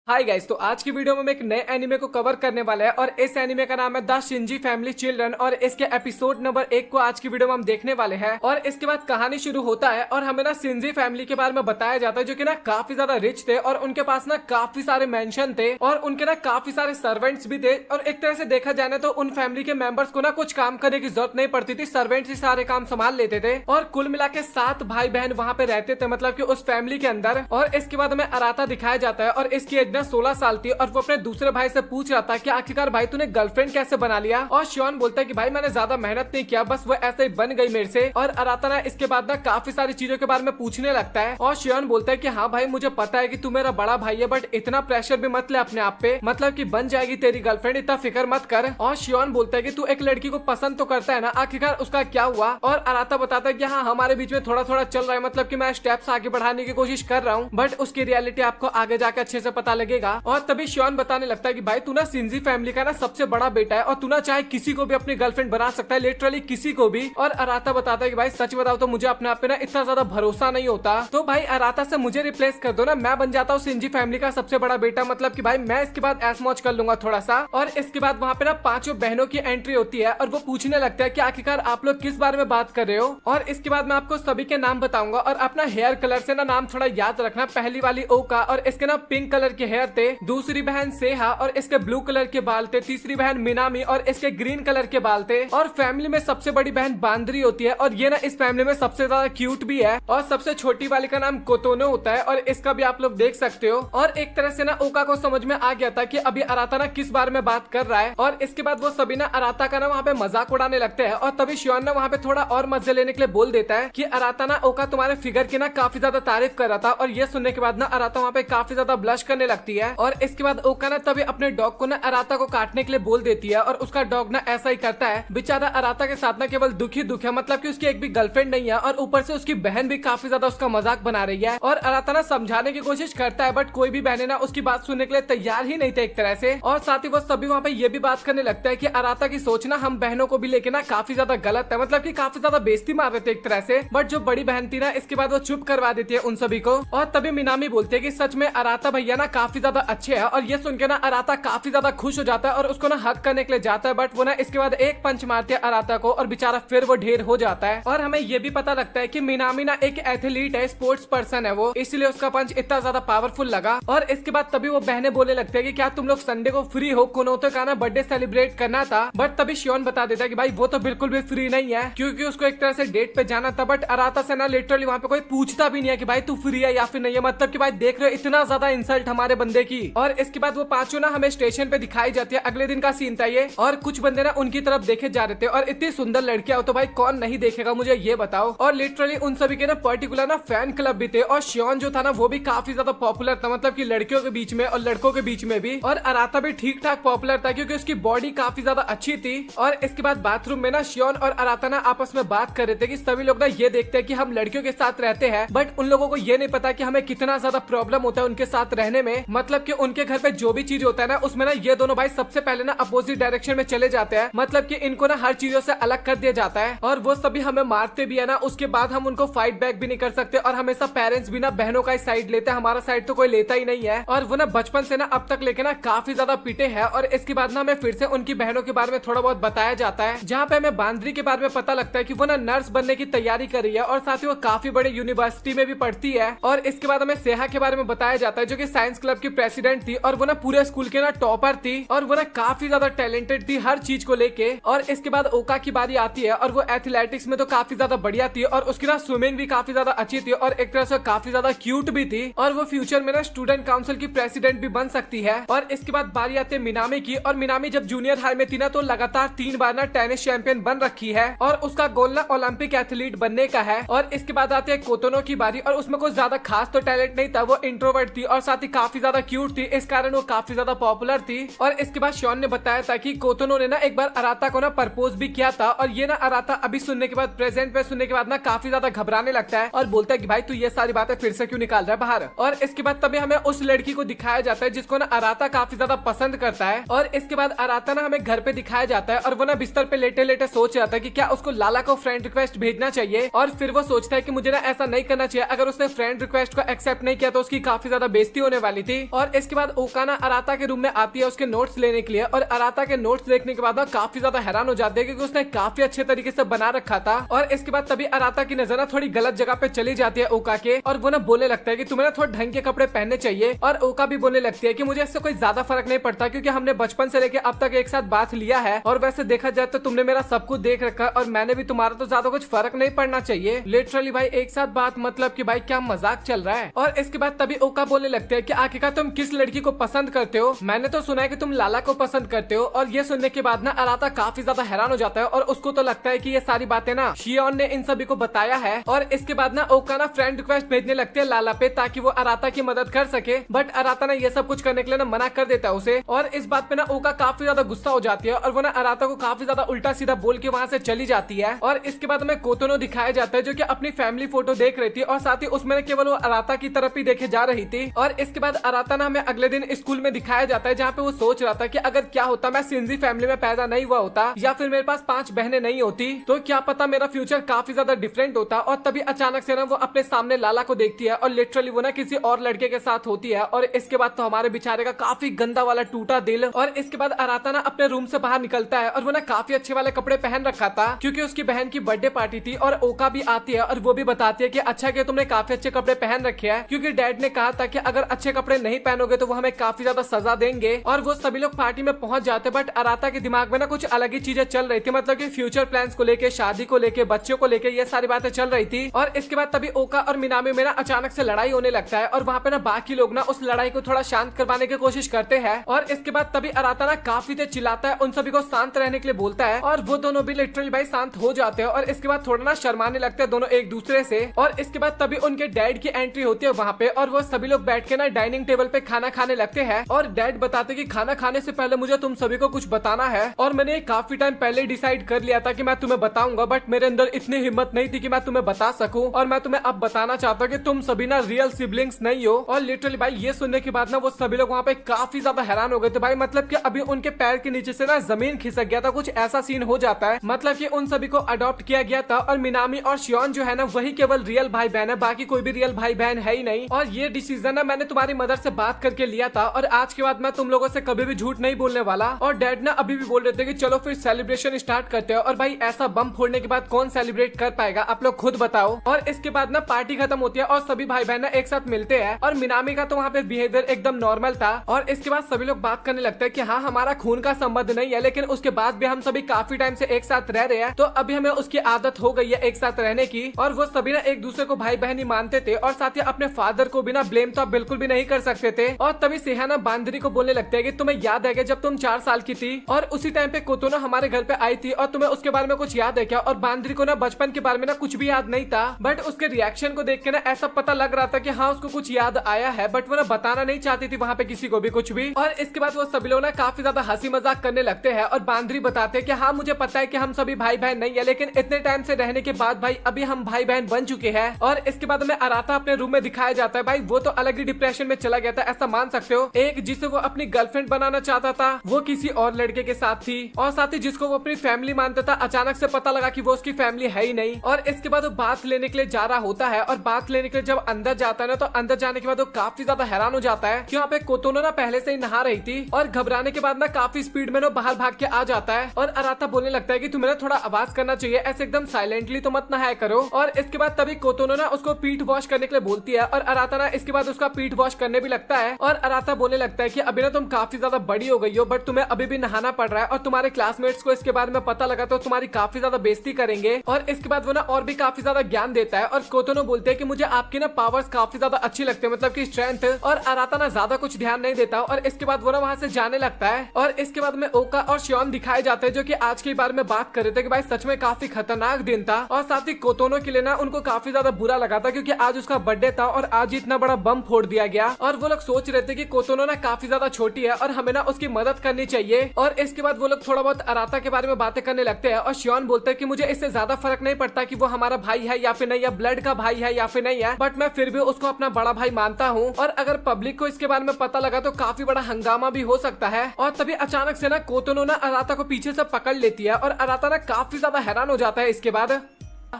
Hi guys, तो आज की वीडियो में हम एक नए एनिमे को कवर करने वाले हैं और इस एनिमे का नाम है द शिंजी फैमिली चिल्ड्रन और इसके एपिसोड नंबर 1 को आज की वीडियो में हम देखने वाले हैं। और इसके बाद कहानी शुरू होता है और हमें ना शिंजी फैमिली के बारे में बताया जाता है जो कि ना काफी ज्यादा रिच थे और उनके पास ना काफी सारे मेंशन थे और उनके ना काफी सारे सर्वेंट्स भी थे। और एक तरह से देखा जाए तो उन फैमिली के मेंबर्स को ना कुछ काम करने की जरूरत नहीं पड़ती थी, सर्वेंट्स ही सारे काम संभाल लेते थे। और कुल मिला के 7 भाई बहन वहाँ पे रहते थे, मतलब की उस फैमिली के अंदर। और इसके बाद हमें अराता दिखाया जाता है और इसकी एज ना 16 साल थी और वो अपने दूसरे भाई से पूछ रहा था कि आखिरकार भाई तूने गर्लफ्रेंड कैसे बना लिया। और शियोन बोलता है कि भाई मैंने ज्यादा मेहनत नहीं किया, बस वो ऐसे ही बन गई मेरे से। और अराता ना इसके बाद ना काफी सारी चीजों के बारे में पूछने लगता है और शियोन बोलता है कि हाँ भाई मुझे पता है कि तू मेरा बड़ा भाई है, बट इतना प्रेशर भी मत ले अपने आप पे, मतलब कि बन जाएगी तेरी गर्लफ्रेंड, इतना फिक्र मत कर। और शियोन बोलता है कि तू एक लड़की को पसंद तो करता है ना, आखिरकार उसका क्या हुआ। और अराता बताता है कि हाँ हमारे बीच में थोड़ा थोड़ा चल रहा है, मतलब कि मैं स्टेप्स आगे बढ़ाने की कोशिश कर रहा हूँ, बट उसकी रियलिटी आपको आगे जाकर अच्छे से पता लगेगा। और तभी शियोन बताने लगता है कि भाई तू ना शिंजी फैमिली का ना सबसे बड़ा बेटा है और तू ना चाहे किसी को भी अपनी गर्लफ्रेंड बना सकता है, लिटरली किसी को भी। और अराता बताता है कि भाई सच बताओ तो मुझे अपने आप पे ना इतना ज्यादा भरोसा नहीं होता, तो भाई अराता से मुझे रिप्लेस कर दो ना, मैं बन जाता हूँ शिंजी फैमिली का सबसे बड़ा बेटा, मतलब कि भाई मैं इसके बाद ऐश मौज कर लूंगा थोड़ा सा। और इसके बाद वहाँ पे ना 5 बहनों की एंट्री होती है और वो पूछने लगता है कि आखिरकार आप लोग किस बारे में बात कर रहे हो। और इसके बाद मैं आपको सभी के नाम बताऊंगा और अपना हेयर कलर से ना नाम थोड़ा याद रखना। पहली वाली ओका और इसके ना पिंक कलर के हेयर थे, दूसरी बहन सेहा और इसके ब्लू कलर के बाल थे, तीसरी बहन मिनामी और इसके ग्रीन कलर के बाल थे। और फैमिली में सबसे बड़ी बहन बांदरी होती है और ये ना इस फैमिली में सबसे ज्यादा क्यूट भी है। और सबसे छोटी वाली का नाम कोतोनो होता है और इसका भी आप लोग देख सकते हो। और एक तरह से ना ओका को समझ में आ गया था कि अभी अराता ना किस बारे में बात कर रहा है। और इसके बाद वो सभी ना अराता का ना वहाँ पे मजाक उड़ाने लगते हैं और तभी शियोन ना वहाँ पे थोड़ा और मजे लेने के लिए बोल देता है कि अराता ना ओका तुम्हारे फिगर की ना काफी ज्यादा तारीफ कर रहा था। और ये सुनने के बाद ना अराता वहाँ पे काफी ज्यादा ब्लश करने लगती है। और इसके बाद ओका ना तभी अपने डॉग को ना अराता को काटने के लिए बोल देती है और उसका डॉग ना ऐसा ही करता है। बेचारा अराता के साथ ना केवल दुख ही दुख है, मतलब कि उसकी एक भी गर्लफ्रेंड नहीं है और ऊपर से उसकी बहन भी काफी ज्यादा उसका मजाक बना रही है। और अराता ना समझाने की कोशिश करता है बट कोई भी बहने ना उसकी बात सुनने के लिए तैयार ही नहीं थे एक तरह से। और साथ ही वो सभी वहाँ पे ये भी बात करने लगता है कि अराता की सोच ना हम बहनों को भी लेके ना काफी ज्यादा गलत है, मतलब कि काफी ज्यादा बेइज्जती मार रहे थे एक तरह से। बट जो बड़ी बहन थी ना इसके बाद वो चुप करवा देती है उन सभी को। और तभी मिनामी बोलती है कि सच में अराता भैया ना काफी ज्यादा अच्छे है। और ये सुन के ना अराता काफी ज्यादा खुश हो जाता है और उसको ना हक करने के लिए जाता है, बट वो ना इसके बाद एक पंच मारती है अराता को और बेचारा फिर वो ढेर हो जाता है। और हमें ये भी पता लगता है कि मिनामी ना एक एथलीट है, स्पोर्ट्स पर्सन है वो, इसलिए उसका पंच इतना ज्यादा पावरफुल लगा। और इसके बाद तभी वो बहनें बोलने लगते हैं कि क्या तुम लोग संडे को फ्री हो, कोनोतो का ना बर्थडे सेलिब्रेट करना था। बट तभी शियोन बता देता है कि भाई वो तो बिल्कुल भी फ्री नहीं है क्योंकि उसको एक तरह से डेट पे जाना था। बट अराता से ना लिटरली वहाँ पे कोई पूछता भी नहीं है कि भाई तू फ्री है या फिर नहीं है, मतलब कि भाई देख रहे हो इतना ज्यादा इंसल्ट हमारे बंदे की। और इसके बाद वो पांचों ना हमें स्टेशन पे दिखाई जाती है, अगले दिन का सीन था ये। और कुछ बंदे ना उनकी तरफ देखे जा रहे थे और इतनी सुंदर लड़कियां हो तो भाई कौन नहीं देखेगा, मुझे ये बताओ। और लिटरली उन सभी के ना पर्टिकुलर ना फैन क्लब भी थे और शियोन जो था ना वो भी काफी ज्यादा पॉपुलर था, मतलब कि लड़कियों के बीच में और लड़कों के बीच में भी। और अराता भी ठीक ठाक पॉपुलर था क्योंकि उसकी बॉडी काफी ज्यादा अच्छी थी। और इसके बाद बाथरूम में ना शियोन और अराता ना आपस में बात कर रहे थे कि सभी लोग ना ये देखते हैं कि हम लड़कियों के साथ रहते हैं, बट उन लोगों को ये नहीं पता कि हमें कितना ज्यादा प्रॉब्लम होता है उनके साथ रहने में, मतलब कि उनके घर पे जो भी चीज होता है ना उसमें ना ये दोनों भाई सबसे पहले ना अपोजिट डायरेक्शन में चले जाते हैं, मतलब कि इनको ना हर चीजों से अलग कर दिया जाता है। और वो सभी हमें मारते भी है ना, उसके बाद हम उनको फाइट बैक भी नहीं कर सकते। और हमेशा पेरेंट्स भी ना बहनों का साइड लेते हैं, हमारा साइड तो कोई लेता ही नहीं है। और वो ना बचपन से ना अब तक लेके ना काफी ज्यादा पीटे हैं। और इसके बाद ना हमें फिर से उनकी बहनों के बारे में थोड़ा बहुत बताया जाता है, जहाँ पे हमें बांद्री के बारे में पता लगता है कि वो ना नर्स बनने की तैयारी कर रही है और साथ ही वो काफी बड़े यूनिवर्सिटी में भी पढ़ती है। और इसके बाद हमें सेहा के बारे में बताया जाता है जो कि साइंस क्लब की प्रेसिडेंट थी और वो ना पूरे स्कूल के ना टॉपर थी और वो ना काफी ज्यादा टैलेंटेड थी हर चीज को लेके। और इसके बाद ओका की बारी आती है और वो एथलेटिक्स में तो काफी ज्यादा बढ़िया थी और उसकी ना स्विमिंग भी काफी ज्यादा अच्छी थी और एक तरह से काफी ज्यादा क्यूट भी थी और वो फ्यूचर में ना स्टूडेंट काउंसिल की प्रेसिडेंट भी बन सकती है। और इसके बाद बारी आती है मिनामी की। और मिनामी जब जूनियर हाई में थी ना तो लगातार 3 बार ना टेनिस चैंपियन बन रखी है और उसका गोल ना ओलंपिक एथलीट बनने का है। और इसके बाद आती है कोतोनो की बारी और उसमें कुछ ज्यादा खास तो टैलेंट नहीं था, वो इंट्रोवर्ट थी और साथ ही काफी ज्यादा क्यूट थी, इस कारण वो काफी ज्यादा पॉपुलर थी। और इसके बाद शियोन ने बताया था कि कोतोनो ने ना एक बार अराता को ना प्रपोज भी किया था। और ये ना अराता अभी सुनने के बाद, प्रेजेंट में सुनने के बाद ना काफी ज्यादा घबराने लगता है और बोलता है कि भाई तू ये सारी बातें फिर से क्यों निकाल रहा है बाहर। और इसके बाद तभी हमें उस लड़की को दिखाया जाता है जिसको ना अराता काफी ज्यादा पसंद करता है। और इसके बाद अराता ना हमें घर पे दिखाया जाता है और वो ना बिस्तर पे लेटे लेटे सोच रहा था कि क्या उसको लाला को फ्रेंड रिक्वेस्ट भेजना चाहिए। और फिर वो सोचता है कि मुझे ना ऐसा नहीं करना चाहिए, अगर उसने फ्रेंड रिक्वेस्ट को एक्सेप्ट नहीं किया तो उसकी काफी ज्यादा बेइज्जती होने वाली थी। थी। और इसके बाद ओका ना अराता के रूम में आती है उसके नोट्स लेने के लिए, और अराता के नोट्स देखने के बाद काफी ज्यादा हैरान हो जाते हैं क्योंकि उसने काफी अच्छे तरीके से बना रखा था। और इसके बाद तभी अराता की नजर ना थोड़ी गलत जगह पे चली जाती है ओका के, और वो ना बोलने लगता है कि तुम्हें ना थोड़ा ढंग के कपड़े पहनने चाहिए। और ओका भी बोलने लगती है कि मुझे इससे कोई ज्यादा फर्क नहीं पड़ता क्योंकि हमने बचपन से लेके अब तक एक साथ बात लिया है, और वैसे देखा जाए तो तुमने मेरा सब कुछ देख रखा और मैंने भी तुम्हारा, तो ज्यादा कुछ फर्क नहीं पड़ना चाहिए। लिटरली भाई एक साथ बात मतलब कि भाई क्या मजाक चल रहा है। और इसके बाद तभी ओका बोलने लगते हैं कि आखिरकार तुम किस लड़की को पसंद करते हो, मैंने तो सुना है कि तुम लाला को पसंद करते हो। और ये सुनने के बाद ना अराता काफी ज्यादा हैरान हो जाता है और उसको तो लगता है कि ये सारी बातें ना शियोन ने इन सभी को बताया है। और इसके बाद ना ओका ना फ्रेंड रिक्वेस्ट भेजने लगते हैं लाला पे ताकि वो अराता की मदद कर सके, बट अराता ना ये सब कुछ करने के लिए ना मना कर देता है उसे। और इस बात पे ना ओका काफी ज्यादा गुस्सा हो जाती है और वो ना अराता को काफी ज्यादा उल्टा सीधा बोल के वहाँ से चली जाती है। और इसके बाद हमें कोतोनो दिखाया जाता है जो कि अपनी फैमिली फोटो देख रही थी और साथ ही उसमें केवल वो अराता की तरफ ही देखे जा रही थी। और इसके बाद अराता ना हमें अगले दिन स्कूल में दिखाया जाता है जहाँ पे वो सोच रहा था कि अगर क्या होता मैं शिंजी फैमिली में पैदा नहीं हुआ होता या फिर मेरे पास 5 बहनें नहीं होती तो क्या पता मेरा फ्यूचर काफी ज्यादा डिफरेंट होता। और तभी अचानक से ना वो अपने सामने लाला को देखती है और लिटरली वो ना किसी और लड़के के साथ होती है। और इसके बाद तो हमारे बेचारे का काफी गंदा वाला टूटा दिल। और इसके बाद अराता ना अपने रूम से बाहर निकलता है और वो ना काफी अच्छे वाले कपड़े पहन रखा था क्योंकि उसकी बहन की बर्थडे पार्टी थी। और ओका भी आती है और वो भी बताती है कि अच्छा कि तुमने काफी अच्छे कपड़े पहन रखे हैं क्योंकि डैड ने कहा था कि अगर अच्छे कपड़े नहीं पहनोगे तो वो हमें काफी ज्यादा सजा देंगे। और वो सभी लोग पार्टी में पहुंच जाते बट अराता के दिमाग में ना कुछ अलग ही चीजें चल रही थी, मतलब कि फ्यूचर प्लान्स को लेके, शादी को लेके, बच्चों को लेके, ये सारी बातें चल रही थी। और इसके बाद तभी ओका और मिनामी में ना अचानक से लड़ाई होने लगता है और वहाँ पे ना बाकी लोग ना उस लड़ाई को थोड़ा शांत करवाने की कोशिश करते हैं। और इसके बाद तभी अराता ना काफी तेज चिल्लाता है, उन सभी को शांत रहने के लिए बोलता है और वो दोनों भी लिटरली भाई शांत हो जाते हैं। और इसके बाद थोड़ा ना शर्माने लगते हैं दोनों एक दूसरे से। और इसके बाद तभी उनके डैड की एंट्री होती है वहाँ पे और वो सभी लोग बैठ के ना डाइनिंग टेबल पे खाना खाने लगते हैं। और डैड बताते कि खाना खाने से पहले मुझे तुम सभी को कुछ बताना है और मैंने काफी टाइम पहले डिसाइड कर लिया था कि मैं तुम्हें बताऊंगा बट मेरे अंदर इतनी हिम्मत नहीं थी कि मैं तुम्हें बता सकूं। और मैं तुम्हें अब बताना चाहता हूँ कि तुम सभी ना रियल सिबलिंग्स नहीं हो। और लिटरली भाई ये सुनने के बाद ना वो सभी लोग वहाँ पे काफी ज्यादा हैरान हो गए थे भाई, मतलब कि अभी उनके पैर के नीचे से ना जमीन खिसक गया था, कुछ ऐसा सीन हो जाता है। मतलब कि उन सभी को अडॉप्ट किया गया था और मिनामी और शियोन जो है ना वही केवल रियल भाई बहन है, बाकी कोई भी रियल भाई बहन है ही नहीं। और ये डिसीजन ना मैंने तुम्हारी मदर से बात करके लिया था और आज के बाद मैं तुम लोगों से कभी भी झूठ नहीं बोलने वाला। और डैड ना अभी भी बोल रहे थे कि चलो फिर सेलिब्रेशन स्टार्ट करते हैं। और भाई ऐसा बम फोड़ने के बाद कौन सेलिब्रेट कर पाएगा, आप लोग खुद बताओ। और इसके बाद ना पार्टी खत्म होती है और सभी भाई बहन ना एक साथ मिलते हैं और मिनामी का तो वहाँ पे बिहेवियर एकदम नॉर्मल था। और इसके बाद सभी लोग बात करने लगते हैं कि हाँ हमारा खून का संबंध नहीं है लेकिन उसके बाद भी हम सभी काफी टाइम से एक साथ रह रहे हैं तो अभी हमें उसकी आदत हो गई है एक साथ रहने की। और वो सभी ना एक दूसरे को भाई बहन ही मानते थे और साथ ही अपने फादर को बिना ब्लेम तो आप बिल्कुल भी नहीं कर सकते थे। और तभी सेहाना बांदरी को बोलने लगते हैं कि तुम्हें याद है कि जब तुम 4 साल की थी और उसी टाइम पे कोतोनो हमारे घर पे आई थी और तुम्हें उसके बारे में कुछ याद है क्या। और बांदरी को ना बचपन के बारे में ना कुछ भी याद नहीं था बट उसके रिएक्शन को देख के ना ऐसा पता लग रहा था कि हाँ उसको कुछ याद आया है बट वो ना बताना नहीं चाहती थी वहाँ पे किसी को भी कुछ भी। और इसके बाद वो सभी लोग ना काफी ज्यादा हंसी मजाक करने लगते हैं और बांदरी बताते हैं कि हाँ मुझे पता है कि हम सभी भाई बहन नहीं है लेकिन इतने टाइम से रहने के बाद भाई अभी हम भाई बहन बन चुके हैं। और इसके बाद हमें अराता अपने रूम में दिखाया जाता है, भाई वो तो अलग ही डिप्रेशन में चला गया था ऐसा मान सकते हो। एक जिसे वो अपनी गर्लफ्रेंड बनाना चाहता था वो किसी और लड़के के साथ थी और साथ ही जिसको वो अपनी फैमिली मानता था अचानक से पता लगा कि वो उसकी फैमिली है ही नहीं। और इसके बाद वो बात लेने के लिए जा रहा होता है और बात लेने के लिए जब अंदर जाता है ना तो अंदर जाने के बाद वो काफी ज्यादा हैरान हो जाता है कि वहाँ पे कोतोनो ना पहले से ही नहा रही थी और घबराने के बाद ना काफी स्पीड में ना बाहर भाग के आ जाता है। और अराता बोलने लगता है कि तुम्हें ना थोड़ा आवाज करना चाहिए, ऐसे एकदम साइलेंटली तो मत नहाया करो। और इसके बाद तभी कोतोनो ना उसको पीठ वॉश करने के लिए बोलती है और अराता ना इसके बाद उसका पीठ वॉश करने भी लगता है। और अराता बोलने लगता है कि अभी ना तुम काफी ज्यादा बड़ी हो गई हो बट तुम्हें अभी भी नहाना पड़ रहा है और तुम्हारे क्लासमेट्स को इसके बारे में पता लगा तो तुम्हारी काफी ज्यादा बेइज्जती करेंगे। और इसके बाद वो ना और भी काफी ज्यादा ज्ञान देता है और कोतोनो बोलते हैं कि मुझे आपकी ना पावर्स काफी ज्यादा अच्छी लगती है, मतलब कि स्ट्रेंथ। और अराता ना ज्यादा कुछ ध्यान नहीं देता और इसके बाद वो ना वहाँ से जाने लगता है। और इसके बाद में ओका और शियोन दिखाए जाते हैं जो कि आज के बारे में बात कर रहे थे कि भाई सच में काफी खतरनाक दिन था। और साथ ही कोतोनो के लिए ना उनको काफी ज्यादा बुरा लगा था क्योंकि आज उसका बर्थडे था और आज इतना बड़ा बम फोड़ दिया गया। और वो लोग सोच रहे थे कि कोतोनो ना काफी ज्यादा छोटी है और हमें ना उसकी मदद करनी चाहिए। और इसके बाद वो लोग थोड़ा बहुत अराता के बारे में बातें करने लगते हैं और शियोन बोलते हैं कि मुझे इससे ज्यादा फर्क नहीं पड़ता कि वो हमारा भाई है या फिर नहीं, या ब्लड का भाई है या फिर नहीं है, बट मैं फिर भी उसको अपना बड़ा भाई मानता हूँ। और अगर पब्लिक को इसके बारे में पता लगा तो काफी बड़ा हंगामा भी हो सकता है। और तभी अचानक से ना कोतोनो ना अराता को पीछे से पकड़ लेती है और अराता ना काफी ज्यादा हैरान हो जाता है। इसके बाद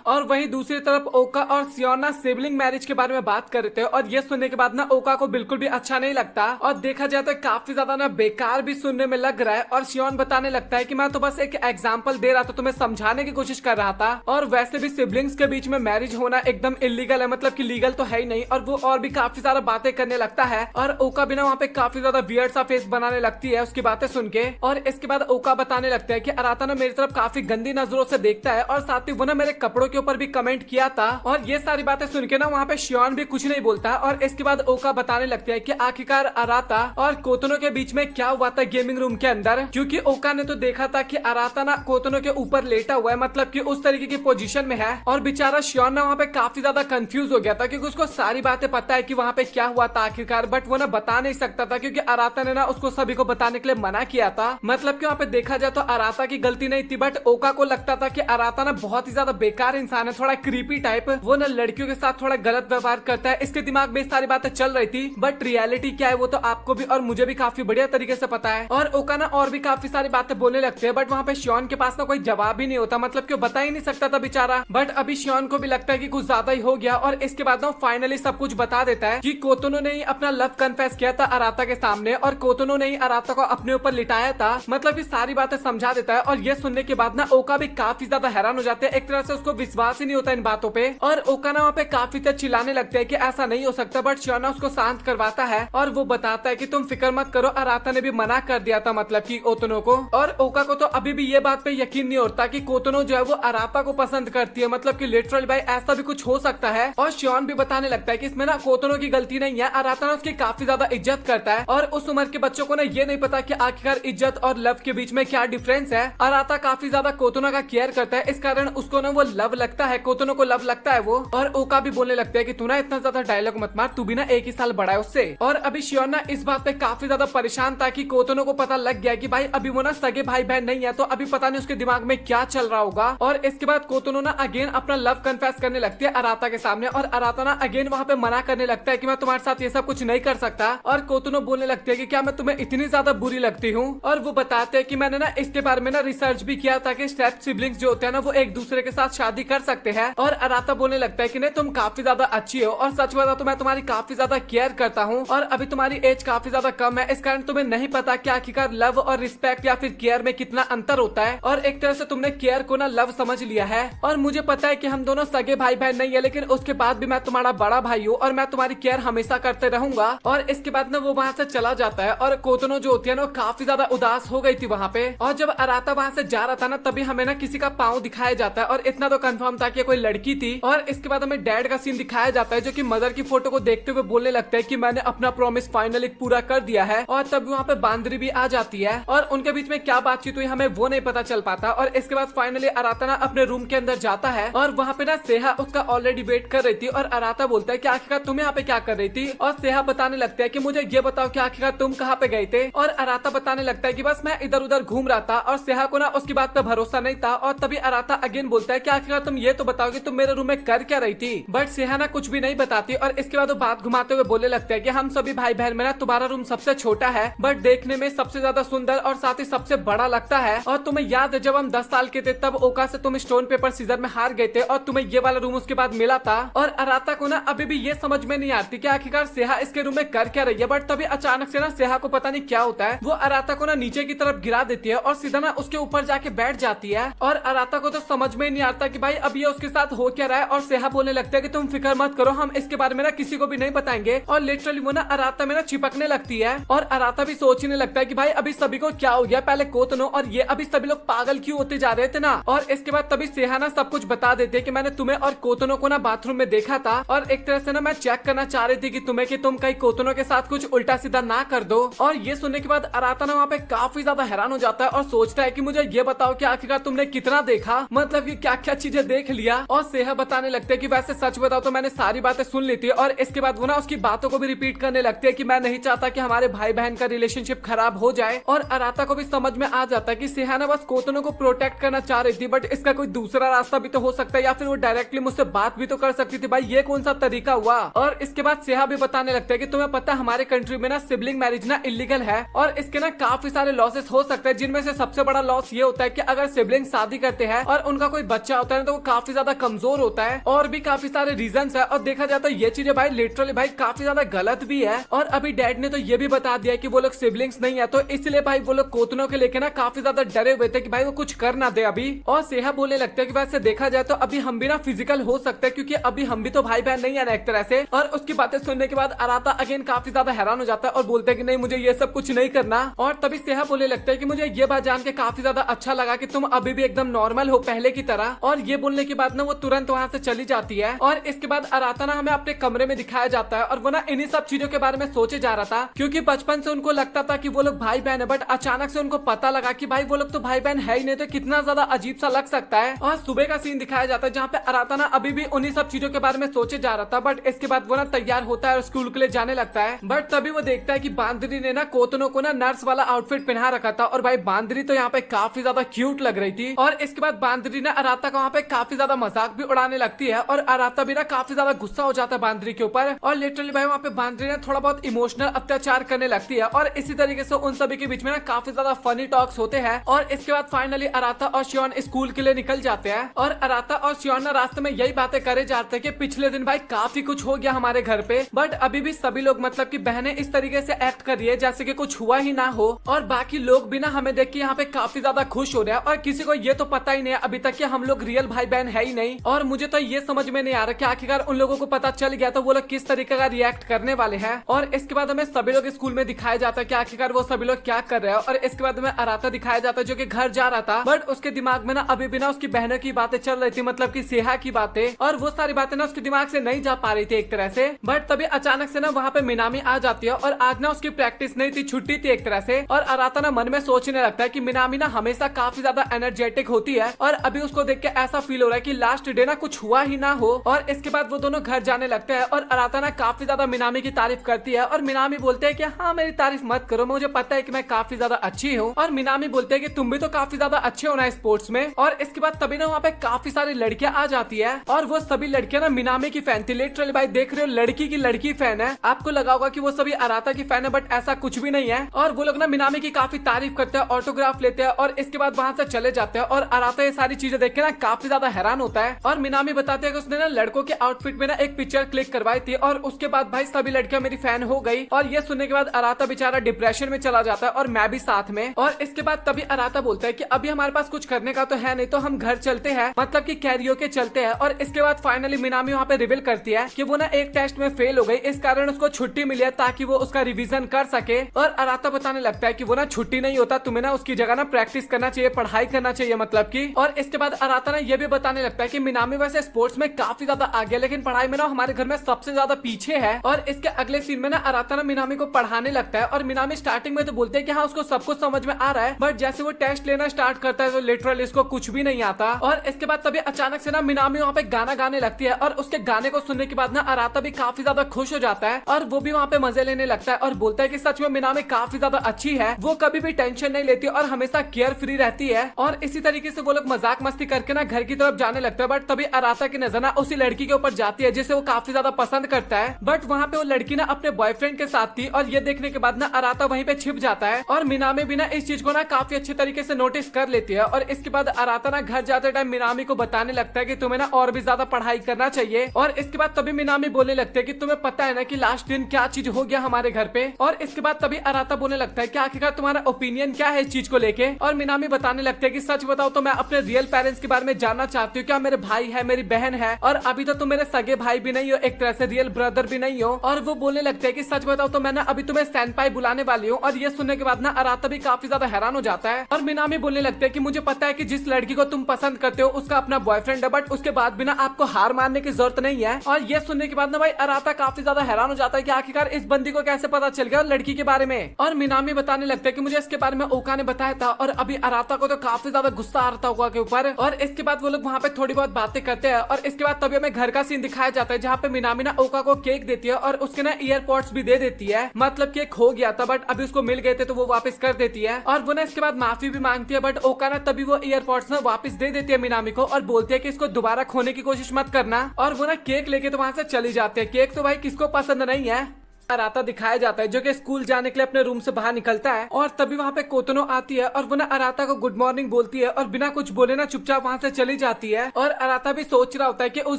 और वहीं दूसरी तरफ ओका और सियोन ना सिबलिंग मैरिज के बारे में बात कर रहे थे और ये सुनने के बाद ना ओका को बिल्कुल भी अच्छा नहीं लगता और देखा जाए तो काफी ज्यादा ना बेकार भी सुनने में लग रहा है। और सियोन बताने लगता है कि मैं तो बस एक एग्जाम्पल दे रहा था, तुम्हें समझाने की कोशिश कर रहा था, और वैसे भी सिबलिंग्स के बीच में मैरिज होना एकदम इलीगल है, मतलब कि लीगल तो है ही नहीं। और वो और भी काफी ज्यादा बातें करने लगता है और ओका भी ना वहाँ पे काफी ज्यादा वियर्ड सा फेस बनाने लगती है उसकी बातें सुन के। और इसके बाद ओका बताने लगता है कि अराता ना मेरी तरफ काफी गंदी नजरों से देखता है और साथ ही वो ना मेरे कपड़ों के ऊपर भी कमेंट किया था। और ये सारी बातें सुन के ना वहाँ पे शियोन भी कुछ नहीं बोलता। और इसके बाद ओका बताने लगता है कि आखिरकार अराता और कोतोनो के बीच में क्या हुआ था गेमिंग रूम के अंदर, क्योंकि ओका ने तो देखा था कि अराता ना कोतोनो के ऊपर लेटा हुआ है, मतलब कि उस तरीके की पोजीशन में है। और बेचारा शियोन ना वहाँ पे काफी ज्यादा कंफ्यूज हो गया था क्योंकि उसको सारी बातें पता है कि वहाँ पे क्या हुआ था आखिरकार, बट वो ना बता नहीं सकता था क्योंकि अराता ने ना उसको सभी को बताने के लिए मना किया था। मतलब कि वहाँ पे देखा जाए तो अराता की गलती नहीं थी, बट ओका को लगता था कि अराता ना बहुत ही ज्यादा बेकार इंसान है, थोड़ा क्रीपी टाइप, वो ना लड़कियों के साथ थोड़ा गलत व्यवहार करता है। इसके दिमाग में सारी बातें चल रही थी, बट रियलिटी क्या है वो तो आपको भी और मुझे भी काफी बढ़िया तरीके से पता है। और ओका ना और भी काफी सारी बातें बोलने लगते हैं, बट वहाँ पे शियोन के पास ना कोई जवाब ही नहीं होता, मतलब कि वो बता ही नहीं सकता था बेचारा। बट अभी शियोन को भी लगता है कि कुछ ज्यादा ही हो गया और इसके बाद ना फाइनली सब कुछ बता देता है कि कोतोनो ने ही अपना लव कन्फेस किया था अराता के सामने और कोतोनो ने ही अराता को अपने ऊपर लिटाया था, मतलब कि सारी बातें समझा देता है। और ये सुनने के बाद ना ओका भी काफी ज्यादा हैरान हो जाते हैं, एक तरह से उसको विश्वास ही नहीं होता इन बातों पे। और ओका ना वहाँ पे काफी तेज चिल्लाने लगते हैं कि ऐसा नहीं हो सकता, बट शियोन उसको शांत करवाता है और वो बताता है कि तुम फिक्र मत करो, अराता ने भी मना कर दिया था, मतलब कि कोतोनो को। और ओका को तो अभी भी ये बात पे यकीन नहीं होता कि कोतोनो जो है वो अराता को पसंद करती है, मतलब कि लिटरली भाई ऐसा भी कुछ हो सकता है। और शियोन भी बताने लगता है कि इसमें ना कोतोनो की गलती नहीं है, अराता ना उसकी काफी ज्यादा इज्जत करता है और उस उम्र के बच्चों को ना ये नहीं पता कि आखिरकार इज्जत और लव के बीच में क्या डिफरेंस है। अराता काफी ज्यादा कोतोनो का केयर करता है, इस कारण उसको ना वो लव लगता है, कोतोनो को लव लगता है वो। और ओका भी बोलने लगता है कि तू ना इतना ज्यादा डायलॉग मत मार, तू भी ना एक ही साल बड़ा है उससे। और अभी शियोन ना इस बात पे काफी ज्यादा परेशान था कि कोतोनो को पता लग गया कि भाई अभी वो ना सगे भाई बहन नहीं है, तो अभी पता नहीं उसके दिमाग में क्या चल रहा होगा। और इसके बाद कोतोनो ना अगेन अपना लव कन्फेस करने लगती है अराता के सामने और अराता ना अगेन वहाँ पे मना करने लगता है कि मैं तुम्हारे साथ ये सब कुछ नहीं कर सकता। और कोतोनो बोलने लगती है कि क्या मैं तुम्हें इतनी ज्यादा बुरी लगती हूँ। और वो बताते हैं कि मैंने ना इसके बारे में ना रिसर्च भी किया था कि स्टेप सिबलिंग्स जो होते हैं ना वो एक दूसरे के साथ शादी कर सकते हैं। और अराता बोलने लगता है कि नहीं तुम काफी ज्यादा अच्छी हो और सच बता तो मैं तुम्हारी काफी ज्यादा केयर करता हूँ और अभी तुम्हारी एज काफी ज्यादा कम है, इस कारण तुम्हें नहीं पता कि आखिरकार लव और रिस्पेक्ट या फिर केयर में कितना अंतर होता है। और एक तरह से तुमने केयर को ना लव समझ लिया है और मुझे पता है कि हम दोनों सगे भाई बहन नहीं है, लेकिन उसके बाद भी मैं तुम्हारा बड़ा भाई हूँ और मैं तुम्हारी केयर हमेशा करते रहूंगा। और इसके बाद ना वो वहाँ से चला जाता है और कोतोनो जो होती है ना काफी ज्यादा उदास हो गई थी वहाँ पे। और जब अराता वहाँ से जा रहा था ना तभी हमें ना किसी का पाँव दिखाया जाता है और इतना तो कंफर्म था कि कोई लड़की थी। और इसके बाद हमें डैड का सीन दिखाया जाता है जो कि मदर की फोटो को देखते हुए बोलने लगता है कि मैंने अपना प्रॉमिस फाइनली पूरा कर दिया है। और तब वहाँ पे बांदरी भी आ जाती है और उनके बीच में क्या बातचीत हुई हमें वो नहीं पता चल पाता। और इसके बाद फाइनली अराता ना अपने रूम के अंदर जाता है और वहाँ पे ना सेहा उसका ऑलरेडी वेट कर रही थी। और अराता बोलता है कि आखिरकार तुम यहाँ पे क्या कर रही थी। और सेहा बताने लगता है कि मुझे ये बताओ कि आखिरकार तुम कहाँ पे गए थे। और अराता बताने लगता है कि बस मैं इधर उधर घूम रहा था। और सेहा को ना उसकी बात पे भरोसा नहीं था और तभी अराता अगेन बोलता है कि आखिरकार तुम ये तो बताओ कि तुम मेरे रूम में कर क्या रही थी। बट सेहा ना कुछ भी नहीं बताती और इसके बाद वो बात घुमाते हुए बोलने लगता है कि हम सभी भाई बहन में ना तुम्हारा रूम सबसे छोटा है बट देखने में सबसे ज्यादा सुंदर और साथ ही सबसे बड़ा लगता है। और तुम्हें याद है जब हम 10 साल के थे तब ओका से तुम स्टोन पेपर सीजर में हार गए थे और तुम्हें ये वाला रूम उसके बाद मिला था। और अराता को ना अभी भी ये समझ में नहीं आती कि आखिरकार सेहा इसके रूम में कर क्या रही है। बट तभी अचानक से ना सेहा को पता नहीं क्या होता है, वो अराता को ना नीचे की तरफ गिरा देती है और सीधा ना उसके ऊपर जाके बैठ जाती है। और अराता को तो समझ में नहीं आता कि भाई अब ये उसके साथ हो क्या रहा है। और सेहा बोलने लगता है कि तुम फिक्र मत करो, हम इसके बारे में ना किसी को भी नहीं बताएंगे। और लिटरली वो ना अराता में ना चिपकने लगती है और अराता भी सोचने लगता है कि भाई अभी सभी को क्या हो गया, पहले कोतनो और ये अभी सभी लोग पागल क्यों होते जा रहे थे ना। और इसके बाद तभी सेहा ना सब कुछ बता देते कि मैंने तुम्हें और कोतनो को ना बाथरूम में देखा था और एक तरह से ना मैं चेक करना चाह रही थी कि तुम्हें कि तुम कहीं कोतनो के साथ कुछ उल्टा सीधा ना कर दो। और ये सुनने के बाद अराता ना वहाँ पे काफी ज्यादा हैरान हो जाता है और सोचता है कि मुझे ये बताओ कि आखिरकार तुमने कितना देखा, मतलब कि क्या क्या चीजें देख लिया। और सेहा बताने लगते हैं कि वैसे सच बताओ तो मैंने सारी बातें सुन ली थी। और इसके बाद वो ना उसकी बातों को भी रिपीट करने लगते हैं कि मैं नहीं चाहता कि हमारे भाई बहन का रिलेशनशिप खराब हो जाए। और अराता को भी समझ में आ जाता है कि सेहा ना बस कोतनो को प्रोटेक्ट करना चाह रही थी, बट इसका कोई दूसरा रास्ता भी तो हो सकता है या फिर वो डायरेक्टली मुझसे बात भी तो कर सकती थी। भाई ये कौन सा तरीका हुआ। और इसके बाद सेहा भी बताने लगता है कि तुम्हें पता है हमारे कंट्री में ना सिबलिंग मैरिज ना इलीगल है और इसके ना काफी सारे लॉसेस हो सकते हैं, जिनमें से सबसे बड़ा लॉस ये होता है कि अगर सिबलिंग शादी करते हैं और उनका कोई बच्चा होता होता है तो वो काफी ज्यादा कमजोर होता है और भी काफी सारे रीजन है। और देखा जाता है ये चीजें भाई लिटरली भाई काफी ज्यादा गलत भी है। और अभी डैड ने तो ये भी बता दिया कि वो लोग सिबलिंग्स नहीं है, तो इसलिए भाई वो लोग कोतनों के लेके ना काफी ज्यादा डरे हुए थे कि भाई वो कुछ कर ना दे अभी। और सेहा बोलने लगता है कि वैसे देखा जाए तो अभी हम भी ना फिजिकल हो सकते हैं, क्योंकि अभी हम भी तो भाई बहन नहीं है ना एक तरह से। और उसकी बातें सुनने के बाद अराता अगेन काफी ज्यादा हैरान हो जाता है और बोलते हैं कि नहीं मुझे ये सब कुछ नहीं करना। और तभी सेहा बोलने लगता है कि मुझे ये बात जान के काफी ज्यादा अच्छा लगा कि तुम अभी भी एकदम नॉर्मल हो पहले की तरह। और ये बोलने के बाद ना वो तुरंत वहाँ से चली जाती है। और इसके बाद अराता ना हमें अपने कमरे में दिखाया जाता है और वो ना इन्हीं सब चीजों के बारे में सोचे जा रहा था, क्योंकि बचपन से उनको लगता था कि वो लोग भाई बहन है, बट अचानक से उनको पता लगा कि भाई वो लोग तो भाई बहन है ही नहीं, तो कितना ज्यादा अजीब सा लग सकता है। और सुबह का सीन दिखाया जाता है जहाँ पे अराता ना अभी भी उन्हीं सब चीजों के बारे में सोचे जा रहा था। बट इसके बाद वो ना तैयार होता है और स्कूल के लिए जाने लगता है। बट तभी वो देखता है कि बांदरी ने ना कोतनों को ना नर्स वाला आउटफिट पहना रखा था। और भाई बांदरी तो यहाँ पे काफी ज्यादा क्यूट लग रही थी। और इसके बाद बांदरी ने अराता का वहाँ पे काफी ज्यादा मजाक भी उड़ाने लगती है और अराता भी ना काफी ज्यादा गुस्सा हो जाता है बांदरी के ऊपर। और लिटरली भाई वहाँ पे बांदरी ने थोड़ा बहुत इमोशनल अत्याचार करने लगती है। और इसी तरीके से उन सभी के बीच में ना काफी ज्यादा फनी टॉक्स होते हैं। और इसके बाद फाइनली अराता और शियोन स्कूल के लिए निकल जाते हैं। और अराता और शियोन ना रास्ते में यही बातें करे जाते हैं कि पिछले दिन भाई काफी कुछ हो गया हमारे घर पे, बट अभी भी सभी लोग मतलब कि बहनें इस तरीके से एक्ट कर रही है जैसे कि कुछ हुआ ही ना हो। और बाकी लोग भी ना हमें देख के यहाँ पे काफी ज्यादा खुश हो रहे हैं। और किसी को ये तो पता ही नहीं है अभी तक कि हम लोग रियल भाई बहन है ही नहीं। और मुझे तो ये समझ में नहीं आ रहा कि आखिरकार उन लोगों को पता चल गया तो वो लोग किस तरीके का रिएक्ट करने वाले हैं। और इसके बाद हमें सभी लोग स्कूल में दिखाया जाता है कि आखिरकार वो सभी लोग क्या कर रहे हैं। और इसके बाद हमें अराता दिखाया जाता है जो कि घर जा रहा था, बट उसके दिमाग में ना अभी भी ना उसकी बहनों की बातें चल रही थी, मतलब कि सेहा की बातें। और वो सारी बातें ना उसके दिमाग से नहीं जा पा रही थी एक तरह से। बट तभी अचानक से ना वहाँ पे मिनामी आ जाती है और आज ना उसकी प्रैक्टिस नहीं थी, छुट्टी थी एक तरह से। और अराता ना मन में सोचने लगता है कि मिनामी ना हमेशा काफी ज्यादा एनर्जेटिक होती है और अभी उसको देख के ऐसा फील हो रहा है कि लास्ट डे ना कुछ हुआ ही ना हो। और इसके बाद वो दोनों घर जाने लगते हैं और अराता ना काफी ज्यादा मिनामी की तारीफ करती है। और मिनामी बोलते हैं कि हाँ मेरी तारीफ मत करो, मुझे पता है कि मैं काफी ज्यादा अच्छी हूँ। और मिनामी बोलते हैं कि तुम भी तो काफी ज्यादा अच्छे हो ना स्पोर्ट्स में। और इसके बाद तभी ना वहाँ पे काफी सारी लड़कियां आ जाती है और वो सभी लड़कियां ना मिनामी की फैन थी। लिटरली भाई देख रहे हो लड़की की लड़की फैन है। आपको लगा होगा कि वो सभी अराता की फैन है, बट ऐसा कुछ भी नहीं है। और वो लोग ना मिनामी की काफी तारीफ करते हैं, ऑटोग्राफ लेते हैं और इसके बाद वहाँ से चले जाते हैं। और अराता ये सारी चीजें देख के ना काफी ज्यादा हैरान होता है। और मिनामी बताते हैं कि उसने ना लड़कों के आउटफिट में ना एक पिक्चर क्लिक करवाई थी और उसके बाद भाई सभी लड़कियां मेरी फैन हो गई। और ये सुनने के बाद अराता बेचारा डिप्रेशन में चला जाता है और मैं भी साथ में। और इसके बाद तभी अराता बोलता है कि अभी हमारे पास कुछ करने का तो है नहीं, तो हम घर चलते हैं, मतलब कि कैरियोके चलते हैं। और इसके बाद फाइनली मिनामी वहाँ पे रिवील करती है कि वो ना एक टेस्ट में फेल हो गई, इस कारण उसको छुट्टी मिली है ताकि वो उसका रिवीजन कर सके। और अराता बताने लगता है कि वो ना छुट्टी नहीं होता, तुम्हें ना उसकी जगह ना प्रैक्टिस करना चाहिए, पढ़ाई करना चाहिए मतलब की। और इसके बाद अराता ना ये भी बताने लगता है कि मिनामी वैसे स्पोर्ट्स में काफी ज्यादा आगे, लेकिन पढ़ाई में ना हमारे घर में सबसे ज्यादा पीछे है। और इसके अगले सीन में ना अराता ना मिनामी को पढ़ाने लगता है और मिनामी स्टार्टिंग में तो बोलते हैं कि हाँ उसको सब कुछ समझ में आ रहा है, बट जैसे वो टेस्ट लेना स्टार्ट करता है तो लिटरली इसको कुछ भी नहीं आता। और इसके बाद तभी अचानक से ना मिनामी वहाँ पे गाना गाने लगती है और उसके गाने को सुनने के बाद ना अराता भी काफी ज्यादा खुश हो जाता है और वो भी वहाँ पे मजे लेने लगता है और बोलता है कि सच में मिनामी काफी ज्यादा अच्छी है, वो कभी भी टेंशन नहीं लेती और हमेशा केयर फ्री रहती है। और इसी तरीके से वो लोग मजाक मस्ती करके ना घर की तरफ जाने लगता है। बट तभी अराता की नजर ना उसी लड़की के ऊपर जाती है जिसे वो काफी ज्यादा पसंद करता है, बट वहाँ पे वो लड़की ना अपने बॉयफ्रेंड के साथ थी। और ये देखने के बाद ना अराता वहीं पे छिप जाता है और मिनामी भी ना इस चीज को ना काफी अच्छे तरीके से नोटिस कर लेती है। और इसके बाद अराता ना घर जाते टाइम मिनामी को बताने लगता है कि तुम्हें ना और भी ज्यादा पढ़ाई करना चाहिए। और इसके बाद तभी मिनामी बोलने लगते हैं कि तुम्हें पता है ना कि लास्ट दिन क्या चीज हो गया हमारे घर पे। और इसके बाद तभी अराता बोलने लगता है कि आखिरकार तुम्हारा ओपिनियन क्या है इस चीज को लेके। और मिनामी बताने लगते हैं कि सच बताओ तो मैं अपने रियल पेरेंट्स के बारे में जानना चाहती हूँ, क्या मेरे भाई है, मेरी बहन है, और अभी तो तुम मेरे सगे भाई भी नहीं हो, एक तरह से रियल ब्रदर भी नहीं हो। और वो बोलने लगते हैं कि सच बताओ तो मैं ना अभी तुम्हें सैनपाई बुलाने वाली हूँ। और ये सुनने के बाद ना अराता भी काफी ज्यादा हैरान हो जाता है और मिनामी बोलने लगते हैं कि मुझे पता है कि जिस लड़की को तुम पसंद करते हो उसका अपना बॉयफ्रेंड है, बट उसके बाद भी ना आपको हार मानने की जरूरत नहीं है। और ये सुनने के बाद ना भाई अराता काफी ज्यादा हैरान हो जाता है कि आखिरकार इस बंदी को कैसे पता चल गया लड़की के बारे में। और मिनामी बताने लगता है कि मुझे इसके बारे में ओका ने बताया था। और अभी अराता को तो काफी ज्यादा गुस्सा आ रहा था ओका के ऊपर। और इसके बाद वो लोग वहाँ पे थोड़ी बहुत बातें करते हैं और इसके बाद तभी हमें घर का सीन दिखाया जाता है जहाँ पे मिनामी ना ओका को केक देती है और उसके ना ईयरपॉड्स भी दे देती है, मतलब केक खो गया था बट अभी उसको मिल गए थे तो वो वापस कर देती है। और वो ना इसके बाद माफी भी मांगती है, बट ओका ना तभी वो ईयरपॉड्स ना वापस दे देती है मिनामी को और बोलती है कि इसको दोबारा खोने की कोशिश मत करना। और वो ना केक लेके तो वहाँ से चली जाती है। केक तो भाई किसको पसंद नहीं है। अराता दिखाया जाता है जो कि स्कूल जाने के लिए अपने रूम से बाहर निकलता है और तभी वहाँ पे कोतनो आती है और वो ना अराता को गुड मॉर्निंग बोलती है और बिना कुछ बोले ना चुपचाप वहाँ से चली जाती है। और अराता भी सोच रहा होता है कि उस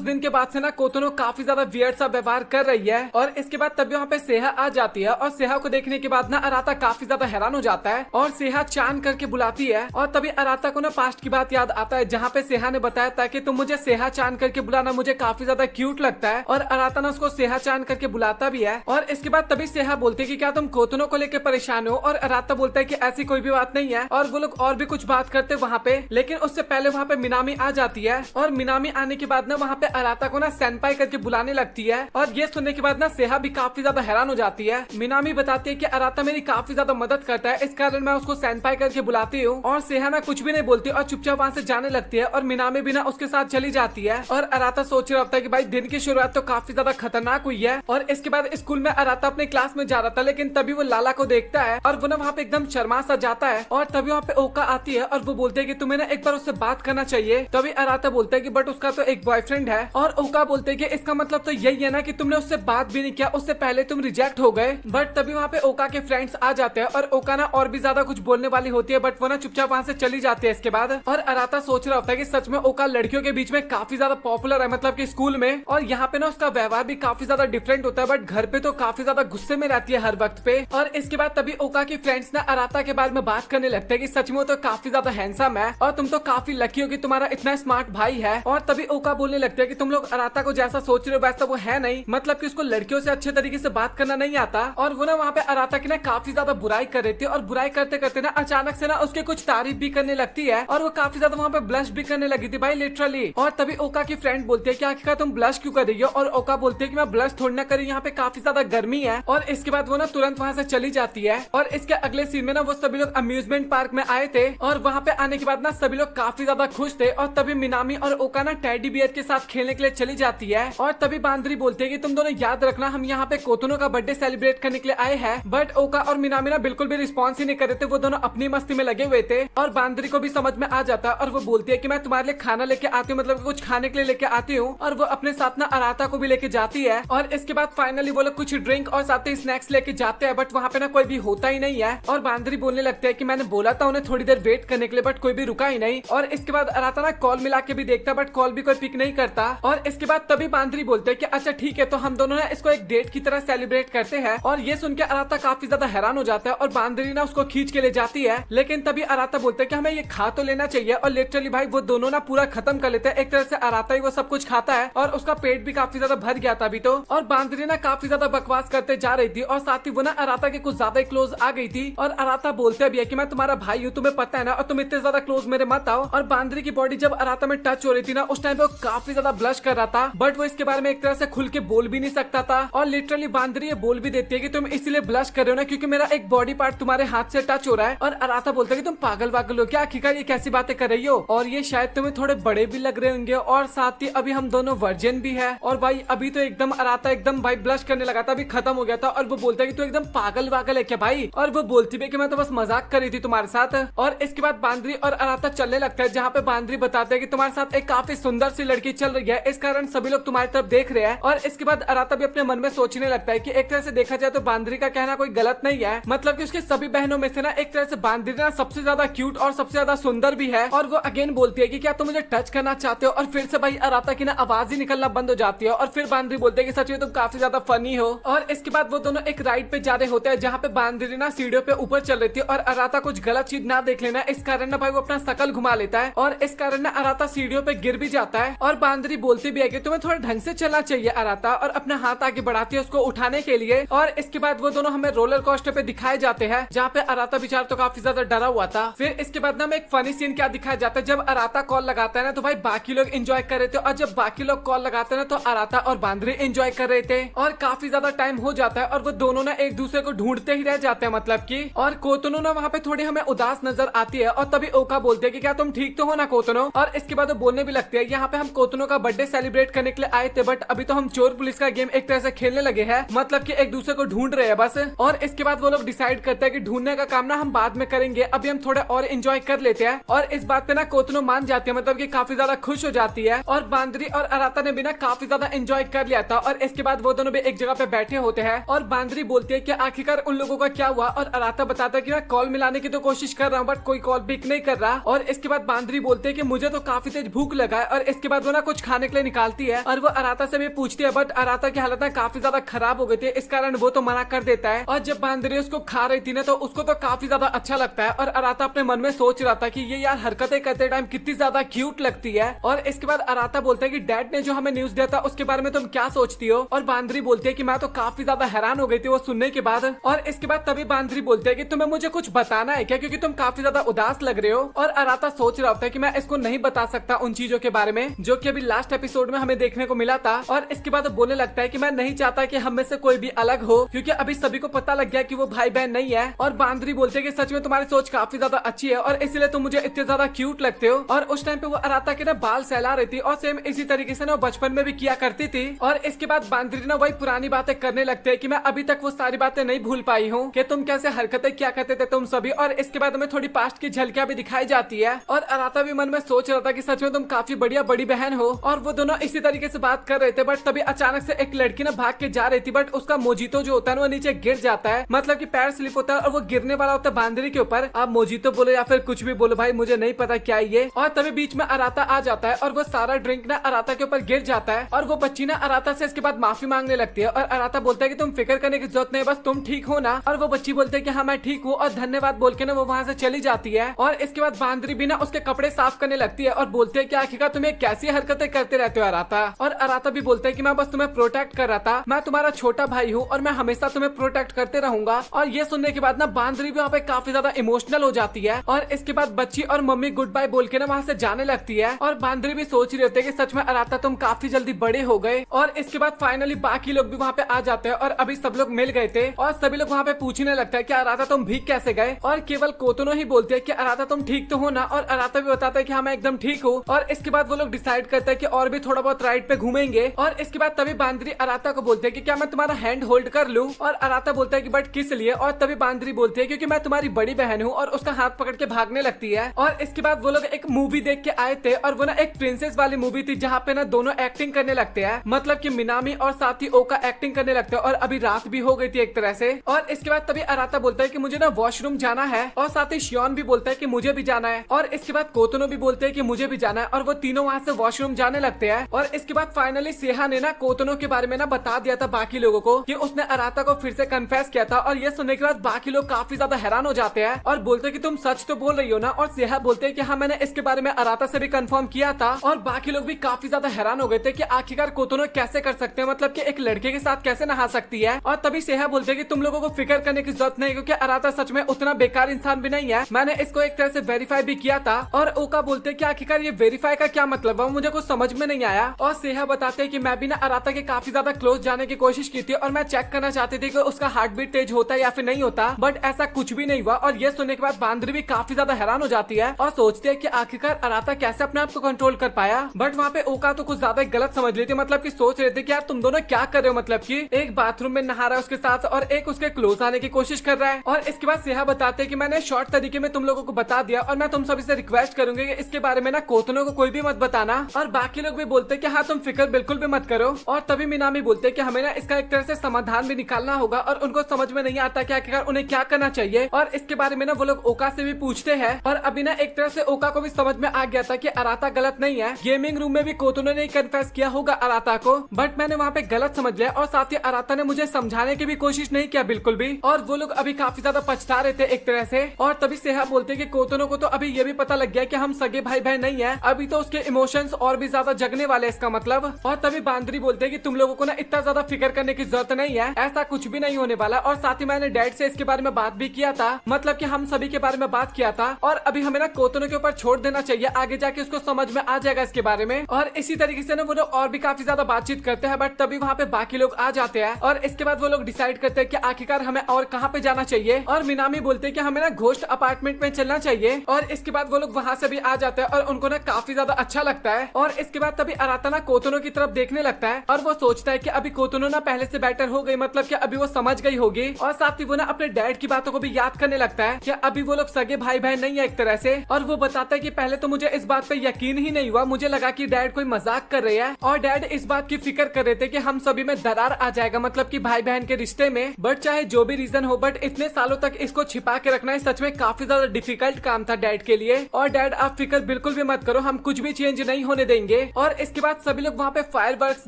दिन के बाद से ना कोतनो काफी ज्यादा वियर्ड सा व्यवहार कर रही है। और इसके बाद तभी वहाँ पे सेहा आ जाती है और सेहा को देखने के बाद ना अराता काफी ज्यादा हैरान हो जाता है और सेहा चांद करके बुलाती है। और तभी अराता को ना पास्ट की बात याद आता है जहाँ पे सेहा ने बताया था कि तुम मुझे सेहा चांद करके बुलाना, मुझे काफी ज्यादा क्यूट लगता है। और अराता ना उसको सेहा चांद करके बुलाता भी है। और इसके बाद तभी सेहा बोलती है कि क्या तुम कोतनो को लेकर परेशान हो? और अराता बोलता है कि ऐसी कोई भी बात नहीं है। और वो लोग और भी कुछ बात करते वहाँ पे, लेकिन उससे पहले वहाँ पे मिनामी आ जाती है। और मिनामी आने के बाद ना वहाँ पे अराता को ना सेनपाई करके बुलाने लगती है। और ये सुनने के बाद ना सेहा भी काफी ज्यादा हैरान हो जाती है। मिनामी बताती है कि अराता मेरी काफी ज्यादा मदद करता है, इस कारण मैं उसको सेनपाई करके बुलाती हूँ। और सेहा ना कुछ भी नहीं बोलती और चुपचाप वहाँ से जाने लगती है। और मिनामी भी ना उसके साथ चली जाती है। और अराता सोच रहा होता है कि भाई दिन की शुरुआत तो काफी ज्यादा खतरनाक हुई है। और इसके बाद स्कूल में अराता अपने क्लास में जा रहा था, लेकिन तभी वो लाला को देखता है और वो ना वहाँ पे एकदम शर्मा सा जाता है। और तभी वहाँ पे ओका आती है और वो बोलते है कि तुम्हें ना एक बार उससे बात करना चाहिए। तभी अराता बोलता है कि बट उसका तो एक बॉयफ्रेंड है। और ओका बोलते है कि इसका मतलब तो यही है ना कि तुमने उससे बात भी नहीं किया, उससे पहले तुम रिजेक्ट हो गए। बट तभी वहाँ पे ओका के फ्रेंड्स आ जाते हैं और ओका ना और भी ज्यादा कुछ बोलने वाली होती है, बट वो ना चुपचाप वहाँ से चली जाती है इसके बाद। और अराता सोच रहा होता है कि सच में ओका लड़कियों के बीच में काफी ज्यादा पॉपुलर है, मतलब कि स्कूल में। और यहाँ पे ना उसका व्यवहार भी काफी ज्यादा डिफरेंट होता है, बट घर पे तो काफी ज्यादा गुस्से में रहती है हर वक्त पे। और इसके बाद तभी ओका की फ्रेंड्स ना अराता के बारे में बात करने लगते हैं कि सच में वो तो काफी ज्यादा हैंडसम है और तुम तो काफी लकी हो कि तुम्हारा इतना स्मार्ट भाई है। और तभी ओका बोलने लगते हैं कि तुम लोग अराता को जैसा सोच रहे हो वैसा वो है नहीं, मतलब कि उसको लड़कियों से अच्छे तरीके से बात करना नहीं आता। और वो ना वहाँ पे अराता की ना काफी ज्यादा बुराई कर रही थी और बुराई करते करते ना अचानक से ना उसके कुछ तारीफ भी करने लगती है और वो काफी ज्यादा वहाँ पे ब्लश भी करने लगी थी भाई, लिटरली। और तभी ओका की फ्रेंड बोलती है कि आखिरकार तुम ब्लश क्यों कर रही हो? और ओका बोलती है कि मैं ब्लश थोड़ी ना करी, यहाँ पे काफी ज्यादा गर्मी है। और इसके बाद वो ना तुरंत वहाँ से चली जाती है। और इसके अगले सीन में ना वो सभी लोग अम्यूजमेंट पार्क में आए थे और वहाँ पे आने के बाद ना सभी लोग काफी ज्यादा खुश थे। और तभी मिनामी और ओका ना टेडी बियर के साथ खेलने के लिए चली जाती है। और तभी बांदरी बोलती है कि तुम दोनों याद रखना हम यहाँ पे कोतनो का बर्थडे सेलिब्रेट करने के लिए आए हैं। बट ओका और मिनामी ना बिल्कुल भी रिस्पॉन्स ही नहीं कर रहे थे, वो दोनों अपनी मस्ती में लगे हुए थे। और बांदरी को भी समझ में आ जाता है और वो बोलती है कि मैं तुम्हारे लिए खाना लेके आती हूँ, मतलब कुछ खाने के लिए लेके आती हूँ। और वो अपने साथ ना अराता को भी लेके जाती है। और इसके बाद फाइनली वो लोग कुछ ड्रिंक और साथ ही स्नैक्स लेके जाते हैं, बट वहाँ पे ना कोई भी होता ही नहीं है। और बांदरी बोलने लगते हैं कि मैंने बोला था उन्हें थोड़ी देर वेट करने के लिए, बट कोई भी रुका ही नहीं। और इसके बाद अराता ना कॉल मिला के भी देखता, बट कॉल भी कोई पिक नहीं करता। और इसके बाद तभी बांदरी बोलते हैं कि अच्छा ठीक है, तो हम दोनों ना इसको एक डेट की तरह सेलिब्रेट करते हैं। और ये सुन के अराता काफी ज्यादा हैरान हो जाता है और बांदरी ना उसको खींच के ले जाती है। लेकिन तभी अराता बोलते हैं कि हमें ये खा तो लेना चाहिए। और लिटरली भाई वो दोनों ना पूरा खत्म कर लेते हैं, एक तरह से अराता ही वो सब कुछ खाता है और उसका पेट भी काफी ज्यादा भर गया था अभी तो। और बांदरी ना काफी ज्यादा बकवास करते जा रही थी और साथ ही वो ना अराता के कुछ ज्यादा क्लोज आ गई थी। और अराता बोलते भी है कि मैं तुम्हारा भाई हूँ, तुम्हें पता है ना, और तुम इतने ज्यादा क्लोज मेरे मत आओ। और बांदरी की बॉडी जब अराता में टच हो रही थी ना उस टाइम पे वो काफी ज्यादा ब्लश कर रहा था, बट वो इसके बारे में एक तरह से खुल के बोल भी नहीं सकता था। और लिटरली बांदरी ये बोल भी देती है कि तुम इसीलिए ब्लश कर रहे हो ना क्योंकि मेरा एक बॉडी पार्ट तुम्हारे हाथ से टच हो रहा है। और अराता बोलता है कि तुम पागल वागल हो क्या, आखिरकार ये कैसी बातें कर रही हो, और ये शायद तुम्हें थोड़े बड़े भी लग रहे होंगे, और साथ ही अभी हम दोनों वर्जिन भी है। और भाई अभी तो एकदम अराता एकदम भाई ब्लश करने लगा था, अभी खत्म हो गया था। और वो बोलता है कि तू एकदम पागल वागल है क्या भाई? और वो बोलती भी कि मैं तो बस मजाक कर रही थी तुम्हारे साथ। और इसके बाद बांदरी और अराता चलने लगता है, जहाँ पे बांदरी बताते हैं कि तुम्हारे साथ एक काफी सुंदर सी लड़की चल रही है, इस कारण सभी लोग तुम्हारी तरफ देख रहे हैं। और इसके बाद अराता भी अपने मन में सोचने लगता है कि एक तरह से देखा जाए तो बांदरी का कहना कोई गलत नहीं है, मतलब कि उसके सभी बहनों में से ना एक तरह से बांदरी ना सबसे ज्यादा क्यूट और सबसे ज्यादा सुंदर भी है। और वो अगेन बोलती है कि क्या तुम मुझे टच करना चाहते हो? और फिर से भाई अराता की ना आवाज ही निकलना बंद हो जाती है। और फिर बांदरी बोलते है कि सच में तुम काफी ज्यादा फनी हो। और इसके बाद वो दोनों एक राइड पे जा रहे होते हैं, जहाँ पे बांदरी ना सीढ़ियों पे ऊपर चल रही थी और अराता कुछ गलत चीज ना देख लेना, इस कारण ना भाई वो अपना शकल घुमा लेता है और इस कारण ना अराता सीढ़ियों पे गिर भी जाता है। और बांदरी बोलती भी है कि तुम्हें थोड़ा ढंग से चलना चाहिए अराता, और अपना हाथ आगे बढ़ाती है उसको उठाने के लिए। और इसके बाद वो दोनों हमें रोलर कोस्टर पे दिखाए जाते हैं, जहाँ पे अराता बेचारा तो काफी ज्यादा डरा हुआ था। फिर इसके बाद ना हमें एक फनी सीन क्या दिखाया जाता है, जब अराता कॉल लगाता है ना तो भाई बाकी लोग एंजॉय कर रहे थे, और जब बाकी लोग कॉल लगाते हैं ना तो अराता और बांदरी एंजॉय कर रहे थे। और काफी ज्यादा टाइम हो जाता है और वो दोनों ना एक दूसरे को ढूंढते ही रह जाते हैं, मतलब की। और कोतनो ना वहाँ पे थोड़ी हमें उदास नजर आती है और तभी ओका बोलते हैं कि क्या तुम ठीक तो हो ना कोतनो? और इसके बाद वो बोलने भी लगते हैं, यहाँ पे हम कोतनो का बर्थडे सेलिब्रेट करने के लिए आए थे, बट अभी तो हम चोर पुलिस का गेम एक तरह से खेलने लगे हैं, मतलब कि एक दूसरे को ढूंढ रहे हैं बस। और इसके बाद वो लोग डिसाइड करते हैं कि ढूंढने का काम ना हम बाद में करेंगे, अभी हम थोड़ा और एंजॉय कर लेते हैं। और इस बात पे ना कोतनो मान जाती है, मतलब कि काफी ज्यादा खुश हो जाती है। और बांदरी और अराता ने भी ना काफी ज्यादा एंजॉय कर लिया था। और इसके बाद वो दोनों भी एक जगह पे बैठे बैठे होते हैं और बांदरी बोलती है कि आखिरकार उन लोगों का क्या हुआ, और अराता बताता है कि मैं कॉल मिलाने की तो कोशिश कर रहा हूँ बट कोई कॉल पिक नहीं कर रहा। और इसके बाद बांदरी बोलते है कि मुझे तो काफी तेज भूख लगा है, और इसके बाद वो ना कुछ खाने के लिए निकालती है और वो अराता से भी पूछती है, बट अराता की हालत काफी ज्यादा खराब हो गई थी, इस कारण वो तो मना कर देता है। और जब बांदरी उसको खा रही थी ना तो उसको तो काफी ज्यादा अच्छा लगता है, और अराता अपने मन में सोच रहा था कि ये यार हरकतें करते टाइम कितनी ज्यादा क्यूट लगती है। और इसके बाद अराता बोलता है कि डैड ने जो हमें न्यूज दिया था उसके बारे में तुम क्या सोचती हो, और बांदरी बोलती है कि मैं तो काफी ज्यादा हैरान हो गई थी वो सुनने के बाद। और इसके बाद तभी बांदरी बोलते है कि तुम्हें मुझे कुछ बताना है क्या, क्योंकि तुम काफी ज्यादा उदास लग रहे हो। और अराता सोच रहा होता है कि मैं इसको नहीं बता सकता उन चीजों के बारे में जो कि अभी लास्ट एपिसोड में हमें देखने को मिला था। और इसके बाद बोलने लगता है कि मैं नहीं चाहता कि हम में से कोई भी अलग हो, क्योंकि अभी सभी को पता लग गया कि वो भाई बहन नहीं है। और बांदरी बोलते है कि सच में तुम्हारी सोच काफी ज्यादा अच्छी है और इसलिए तुम मुझे इतने ज्यादा क्यूट लगते हो। और उस टाइम पे वो अराता के ना बाल सहला रही थी, और सेम इसी तरीके से ना बचपन में भी किया करती थी। और इसके बाद बांदरी ना वही पुरानी बातें करने लगते है कि मैं अभी तक वो सारी बातें नहीं भूल पाई हूँ कि तुम कैसे हरकतें क्या करते थे तुम सभी। और इसके बाद हमें थोड़ी पास्ट की झलकियां भी दिखाई जाती है, और अराता भी मन में सोच रहा था कि सच में तुम काफी बढ़िया बड़ी बहन हो। और वो दोनों इसी तरीके से बात कर रहे थे, बट तभी अचानक से एक लड़की ना भाग के जा रही थी, बट उसका मोजीतो जो होता है वो नीचे गिर जाता है, मतलब कि पैर स्लिप होता है और वो गिरने वाला होता है बांदरी के ऊपर। आप मोजीतो बोलो या फिर कुछ भी बोलो भाई, मुझे नहीं पता क्या ये। और तभी बीच में अराता आ जाता है और वो सारा ड्रिंक ना अराता के ऊपर गिर जाता है, और वो बच्ची ना अराता से इसके बाद माफी मांगने लगती है। और अराता बोलता है कि तुम फिक्र करने की जरूरत नहीं, बस तुम ठीक हो ना। और वो बच्ची बोलते है कि हाँ मैं ठीक हूँ, और धन्यवाद बोल के ना वो वहाँ से चली जाती है। और इसके बाद बांदरी भी ना उसके कपड़े साफ करने लगती है और बोलते है कि आखिरकार तुम्हें कैसी हरकतें करते रहते हो अराता। और अराता भी बोलते है कि मैं बस तुम्हें प्रोटेक्ट कर रहा था, मैं तुम्हारा छोटा भाई हूँ और मैं हमेशा तुम्हें प्रोटेक्ट करते रहूंगा। और ये सुनने के बाद ना बांदरी भी वहाँ पे काफी ज्यादा इमोशनल हो जाती है, और इसके बाद बच्ची और मम्मी गुड बाय बोल के ना वहाँ से जाने लगती है। और बांदरी भी सोच रही होती है कि सच में अराता तुम काफी जल्दी बड़े हो गए। और इसके बाद फाइनली बाकी लोग भी वहाँ पे आ जाते हैं, और अभी सब लोग मिल गए थे, और सभी लोग वहाँ पे पूछने लगता है कि अराता तुम भीग कैसे गए। और केवल कोतोनो ही बोलते है कि अराता तुम ठीक तो हो ना। और अराता भी बताता है कि हाँ मैं एकदम ठीक हूँ। और इसके बाद वो लोग डिसाइड करते हैं कि और भी थोड़ा बहुत राइड पे घूमेंगे। और इसके बाद तभी बांदरी अराता को बोलते है कि क्या मैं तुम्हारा हैंड होल्ड कर लूं। और अराता बोलता है कि बट किस लिए। और तभी बांदरी बोलती है क्योंकि मैं तुम्हारी बड़ी बहन हूँ, और उसका हाथ पकड़ के भागने लगती है। और इसके बाद वो लोग एक मूवी देख के आए थे, और वो ना एक प्रिंसेस वाली मूवी थी जहाँ पे ना दोनों एक्टिंग करने लगते हैं, मतलब कि मिनामी और साथ ही ओका एक्टिंग करने लगते हैं। और अभी रात भी हो गई थी एक तरह से। और इसके बाद तभी अराता बोलता है कि मुझे ना वॉशरूम जाना है, और साथ ही शियोन भी बोलता है कि मुझे भी जाना है। और इसके बाद कोतोनो भी बोलते हैं कि मुझे भी जाना है, और वो तीनों वहाँ से वॉशरूम जाने लगते हैं। और इसके बाद फाइनली सेहा ने ना कोतोनो के बारे में ना बता दिया था बाकी लोगों को कि उसने अराता को फिर से कन्फेस किया था। और ये सुनने के बाद बाकी लोग काफी ज्यादा हैरान हो जाते हैं और बोलते हैं कि तुम सच तो बोल रही हो ना। और सेहा बोलते हैं कि हाँ मैंने इसके बारे में अराता से भी कंफर्म किया था। और बाकी लोग भी काफी ज्यादा हैरान हो गए थे कि आखिरकार कोतोनो कैसे कर सकते हैं, मतलब कि एक लड़के के साथ कैसे नहा सकती है। और तभी सेहा बोलते हैं कि तुम लोगों को फिक्र करने की जरूरत नहीं, क्योंकि अराता सच में उतना बेकार इंसान भी नहीं है, मैंने इसको एक तरह से वेरीफाई भी किया था। और ओका बोलते हैं कि आखिरकार ये वेरीफाई का क्या मतलब है, मुझे कुछ समझ में नहीं आया। और सेहा बताते हैं कि मैं भी ना अराता के काफी ज्यादा क्लोज जाने की कोशिश की थी, और मैं चेक करना चाहती थी कि उसका हार्ट बीट तेज होता है या फिर नहीं होता, बट ऐसा कुछ भी नहीं हुआ। और ये सुनने के बाद बांदरी भी काफी ज्यादा हैरान हो जाती है और सोचती है कि आखिरकार अराता कैसे अपने आप को कंट्रोल कर पाया। बट वहाँ पे ओका तो कुछ ज्यादा गलत समझ रही थी, मतलब कि सोच रहे थे कि यार तुम दोनों क्या कर रहे हो, मतलब कि एक बाथरूम में नहा रहा है उसके साथ और एक उसके क्लोज आने की कोशिश कर रहा है। और इसके बाद सेहा बताते हैं कि मैंने शॉर्ट तरीके में तुम लोगों को बता दिया, और मैं तुम सभी से रिक्वेस्ट करूंगी कि इसके बारे में ना कोतोनो को कोई भी मत बताना। और बाकी लोग भी बोलते हैं कि हाँ तुम फिक्र बिल्कुल भी मत करो। और तभी मिनामी बोलते हैं कि हमें ना इसका एक तरह से समाधान भी निकालना होगा, और उनको समझ में नहीं आता कि आखिरकार उन्हें क्या करना चाहिए। और इसके बारे में ना वो लोग ओका से भी पूछते हैं, और अभी ना एक तरह से ओका को भी समझ में आ गया था कि अराता गलत नहीं है। गेमिंग रूम में भी कोतोनो ने कन्फेस किया होगा अराता को, बट मैंने वहाँ पे गलत समझ लिया, और साथ ही अराता ने मुझे समझाने की भी कोशिश नहीं किया बिल्कुल भी। और वो लोग अभी काफी ज्यादा पछता रहे थे एक तरह से। और तभी सेहा बोलते हैं कि कोतोनो को तो अभी ये भी पता लग गया कि हम सगे भाई बहन नहीं है, अभी तो उसके इमोशंस और भी ज्यादा जगने वाले इसका मतलब। और तभी बांदरी बोलते हैं कि तुम लोगों को ना इतना ज्यादा फिक्र करने की जरूरत नहीं है, ऐसा कुछ भी नहीं होने वाला। और साथ ही मैंने डैड से इसके बारे में बात भी किया था, मतलब कि हम सभी के बारे में बात किया था, और अभी हमें ना कोतोनो के ऊपर छोड़ देना चाहिए, आगे जाके उसको समझ में आ जाएगा इसके बारे में। और इसी तरीके से ना वो लोग और भी काफी ज्यादा बातचीत करते हैं, बट तभी वहाँ पे बाकी लोग आ जाते हैं। और इसके बाद वो लोग डिसाइड करते हैं कि आखिरकार हमें और कहाँ पे जाना चाहिए। और मिनामी बोलते हैं कि हमें ना घोस्ट अपार्टमेंट में चलना चाहिए। और इसके बाद वो लोग वहाँ से भी आ जाते हैं, और उनको ना काफी ज्यादा अच्छा लगता है। और इसके बाद तभी अराता ना कोतोनो की तरफ देखने लगता है, और वो सोचता है कि अभी कोतोनो ना पहले से बेटर हो गई, मतलब कि अभी वो समझ गई होगी। और साथ ही वो ना अपने डैड की बातों को भी याद करने लगता है कि अभी वो लोग सगे भाई बहन नहीं है एक तरह से। और वो बताता है कि पहले तो मुझे इस बात पे यकीन ही नहीं हुआ, मुझे लगा कि डैड कोई मजाक कर रहे हैं, और डैड इस बात की फिक्र कर रहे थे कि हम सभी में दरार आ जाए जाएगा, मतलब कि भाई बहन के रिश्ते में। बट चाहे जो भी रीजन हो, बट इतने सालों तक इसको छिपा के रखना है सच में काफी ज्यादा डिफिकल्ट काम था डैड के लिए। और डैड आप फिक्र बिल्कुल भी मत करो, हम कुछ भी चेंज नहीं होने देंगे। और इसके बाद सभी लोग वहाँ पे फायरवर्क्स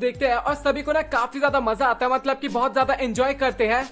देखते हैं और सभी को ना काफी ज्यादा मजा आता है, मतलब कि बहुत ज्यादा एंजॉय करते हैं।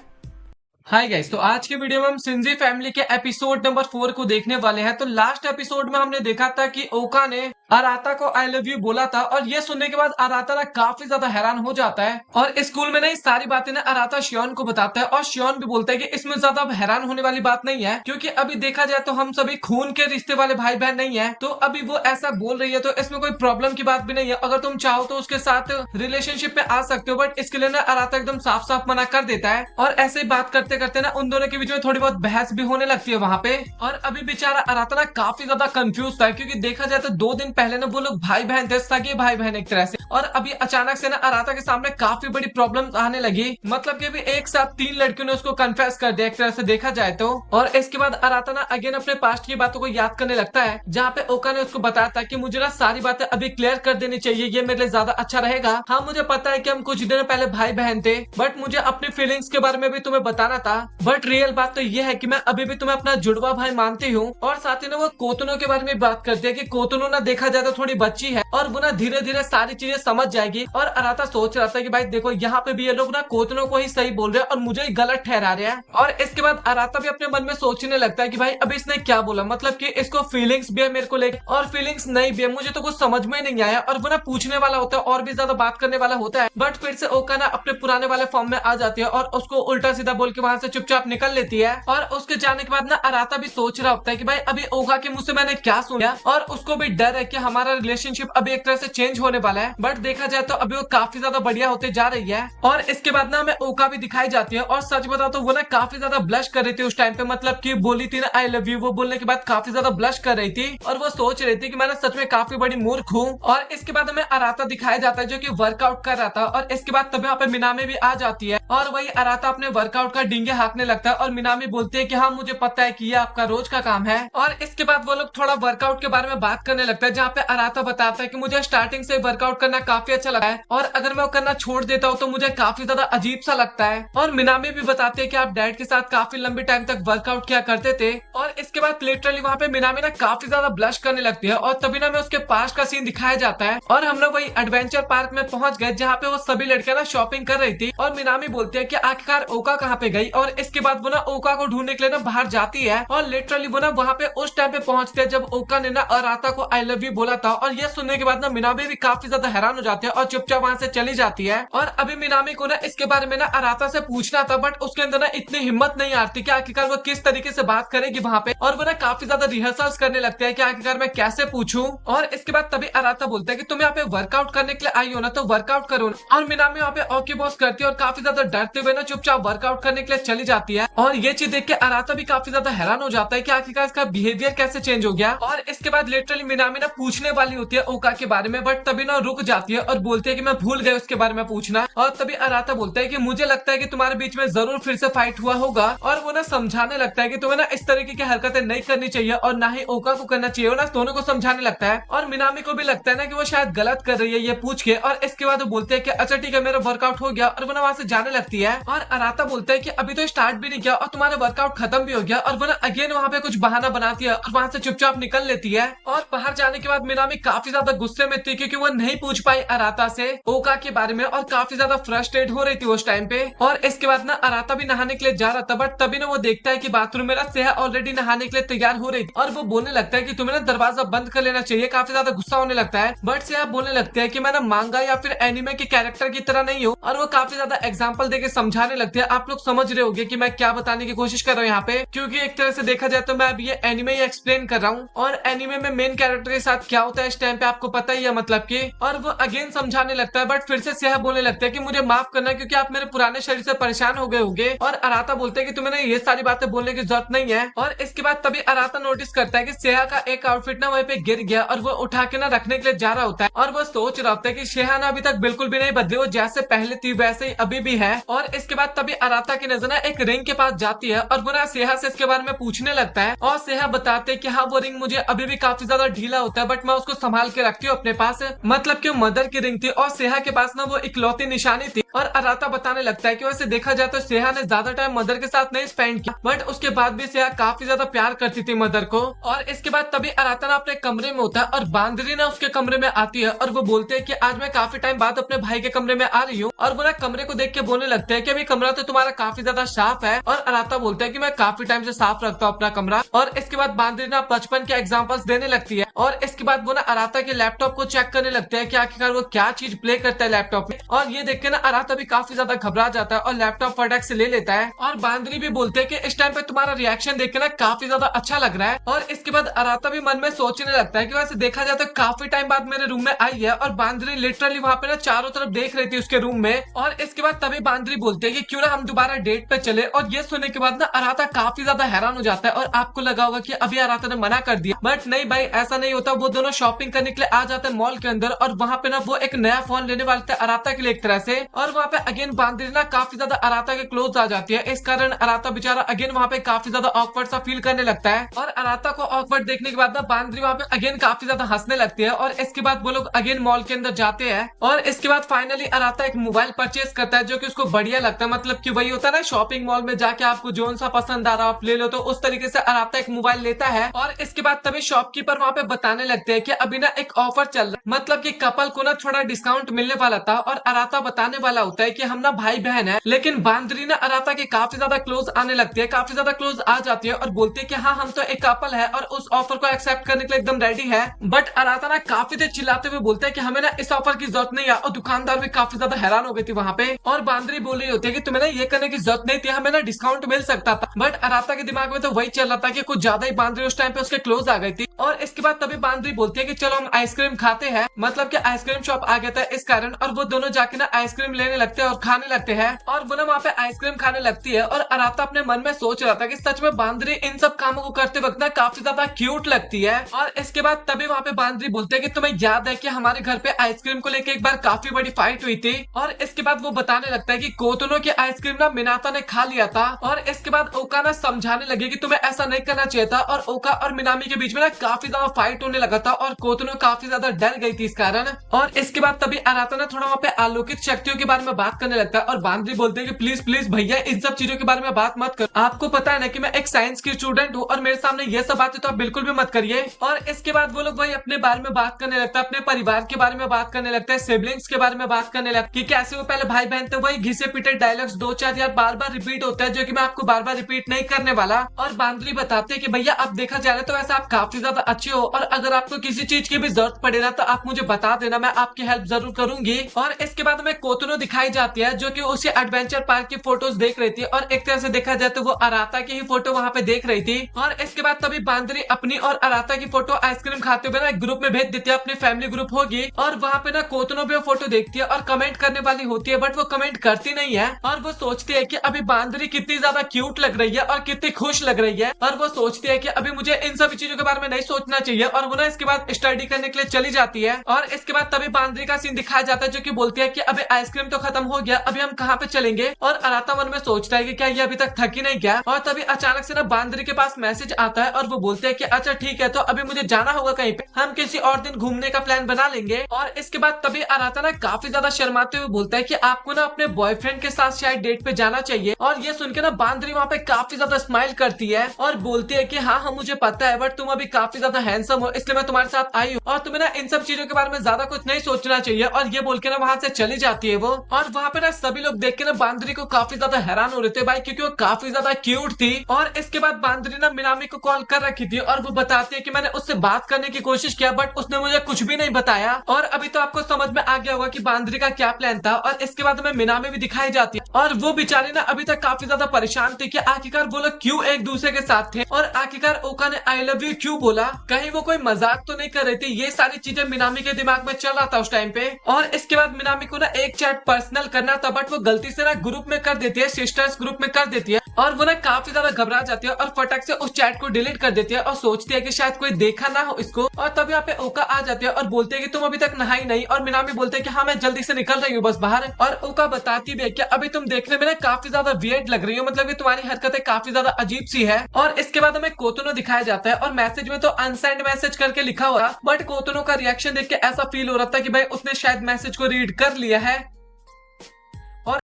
हाय गाइस, तो आज के वीडियो में हम सिंजी फैमिली के एपिसोड नंबर 4 को देखने वाले हैं। तो लास्ट एपिसोड में हमने देखा था कि ओका ने अराता को आई लव यू बोला था और ये सुनने के बाद अराता ना काफी ज्यादा हैरान हो जाता है और स्कूल में ना सारी बातें ना अराता शियोन को बताता है और शियोन भी बोलता है कि इसमें ज्यादा हैरान होने वाली बात नहीं है, क्योंकि अभी देखा जाए तो हम सभी खून के रिश्ते वाले भाई बहन नहीं है। तो अभी वो ऐसा बोल रही है तो इसमें कोई प्रॉब्लम की बात भी नहीं है, अगर तुम चाहो तो उसके साथ रिलेशनशिप में आ सकते हो। बट इसके लिए ना अराता एकदम साफ साफ मना कर देता है और ऐसे ही बात करते करते ना उन दोनों के बीच में थोड़ी बहुत बहस भी होने लगती है वहाँ पे। और अभी बेचारा अराता ना काफी ज्यादा कंफ्यूज था, क्योंकि देखा जाए तो 2 दिन पहले ना वो लोग भाई बहन थे, सगे भाई बहन एक तरह से। और अभी अचानक से ना अराता के सामने काफी बड़ी प्रॉब्लम आने लगी, मतलब कि अभी एक साथ 3 लड़कियों ने उसको कन्फेस कर दिया एक तरह से देखा जाए तो। और इसके बाद अराता ना अगेन अपने पास्ट की बातों को याद करने लगता है, जहाँ पे ओका ने उसको बताया था कि मुझे ना सारी बातें अभी क्लियर कर देनी चाहिए, ये मेरे लिए ज्यादा अच्छा रहेगा। हाँ मुझे पता है कि हम कुछ दिन पहले भाई बहन थे, बट मुझे अपनी फीलिंग्स के बारे में भी तुम्हें बताना था। बट रियल बात तो ये है कि मैं अभी भी तुम्हें अपना जुड़वा भाई मानती हूँ। और साथ ही ना वो कोतुनो के बारे में बात करती है कि कोतुनो ना देखा जाए तो थोड़ी बच्ची है और वो ना धीरे धीरे सारी चीजें समझ जाएगी। और अराता सोच रहा था कि भाई देखो यहाँ पे भी ये लोग ना कोतुनो को ही सही बोल रहे हैं और मुझे ही गलत ठहरा रहे हैं। और इसके बाद अराता भी अपने मन में सोचने लगता है कि भाई अभी इसने क्या बोला, मतलब कि इसको फीलिंग्स भी है मेरे को लेकर और फीलिंग्स नहीं भी है, मुझे तो कुछ समझ में नहीं आया। और वो ना पूछने वाला होता है और भी ज्यादा बात करने वाला होता है, बट फिर से ओका ना अपने पुराने वाले फॉर्म में आ जाती है और उसको उल्टा सीधा बोल के वहां से चुपचाप निकल लेती है। और उसके जाने के बाद ना अराता भी सोच रहा होता है कि भाई अभी ओका के मुंह से मैंने क्या सुना, और उसको भी डर है कि हमारा रिलेशनशिप अभी एक तरह से चेंज होने वाला है। बट देखा जाए तो अभी वो काफी ज्यादा बढ़िया होते जा रही है। और इसके बाद ना हमें ओका भी दिखाई जाती है और सच बताओ तो वो ना काफी ज्यादा ब्लश कर रही थी उस टाइम पे, मतलब कि बोली थी ना आई लव यू, वो बोलने के बाद काफी ज्यादा ब्लश कर रही थी और वो सोच रही थी कि मैं ना सच में काफी बड़ी मूर्ख हूँ। और इसके बाद हमें अराता दिखाया जाता है जो कि वर्कआउट कर रहा था और इसके बाद तभी यहाँ पे मिनामी भी आ जाती है और वही अराता अपने वर्कआउट का डींगे हाँकने लगता है और मिनामी बोलती है कि हाँ मुझे पता है कि ये आपका रोज का काम है। और इसके बाद वो लोग थोड़ा वर्कआउट के बारे में बात करने लगता है, जहाँ पे अराता बताता है कि मुझे स्टार्टिंग से वर्कआउट करना काफी अच्छा लगा है और अगर मैं वो करना छोड़ देता हूँ तो मुझे काफी ज्यादा अजीब सा लगता है। और मिनामी भी बताते हैं कि आप डैड के साथ काफी लंबे टाइम तक वर्कआउट किया करते थे। और इसके बाद लिटरली वहाँ पे मिनामी ना काफी ज्यादा ब्लश करने लगती है और तभी ना मैं उसके पास्ट का सीन दिखाया जाता है और हम लोग वही एडवेंचर पार्क में पहुंच गए, जहाँ पे वो सभी लड़कियां ना शॉपिंग कर रही थी। और मिनामी बोलती है कि आखिरकार ओका कहाँ पे गई, और इसके बाद वो ना ओका को ढूंढने के लिए ना बाहर जाती है और लिटरली वो ना वहाँ पे उस टाइम पे पहुंचते हैं जब ओका ने ना अराता को आई लव यू बोला था। और ये सुनने के बाद ना मिनामी भी काफी ज्यादा हैरान हो जाती है और चुपचाप वहाँ से चली जाती है। और अभी मिनामी को ना इसके बारे में ना अराता से पूछना था, बट उसके अंदर ना इतनी हिम्मत नहीं आती कि आखिरकार वो किस तरीके से बात करेगी वहाँ पे। और वो ना काफी ज्यादा रिहर्सल्स करने लगते हैं कि आखिरकार मैं कैसे पूछूं। और इसके बाद तभी अराता बोलता है कि तुम यहाँ पे वर्कआउट करने के लिए आई हो ना, तो वर्कआउट करो ना। और मिनामी वहाँ पे ओके बॉस करती है और काफी ज्यादा डरते हुए ना चुपचाप वर्कआउट करने के लिए चली जाती है। और ये चीज देख के अराता भी काफी ज्यादा हैरान हो जाता है कि आखिरकार इसका बिहेवियर कैसे चेंज हो गया। और इसके बाद लिटरली मिनामी ना पूछने वाली होती है ओका के बारे में, बट तभी ना रुक जाती है और बोलती है कि मैं भूल गई उसके बारे में पूछना। और तभी अराता बोलता है कि मुझे लगता है कि तुम्हारे बीच में जरूर फिर से फाइट हुआ होगा। और वो ना समझाने लगता है कि तुम्हें ना इस तरीके की हरकतें नहीं करनी चाहिए और ना ही ओका को करना चाहिए, ना दोनों को समझाने लगता है। और मिनामी को भी लगता है ना कि वो शायद गलत कर रही है ये पूछ के। और इसके बाद वो बोलते हैं कि अच्छा ठीक है मेरा वर्कआउट हो गया, और वो ना वहाँ से जाने लगती है। और अराता बोलता है कि अभी तो स्टार्ट भी नहीं किया और तुम्हारा वर्कआउट खत्म भी हो गया। और वो ना अगेन वहाँ पे कुछ बहाना बनाती है और वहाँ से चुपचाप निकल लेती है। और बाहर जाने के बाद मिनामी काफी ज्यादा गुस्से में थी क्योंकि वो नहीं पूछ पाई अराता से ओका के बारे में और काफी ज्यादा फ्रस्ट्रेट हो रही थी उस टाइम पे। और इसके बाद ना अराता भी नहाने के लिए जा रहा था, बट तभी ना वो देखता है कि बाथरूम में ना सेहा ऑलरेडी नहाने के लिए तैयार हो रही थी और वो बोलने लगता है कि तुम्हें ना दरवाजा बंद कर लेना चाहिए। काफी ज्यादा गुस्सा होने लगता है, बट सेहा बोलने लगता है कि मैं ना मांगा या फिर एनिमे के कैरेक्टर की तरह नहीं हूँ। और वो काफी ज्यादा एग्जाम्पल देके समझाने लगते हैं। आप लोग समझ रहे होंगे कि मैं क्या बताने की कोशिश कर रहा हूँ यहाँ पे, क्योंकि एक तरह से देखा जाए तो मैं अब ये एनिमे ही एक्सप्लेन कर रहा हूँ और एनिमे में मेन कैरेक्टर के साथ क्या होता है इस टाइम पे आपको पता ही है, मतलब कि। और वो अगेन समझाने लगता है, बट फिर से सेहा बोलने लगता है कि मुझे माफ करना क्योंकि आप मेरे पुराने शरीर से परेशान हो गए होंगे। और अराता बोलते हैं कि तुम्हें ये सारी बातें बोलने की जरूरत नहीं है। और इसके बाद तभी अराता नोटिस करता है कि सेहा का एक आउटफिट ना वहीं पे गिर गया और वो उठा के ना रखने के लिए जा रहा होता है। और वो सोच रहा होता है कि सेहा ना अभी तक बिल्कुल भी नहीं बदली, वो जैसे पहले थी वैसे ही अभी भी है। और इसके बाद तभी अराता की नजर ना एक रिंग के पास जाती है और वो ना सेहा से इसके बारे में पूछने लगता है और सेहा बताते हैं कि हाँ वो रिंग मुझे अभी भी काफी ज्यादा ढीला होता है बट मैं उसको संभाल के रखती हूँ अपने पास। मतलब कि मदर की रिंग थी और सेहा के पास ना वो इकलौती निशानी थी। और अराता बताने लगता है कि वैसे देखा जाए तो सेहा ने ज्यादा टाइम मदर के साथ नहीं स्पेंड किया बट उसके बाद भी सेहा काफी ज्यादा प्यार करती थी मदर को। और इसके बाद तभी अराता ना अपने कमरे में होता है और बांदरी ना उसके कमरे में आती है और वो बोलते हैं कि आज मैं काफी टाइम बाद अपने भाई के कमरे में आ रही हूँ। और वो ना कमरे को देख के बोलने लगते हैं कि अभी कमरा तो तुम्हारा काफी ज्यादा साफ है। और अराता बोलता है कि मैं काफी टाइम से साफ रखता हूँ अपना कमरा। और इसके बाद बांदरी ना बचपन के एग्जाम्पल्स देने लगती है और इसके बाद वो ना अराता के लैपटॉप को चेक करने लगते हैं कि आखिरकार वो क्या चीज प्ले करता है लैपटॉप में। और ये देख के ना अराता भी काफी ज्यादा घबरा जाता है और लैपटॉप फटाक से ले लेता है। और बांदरी भी बोलते हैं कि इस टाइम पे तुम्हारा रिएक्शन देख के ना काफी ज्यादा अच्छा लग रहा है। और इसके बाद अराता भी मन में सोचने लगता है कि वैसे देखा जाए तो काफी टाइम बाद मेरे रूम में आई है। और बांदरी लिटरली वहाँ पे ना चारों तरफ देख रही थी उसके रूम में। और इसके बाद तभी बांदरी बोलते हैं कि क्यों ना हम दोबारा डेट पे चले। और ये सुनने के बाद ना अराता काफी ज्यादा हैरान हो जाता है और आपको लगा होगा कि अभी अराता ने मना कर दिया बट नहीं भाई ऐसा नहीं होता। वो दोनों शॉपिंग करने के लिए आ जाते हैं मॉल के अंदर और वहाँ पे ना वो एक नया फोन लेने वाले थे अराता के लिए एक तरह से। और वहाँ पे अगेन बांदरी ना काफी ज्यादा अराता के क्लोज आ जाती है। इस कारण अराता बेचारा अगेन वहाँ पे काफी ज्यादा ऑकवर्ड सा फील करने लगता है। और अराता को ऑकवर्ड देखने के बाद ना बांदरी वहाँ पे अगेन काफी ज्यादा हंसने लगती है। और इसके बाद वो लोग अगेन मॉल के अंदर जाते हैं और इसके बाद फाइनली अराता एक मोबाइल परचेज करता है जो कि उसको बढ़िया लगता है। मतलब कि वही होता है ना शॉपिंग मॉल में जाके आपको जो सा पसंद आ रहा आप ले लो, तो उस तरीके से अराता एक मोबाइल लेता है। और इसके बाद तभी शॉपकीपर वहाँ पे बताने लगते हैं कि अभी ना एक ऑफर चल रहा है, मतलब कि कपल को ना थोड़ा डिस्काउंट मिलने वाला था। और अराता बताने वाला होता है कि हम ना भाई बहन है। लेकिन बांदरी ना अराता के काफी ज्यादा क्लोज आने लगती है, काफी ज्यादा क्लोज आ जाती है और बोलती है कि हाँ हम तो एक कपल है और उस ऑफर को एक्सेप्ट करने के लिए एकदम रेडी है। बट अराता ना काफी देर चिल्लाते हुए बोलते हैं कि हमें ना इस ऑफर की जरूरत नहीं है। और दुकानदार भी काफी ज्यादा हैरान हो गई थी वहाँ पे। और बांदरी बोल रही होती है कि तुम्हें ना ये करने की जरूरत नहीं थी, हमें ना डिस्काउंट मिल सकता था। बट अराता के दिमाग में तो वही चल रहा था कि कुछ ज्यादा ही बांदरी उस टाइम पे उसके क्लोज आ गई थी। और इसके बाद तभी बांदरी बोलती है कि चलो हम आइसक्रीम खाते हैं, मतलब कि आइसक्रीम शॉप आ गया था इस कारण। और वो दोनों जाके ना आइसक्रीम लेने लगते हैं और खाने लगते हैं। और वो ना वहाँ पे आइसक्रीम खाने लगती है और अराता अपने मन में सोच रहा था कि सच में बांदरी इन सब कामों को करते वक्त ना काफी ज्यादा क्यूट लगती है। और इसके बाद तभी वहाँ पे बांदरी बोलते हैं कि तुम्हें याद है कि हमारे घर पे आइसक्रीम को लेकर एक बार काफी बड़ी फाइट हुई थी। और इसके बाद वो बताने लगता है कि कोतनो की आइसक्रीम ना मिनाता ने खा लिया था। और इसके बाद ओका ना समझाने लगे कि तुम्हें ऐसा नहीं करना चाहिए था। और ओका और मिनामी के बीच में ना काफी ज्यादा फाइट होने लगा था और कोतनो काफी ज्यादा डर गई थी इस कारण। और इसके बाद तभी अराता ना थोड़ा वहाँ पे अलौकिक शक्तियों के बारे में बात करने लगता है और बांदरी बोलते हैं कि प्लीज प्लीज भैया इन सब चीजों के बारे में बात मत करो, आपको पता है ना कि मैं एक साइंस की स्टूडेंट हूँ और मेरे सामने ये सब बातें तो आप बिल्कुल भी मत करिए। और इसके बाद वो लोग वही अपने बारे में बात करने लगता है, अपने परिवार के बारे में बात करने लगता है, सिबलिंग्स के बारे में बात करने लगता है कि कैसे वो पहले भाई बहन थे। वही घिसे पीटे डायलॉग्स 2-4 यार बार बार रिपीट होता है जो कि मैं आपको बार बार रिपीट नहीं करने वाला। और बांदरी बताते हैं कि भैया अब देखा जाए तो वैसे आप काफी ज्यादा अच्छे हो और अगर आपको किसी चीज की भी जरूरत पड़े ना तो आप मुझे बता देना, मैं आपकी हेल्प जरूर करूंगी। और इसके बाद में कोतनो दिखाई जाती है जो कि उसी एडवेंचर पार्क की फोटोज देख रही थी और एक तरह से देखा जाए तो वो अराता की ही फोटो वहाँ पे देख रही थी। और इसके बाद तभी बांदरी अपनी और अराता की फोटो आइसक्रीम खाते हुए ना एक ग्रुप में भेज देती है, अपनी फैमिली ग्रुप होगी। और वहाँ पे ना कोतनो भी वो फोटो देखती है और कमेंट करने वाली होती है बट वो कमेंट करती नहीं है। और वो सोचती है कि अभी बांदरी कितनी ज्यादा क्यूट लग रही है और कितनी खुश लग रही है। और वो सोचती है कि अभी मुझे इन सभी चीजों के बारे में नहीं सोचना चाहिए। और वो ना इसके बाद स्टडी करने के लिए चली जाती है। और इसके बाद तभी बांदरी का सीन दिखाया जाता है जो कि बोलती है कि अभी आइसक्रीम तो खत्म हो गया, अभी हम कहाँ पे चलेंगे। और अराता मन में सोचता है कि क्या ये अभी तक थक ही नहीं गया। और तभी अचानक से ना बांदरी के पास मैसेज आता है और वो बोलते हैं कि अच्छा ठीक है तो अभी मुझे जाना होगा कहीं पे, हम किसी और दिन घूमने का प्लान बना लेंगे। और इसके बाद तभी अराता ना काफी ज्यादा शर्माते हुए बोलता है कि आपको ना अपने बॉयफ्रेंड के साथ शायद डेट पे जाना चाहिए। और ये सुन के ना बांदरी वहाँ पे काफी ज्यादा स्माइल करती है और बोलती है कि हाँ मुझे पता है बट तुम अभी काफी ज्यादा हैंडसम हो इसलिए मैं तुम्हारे साथ आई हूँ और तुम्हें ना इन सब चीजों के बारे में ज्यादा कुछ नहीं सोचना चाहिए। और ये बोल के ना वहाँ से चली जाती है वो। और वहाँ पे ना सभी लोग देख के ना बांदरी को काफी ज्यादा हैरान हो रहे थे भाई, क्योंकि वो काफी ज्यादा क्यूट थी। और इसके बाद बांदरी ना मिनामी को कॉल कर रखी थी और वो बताती है कि मैंने उससे बात करने की कोशिश किया बट उसने मुझे कुछ भी नहीं बताया। और अभी तो आपको समझ में आ गया होगा कि बांदरी का क्या प्लान था। और इसके बाद में मिनामी भी दिखाई जाती है और वो बेचारी ना अभी तक काफी ज्यादा परेशान थी कि आखिरकार वो लोग क्यों एक दूसरे के साथ थे और आखिरकार ओका ने आई लव यू क्यों बोला, कहीं वो कोई मजाक तो नहीं कर रही थी। ये सारी चीजें मिनामी के दिमाग में चल रहा था उस टाइम पे। और इसके बाद मिनामी को ना एक चैट पर्सनल करना था बट वो गलती से ना ग्रुप में कर देती है, सिस्टर्स ग्रुप में कर देती है। और वो ना काफी ज्यादा घबरा जाती है और फटक से उस चैट को डिलीट कर देती है और सोचती है कि शायद कोई देखा ना हो इसको। और तब यहाँ पे ओका आ जाती है और बोलते है कि तुम अभी तक नहाई नहीं। और मिनामी बोलते है कि हाँ मैं जल्दी से निकल रही हूँ बस बाहर। और ओका बताती भी है कि अभी तुम देखने में ना काफी ज्यादा वियर्ड लग रही हो, मतलब ये तुम्हारी हरकतें काफी ज्यादा अजीब सी है। और इसके बाद हमें कोतोनो दिखाया जाता है और मैसेज में तो अनसेंड मैसेज करके लिखा हुआ, बट कोतोनो का रिएक्शन देख के ऐसा फील हो रहा था कि भाई उसने शायद मैसेज को रीड कर लिया है।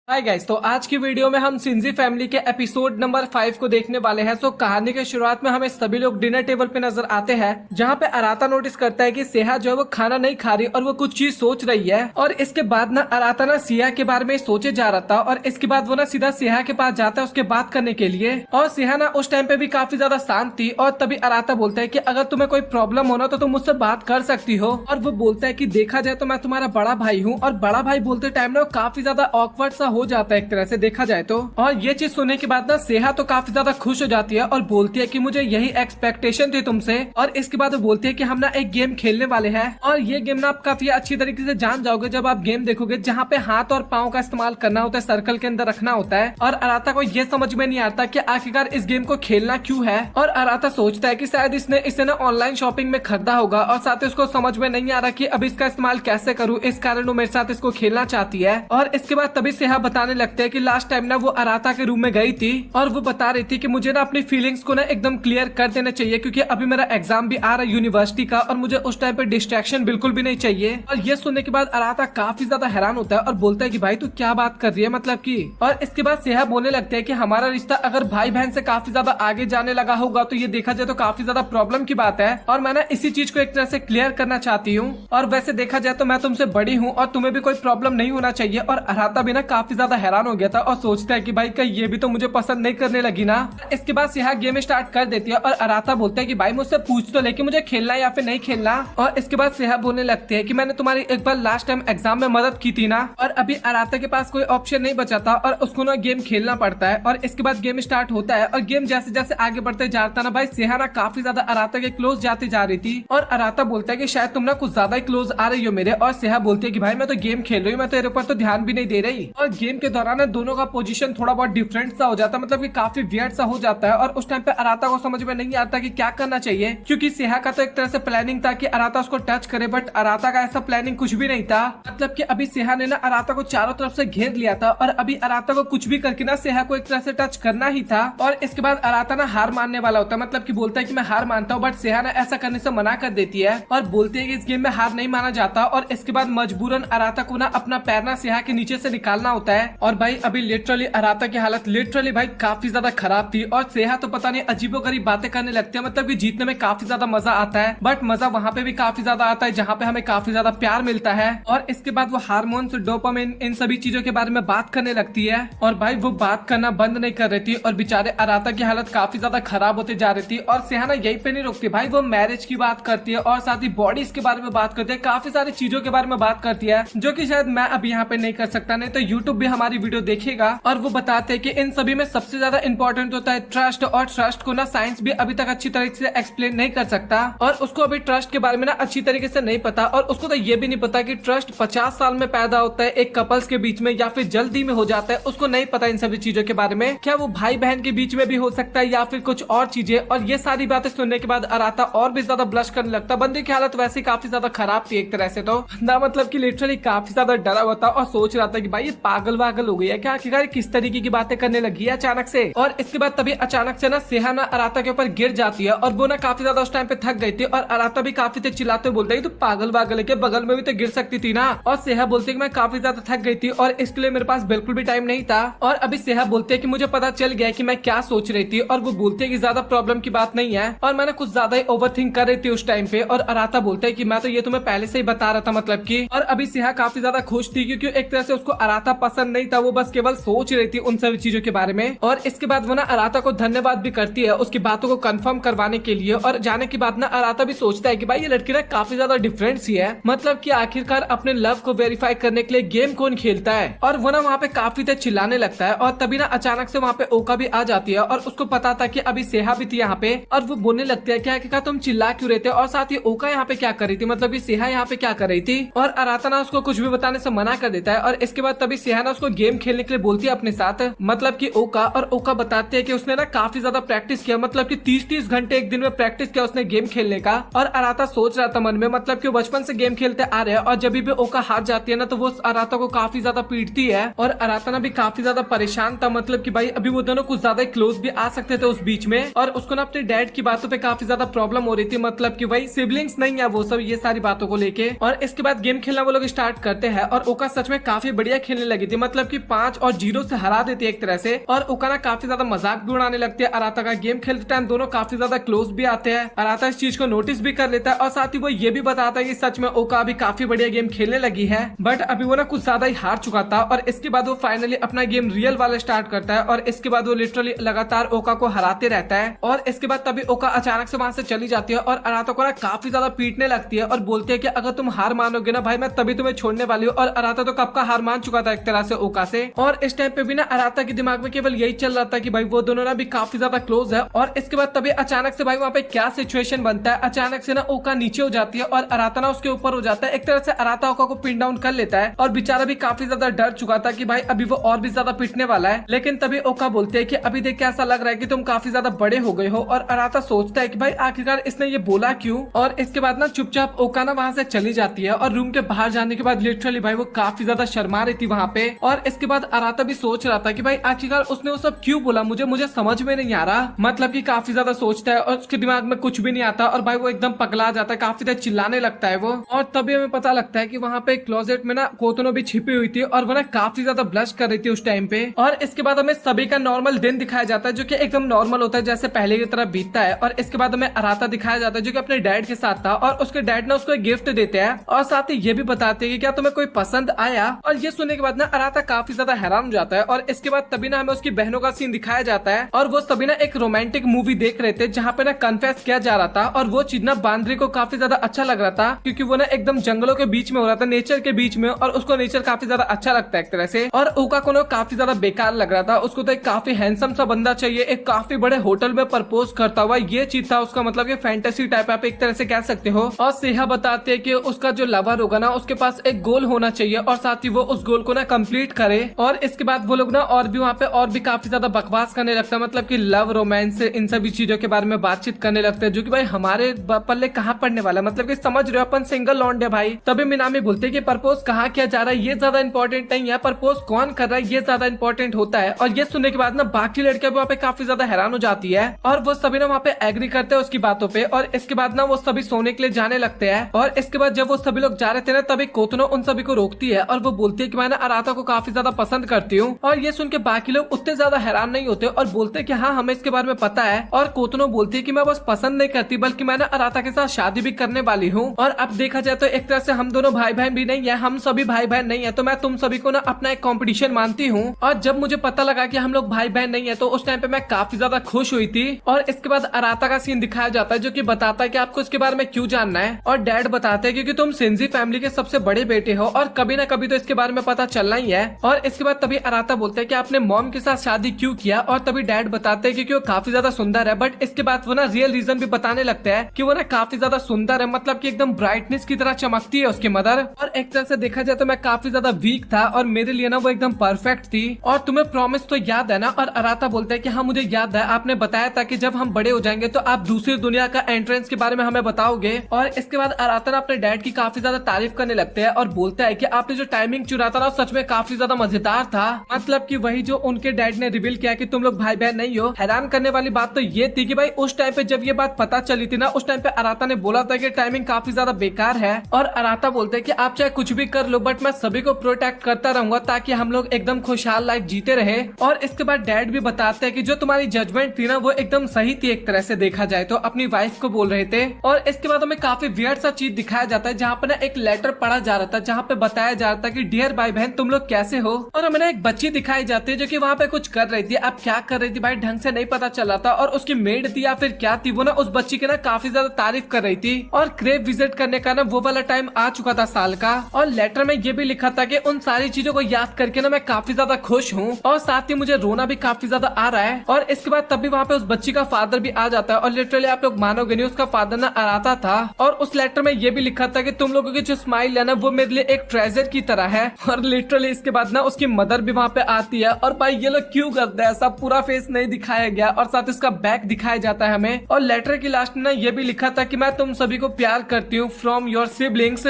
हाय गाइस, तो आज की वीडियो में हम शिंजी फैमिली के एपिसोड नंबर 5 को देखने वाले हैं। सो कहानी के शुरुआत में हमें सभी लोग डिनर टेबल पे नजर आते हैं, जहां पे अराता नोटिस करता है कि सेहा जो है वो खाना नहीं खा रही और वो कुछ चीज सोच रही है। और इसके बाद ना अराता ना सिया के बारे में सोचे जा रहा था और इसके बाद वो ना सीधा सेहा के पास जाता है उसके बात करने के लिए। और सेहा ना उस टाइम पे भी काफी ज्यादा शांत थी। और तभी अराता बोलता है कि अगर तुम्हें कोई प्रॉब्लम हो ना तो तुम मुझसे बात कर सकती हो। और वो बोलता है कि देखा जाए तो मैं तुम्हारा बड़ा भाई हूँ। और बड़ा भाई बोलते टाइम ना काफी ज्यादा ऑकवर्ड सा हो जाता है एक तरह से देखा जाए तो। और ये चीज सुनने के बाद ना सेहा तो काफी ज्यादा खुश हो जाती है और बोलती है कि मुझे यही एक्सपेक्टेशन थी तुमसे। और इसके बाद वो बोलती है कि हम ना एक गेम खेलने वाले हैं और ये गेम ना आप काफी अच्छी तरीके से जान जाओगे जब आप गेम देखोगे, जहाँ पे हाथ और पाँव का इस्तेमाल करना होता है, सर्कल के अंदर रखना होता है। और अराता को ये समझ में नहीं आता कि आखिरकार इस गेम को खेलना क्यों है। और अराता सोचता है कि शायद इसने इसे ना ऑनलाइन शॉपिंग में खरीदा होगा और साथ ही उसको समझ में नहीं आ रहा कि अब इसका इस्तेमाल कैसे करूँ, इस कारण वो मेरे साथ इसको खेलना चाहती है। और इसके बाद तभी सेहा बताने लगते है कि लास्ट टाइम ना वो अराता के रूम में गई थी और वो बता रही थी कि मुझे ना अपनी फीलिंग्स को ना एकदम क्लियर कर देना चाहिए, क्योंकि अभी मेरा एग्जाम भी आ रहा है यूनिवर्सिटी का और मुझे उस टाइम पे डिस्ट्रैक्शन बिल्कुल भी नहीं चाहिए। और ये सुनने के बाद अराता काफी ज्यादा हैरान होता है और बोलता है कि भाई तू क्या बात कर रही है, मतलब की। और इसके बाद सेहा बोलने लगते है कि हमारा रिश्ता अगर भाई बहन से काफी ज्यादा आगे जाने लगा होगा तो ये देखा जाए तो काफी ज्यादा प्रॉब्लम की बात है। और मैं ना इसी चीज को एक तरह से क्लियर करना चाहती हूँ। और वैसे देखा जाए तो मैं तुमसे बड़ी हूँ और तुम्हें भी कोई प्रॉब्लम नहीं होना चाहिए। और अराता भी ना काफी ज्यादा हैरान हो गया था और सोचता है कि भाई कहीं ये भी तो मुझे पसंद नहीं करने लगी ना। इसके बाद सेहा गेम स्टार्ट कर देती है और अराता बोलता है कि भाई मुझसे पूछ तो ले कि मुझे खेलना है या फिर नहीं खेलना। और इसके बाद सेहा बोलने लगती है कि मैंने तुम्हारी एक बार लास्ट टाइम एग्जाम में मदद की थी ना। और अभी अराता के पास कोई ऑप्शन नहीं बचा था और उसको ना गेम खेलना पड़ता है। और इसके बाद गेम स्टार्ट होता है और गेम जैसे जैसे आगे बढ़ते जाता ना भाई सेहा ना काफी ज्यादा अराता के क्लोज जाती जा रही थी। और अराता बोलता है कि शायद तुम ना कुछ ज्यादा ही क्लोज आ रही हो मेरे। और सेहा बोलती है कि भाई मैं तो गेम खेल रही हूँ, मैं तेरे ऊपर तो ध्यान भी नहीं दे रही। और गेम के दौरान दोनों का पोजीशन थोड़ा बहुत डिफरेंट सा हो जाता है, मतलब कि काफी वियर्ड सा हो जाता है। और उस टाइम पे अराता को समझ में नहीं आता कि क्या करना चाहिए, क्योंकि सेहा का तो एक तरह से प्लानिंग था कि अराता उसको टच करे, बट अराता का ऐसा प्लानिंग कुछ भी नहीं था। मतलब कि अभी सेहा ने ना अराता को चारों तरफ से घेर लिया था और अभी अराता को कुछ भी करके ना सेहा को एक तरह से टच करना ही था। और इसके बाद अराता ना हार मानने वाला होता है, मतलब कि बोलता है कि मैं हार मानता हूँ, बट सेहा ना ऐसा करने से मना कर देती है और बोलती है कि इस गेम में हार नहीं माना जाता। और इसके बाद मजबूरन अराता को ना अपना पैर ना सेहा के नीचे से निकालना होता है। और भाई अभी लिटरली अराता की हालत लिटरली भाई काफी ज्यादा खराब थी। और सेहा तो पता नहीं अजीबोगरीब बातें करने लगती है, मतलब कि जीतने में काफी ज्यादा मजा आता है, बट मजा वहाँ पे भी काफी ज्यादा आता है जहाँ पे हमें काफी ज्यादा प्यार मिलता है। और इसके बाद वो हार्मोन्स, डोपामिन, इन सभी चीजों के बारे में बात करने लगती है। और भाई वो बात करना बंद नहीं कर रही थी और बेचारे अराता की हालत काफी ज्यादा खराब होती जा रही थी। और सेहा ना यही पे नहीं रुकती भाई, वो मैरिज की बात करती है और साथ ही बॉडीज के बारे में बात करती है, काफी सारी चीजों के बारे में बात करती है जो की शायद मैं अभी यहाँ पे नहीं कर सकता, नहीं तो यूट्यूब भी हमारी वीडियो देखेगा। और वो बताते हैं कि इन सभी में सबसे ज्यादा इंपॉर्टेंट होता है ट्रस्ट। और ट्रस्ट को ना साइंस भी अभी तक अच्छी तरीके से एक्सप्लेन नहीं कर सकता और उसको अभी ट्रस्ट के बारे में ना अच्छी तरीके से नहीं पता। और उसको तो ये भी नहीं पता कि ट्रस्ट 50 साल में पैदा होता है एक कपल्स के बीच में या फिर जल्दी में हो जाता है, उसको नहीं पता इन सभी चीजों के बारे में। क्या वो भाई बहन के बीच में भी हो सकता है या फिर कुछ और चीजें। और ये सारी बातें सुनने के बाद अराता और भी ज्यादा ब्लश करने लगता। बंदे की हालत वैसे काफी ज्यादा खराब थी एक तरह से, तो ना मतलब की लिटरली काफी ज्यादा डरा हुआ था और सोच रहा था कि भाई ये पागल वागल हो गई है क्या, आखिरकार किस तरीके की बातें करने लगी है अचानक से। और इसके बाद तभी अचानक से ना सेहा ना अराता के ऊपर गिर जाती है और वो ना काफी ज्यादा उस टाइम पे थक गई थी। और अराता भी काफी तेज चिल्लाते बोलता है तू पागल वागल है के, बगल में भी तो गिर सकती थी ना। और सेहा बोलती है कि मैं काफी ज्यादा थक गई थी और इसके लिए मेरे पास बिल्कुल भी टाइम नहीं था। और अभी सेहा बोलते है कि मुझे पता चल गया कि मैं क्या सोच रही थी। और वो बोलते है कि ज्यादा प्रॉब्लम की बात नहीं है और मैंने कुछ ज्यादा ही ओवरथिंक कर रही थी उस टाइम पे। और अराता बोलते है कि मैं तो ये तुम्हें पहले से ही बता रहा था, मतलब की। और अभी सेहा काफी ज्यादा खुश थी क्योंकि एक तरह से उसको अराता पसंद नहीं था, वो बस केवल सोच रही थी उन सभी चीजों के बारे में। और इसके बाद वो ना अराता को धन्यवाद भी करती है उसकी बातों को कंफर्म करवाने के लिए। और जाने के बाद ना अराता भी सोचता है कि भाई ये लड़की ना काफी ज्यादा डिफरेंट सी है, मतलब कि आखिरकार अपने लव को वेरीफाई करने के लिए गेम कौन खेलता है। और वो ना वहाँ पे काफी तेज चिल्लाने लगता है। और तभी ना अचानक से वहाँ पे ओका भी आ जाती है और उसको पता था कि अभी सेहा भी थी यहाँ पे। और वो बोलने लगती है क्या तुम चिल्ला क्यों रहे थे, और साथ ही ओका यहाँ पे क्या कर रही थी, मतलब कि सेहा यहाँ पे क्या कर रही थी। और अराता ना उसको कुछ भी बताने से मना कर देता है। और इसके बाद तभी सेहा ना उसको गेम खेलने के लिए बोलती है अपने साथ, मतलब कि ओका। और ओका बताते हैं कि उसने ना काफी ज्यादा प्रैक्टिस किया, मतलब कि 30-30 घंटे एक दिन में प्रैक्टिस किया उसने गेम खेलने का। और अराता सोच रहा था मन में, मतलब कि वो बचपन से गेम खेलते आ रहे हैं और जब भी ओका हार जाती है ना तो वो अराता को काफी ज्यादा पीटती है। और अराता ना भी काफी ज्यादा परेशान था, मतलब कि भाई अभी वो दोनों कुछ ज्यादा क्लोज भी आ सकते थे उस बीच में। और उसको ना अपने डैड की बातों पे काफी ज्यादा प्रॉब्लम हो रही थी, मतलब कि भाई सिबलिंग्स नहीं है वो सब, ये सारी बातों को लेके। और इसके बाद गेम खेलना वो लोग स्टार्ट करते हैं और ओका सच में काफी बढ़िया खेलने लगी थी, मतलब कि 5-0 से हरा देती है एक तरह से। और ओका ना काफी ज्यादा मजाक भी उड़ाने लगती है अराता का। गेम खेलते टाइम दोनों काफी ज्यादा क्लोज भी आते हैं। अराता इस चीज को नोटिस भी कर लेता है और साथ ही वो ये भी बताता है कि सच में ओका अभी काफी बढ़िया गेम खेलने लगी है, बट अभी वो ना कुछ ज्यादा ही हार चुका था। और इसके बाद वो फाइनली अपना गेम रियल वाला स्टार्ट करता है और इसके बाद वो लिटरली लगातार ओका को हराते रहता है। और इसके बाद तभी ओका अचानक से वहां से चली जाती है और अराता को ना काफी ज्यादा पीटने लगती है और बोलती है कि अगर तुम हार मानोगे ना भाई मैं तभी तुम्हें छोड़ने वाली हूँ। और अराता तो कब का हार मान चुका था एक तरह से ओका से। और इस टाइम पे भी ना अराता के दिमाग में केवल यही चल रहा था कि भाई वो दोनों ना भी काफी ज्यादा क्लोज है। और इसके बाद तभी अचानक से भाई वहाँ पे क्या सिचुएशन बनता है, अचानक से ना ओका नीचे हो जाती है और अराता ना उसके ऊपर हो जाता है। एक तरह से अराता ओका को पिन डाउन कर लेता है और बेचारा भी काफी ज्यादा डर चुका था कि भाई अभी वो और भी ज्यादा पिटने वाला है। लेकिन तभी ओका बोलते हैं कि अभी देख के ऐसा लग रहा है कि तुम काफी ज्यादा बड़े हो गए हो। और अराता सोचता है कि भाई आखिरकार इसने ये बोला क्यों। और इसके बाद ना चुपचाप ओका ना वहाँ से चली जाती है और रूम के बाहर जाने के बाद लिटरली भाई वो काफी ज्यादा शर्मा रही थी वहाँ पे। और इसके बाद अराता भी सोच रहा था कि भाई आखिरकार उसने वो सब क्यों बोला, मुझे समझ में नहीं आ रहा। मतलब कि काफी ज्यादा सोचता है और उसके दिमाग में कुछ भी नहीं आता और भाई वो एकदम पगला जाता है, काफी देर चिल्लाने लगता है वो। और तभी हमें पता लगता है कि वहाँ पे क्लोजेट में ना कोतनो भी छिपी हुई थी और वो ना काफी ज्यादा ब्लश कर रही थी उस टाइम पे। और इसके बाद हमें सभी का नॉर्मल दिन दिखाया जाता है जो कि एकदम नॉर्मल होता है जैसे पहले की तरह बीतता है। और इसके बाद हमें अराता दिखाया जाता है जो कि अपने डैड के साथ था और उसके डैड ने उसको एक गिफ्ट देते हैं और साथ ही ये भी बताते हैं कि क्या तुम्हें कोई पसंद आया। और ये सुनने के बाद ना अराता काफी ज्यादा हैरान हो जाता है। और इसके बाद तभी ना हमें उसकी बहनों का सीन दिखाया जाता है और वो सभी ना एक रोमांटिक मूवी देख रहे थे जहाँ पे ना कन्फेस किया जा रहा था। और वो चीज ना बांद्री को काफी ज्यादा अच्छा लग रहा था क्योंकि वो ना एकदम जंगलों के बीच में हो रहा था, नेचर के बीच में, और उसको नेचर काफी ज्यादा अच्छा लगता है एक तरह से। और ओका को ना काफी ज्यादा बेकार लग रहा था, उसको तो एक काफी हैंडसम सा बंदा चाहिए, एक काफी बड़े होटल में प्रपोज करता हुआ, ये चीज था उसका। मतलब ये फैंटेसी टाइप आप एक तरह से कह सकते हो। और सेहा बताते हैं कि उसका जो लवर होगा ना उसके पास एक गोल होना चाहिए और साथ ही वो उस गोल को ना कंप्लीट करे। और इसके बाद वो लोग ना और भी वहाँ पे और भी काफी ज्यादा बकवास करने लगता है, मतलब कि लव, रोमांस, इन सभी चीजों के बारे में बातचीत करने लगते हैं जो कि भाई हमारे पल्ले कहाँ पड़ने वाला है। मतलब कि समझ रहे हो अपन सिंगल लॉन्ड है भाई। तभी मिनामी बोलते हैं कि प्रपोज कहाँ किया जा रहा है ये ज्यादा इंपॉर्टेंट नहीं है, प्रपोज कौन कर रहा है ये ज्यादा इंपॉर्टेंट होता है। और ये सुनने के बाद ना बाकी लड़कियां भी वहाँ पे काफी ज्यादा हैरान हो जाती है और वो सभी ना वहाँ पे एग्री करते हैं उसकी बातों पे। और इसके बाद ना वो सभी सोने के लिए जाने लगते हैं। और इसके बाद जब वो सभी लोग जा रहे थे ना तभी कोतनो उन सभी को रोकती है और वो बोलती है कि मैं ना अराता को काफी ज्यादा पसंद करती हूँ। और ये सुन के बाकी लोग उतने ज्यादा हैरान नहीं होते और बोलते हैं कि हाँ हमें इसके बारे में पता है। और कोतनो बोलती है कि मैं बस पसंद नहीं करती बल्कि मैं ना अराता के साथ शादी भी करने वाली हूँ। और अब देखा जाए तो एक तरह से हम दोनों भाई बहन भी नहीं है, हम सभी भाई बहन नहीं है, तो मैं तुम सभी को ना अपना एक कंपटीशन मानती हूँ। और जब मुझे पता लगा कि हम लोग भाई बहन नहीं है तो उस टाइम पे मैं काफी ज्यादा खुश हुई थी। और इसके बाद अराता का सीन दिखाया जाता है जो कि बताता है कि आपको इसके बारे में क्यों जानना है। और डैड बताते हैं क्योंकि तुम सिंजी फैमिली के सबसे बड़े बेटे हो और कभी ना कभी तो इसके बारे में पता चलना ही है। और इसके बाद तभी अराता बोलते हैं कि आपने मॉम के साथ शादी क्यों किया। और तभी डैड बताते हैं क्योंकि वो काफी ज्यादा सुंदर है। बट इसके बाद वो ना रियल रीजन भी बताने लगते हैं कि वो ना काफी ज्यादा सुंदर है, मतलब कि एकदम ब्राइटनेस की तरह चमकती है उसकी मदर। और एक तरह से देखा जाए तो मैं काफी ज्यादा वीक था और मेरे लिए ना वो एकदम परफेक्ट थी। और तुम्हें प्रॉमिस तो याद है ना। और अराता बोलता है कि हाँ मुझे याद है, आपने बताया था कि जब हम बड़े हो जाएंगे तो आप दूसरी दुनिया का एंट्रेंस के बारे में हमें बताओगे। और इसके बाद अराता ना अपने डैड की काफी ज्यादा तारीफ करने लगते हैं और बोलता है कि आपने जो टाइमिंग चुरा था ना सच में काफी ज्यादा मजेदार था। मतलब कि वही जो उनके डैड ने रिवील किया कि तुम लोग भाई बहन नहीं हो। हैरान करने वाली बात तो ये थी कि भाई उस टाइम पे जब ये बात पता चली थी ना उस टाइम पे अराता ने बोला था कि टाइमिंग काफी ज्यादा बेकार है। और अराता बोलते हैं कि आप चाहे कुछ भी कर लो बट मैं सभी को प्रोटेक्ट करता रहूंगा ताकि हम लोग एकदम खुशहाल लाइफ जीते रहे। और इसके बाद डैड भी बताते हैं कि जो तुम्हारी जजमेंट थी ना वो एकदम सही थी एक तरह से देखा जाए तो, अपनी वाइफ को बोल रहे थे। और इसके बाद हमें काफी वियर्ड सा चीज दिखाया जाता है जहाँ पे ना एक लेटर पढ़ा जा रहा था जहाँ पे बताया जा रहा था कि डियर भाई बहन तुम लोग कैसे हो। और हमें ना एक बच्ची दिखाई जाती है जो कि वहाँ पे कुछ कर रही थी। अब क्या कर रही थी भाई ढंग से नहीं पता चला था। और उसकी मेड थी या फिर क्या थी वो ना उस बच्ची की ना काफी ज्यादा तारीफ कर रही थी। और क्रेव विजिट करने का ना वो वाला टाइम आ चुका था साल का। और लेटर में ये भी लिखा था कि उन सारी चीजों को याद करके ना मैं काफी ज्यादा खुश हूँ और साथ ही मुझे रोना भी काफी ज्यादा आ रहा है। और इसके बाद तभी वहाँ पे उस बच्ची का फादर भी आ जाता है और लिटरली आप लोग मानोगे नहीं उसका फादर ना अराता था। और उस लेटर में ये भी लिखा था कि तुम लोगों की जो स्माइल है ना वो मेरे लिए एक ट्रेजर की तरह है। और लिटरली इसके बाद ना उसकी मदर भी वहाँ पे आती है। और भाई ये लोग क्यों करते हैं ऐसा, पूरा फेस नहीं दिखाया गया और साथ उसका बैक दिखाया जाता है हमें। और लेटर की लास्ट में ना ये भी लिखा था कि मैं तुम सभी को प्यार करती हूँ फ्रॉम योर सिबलिंग्स।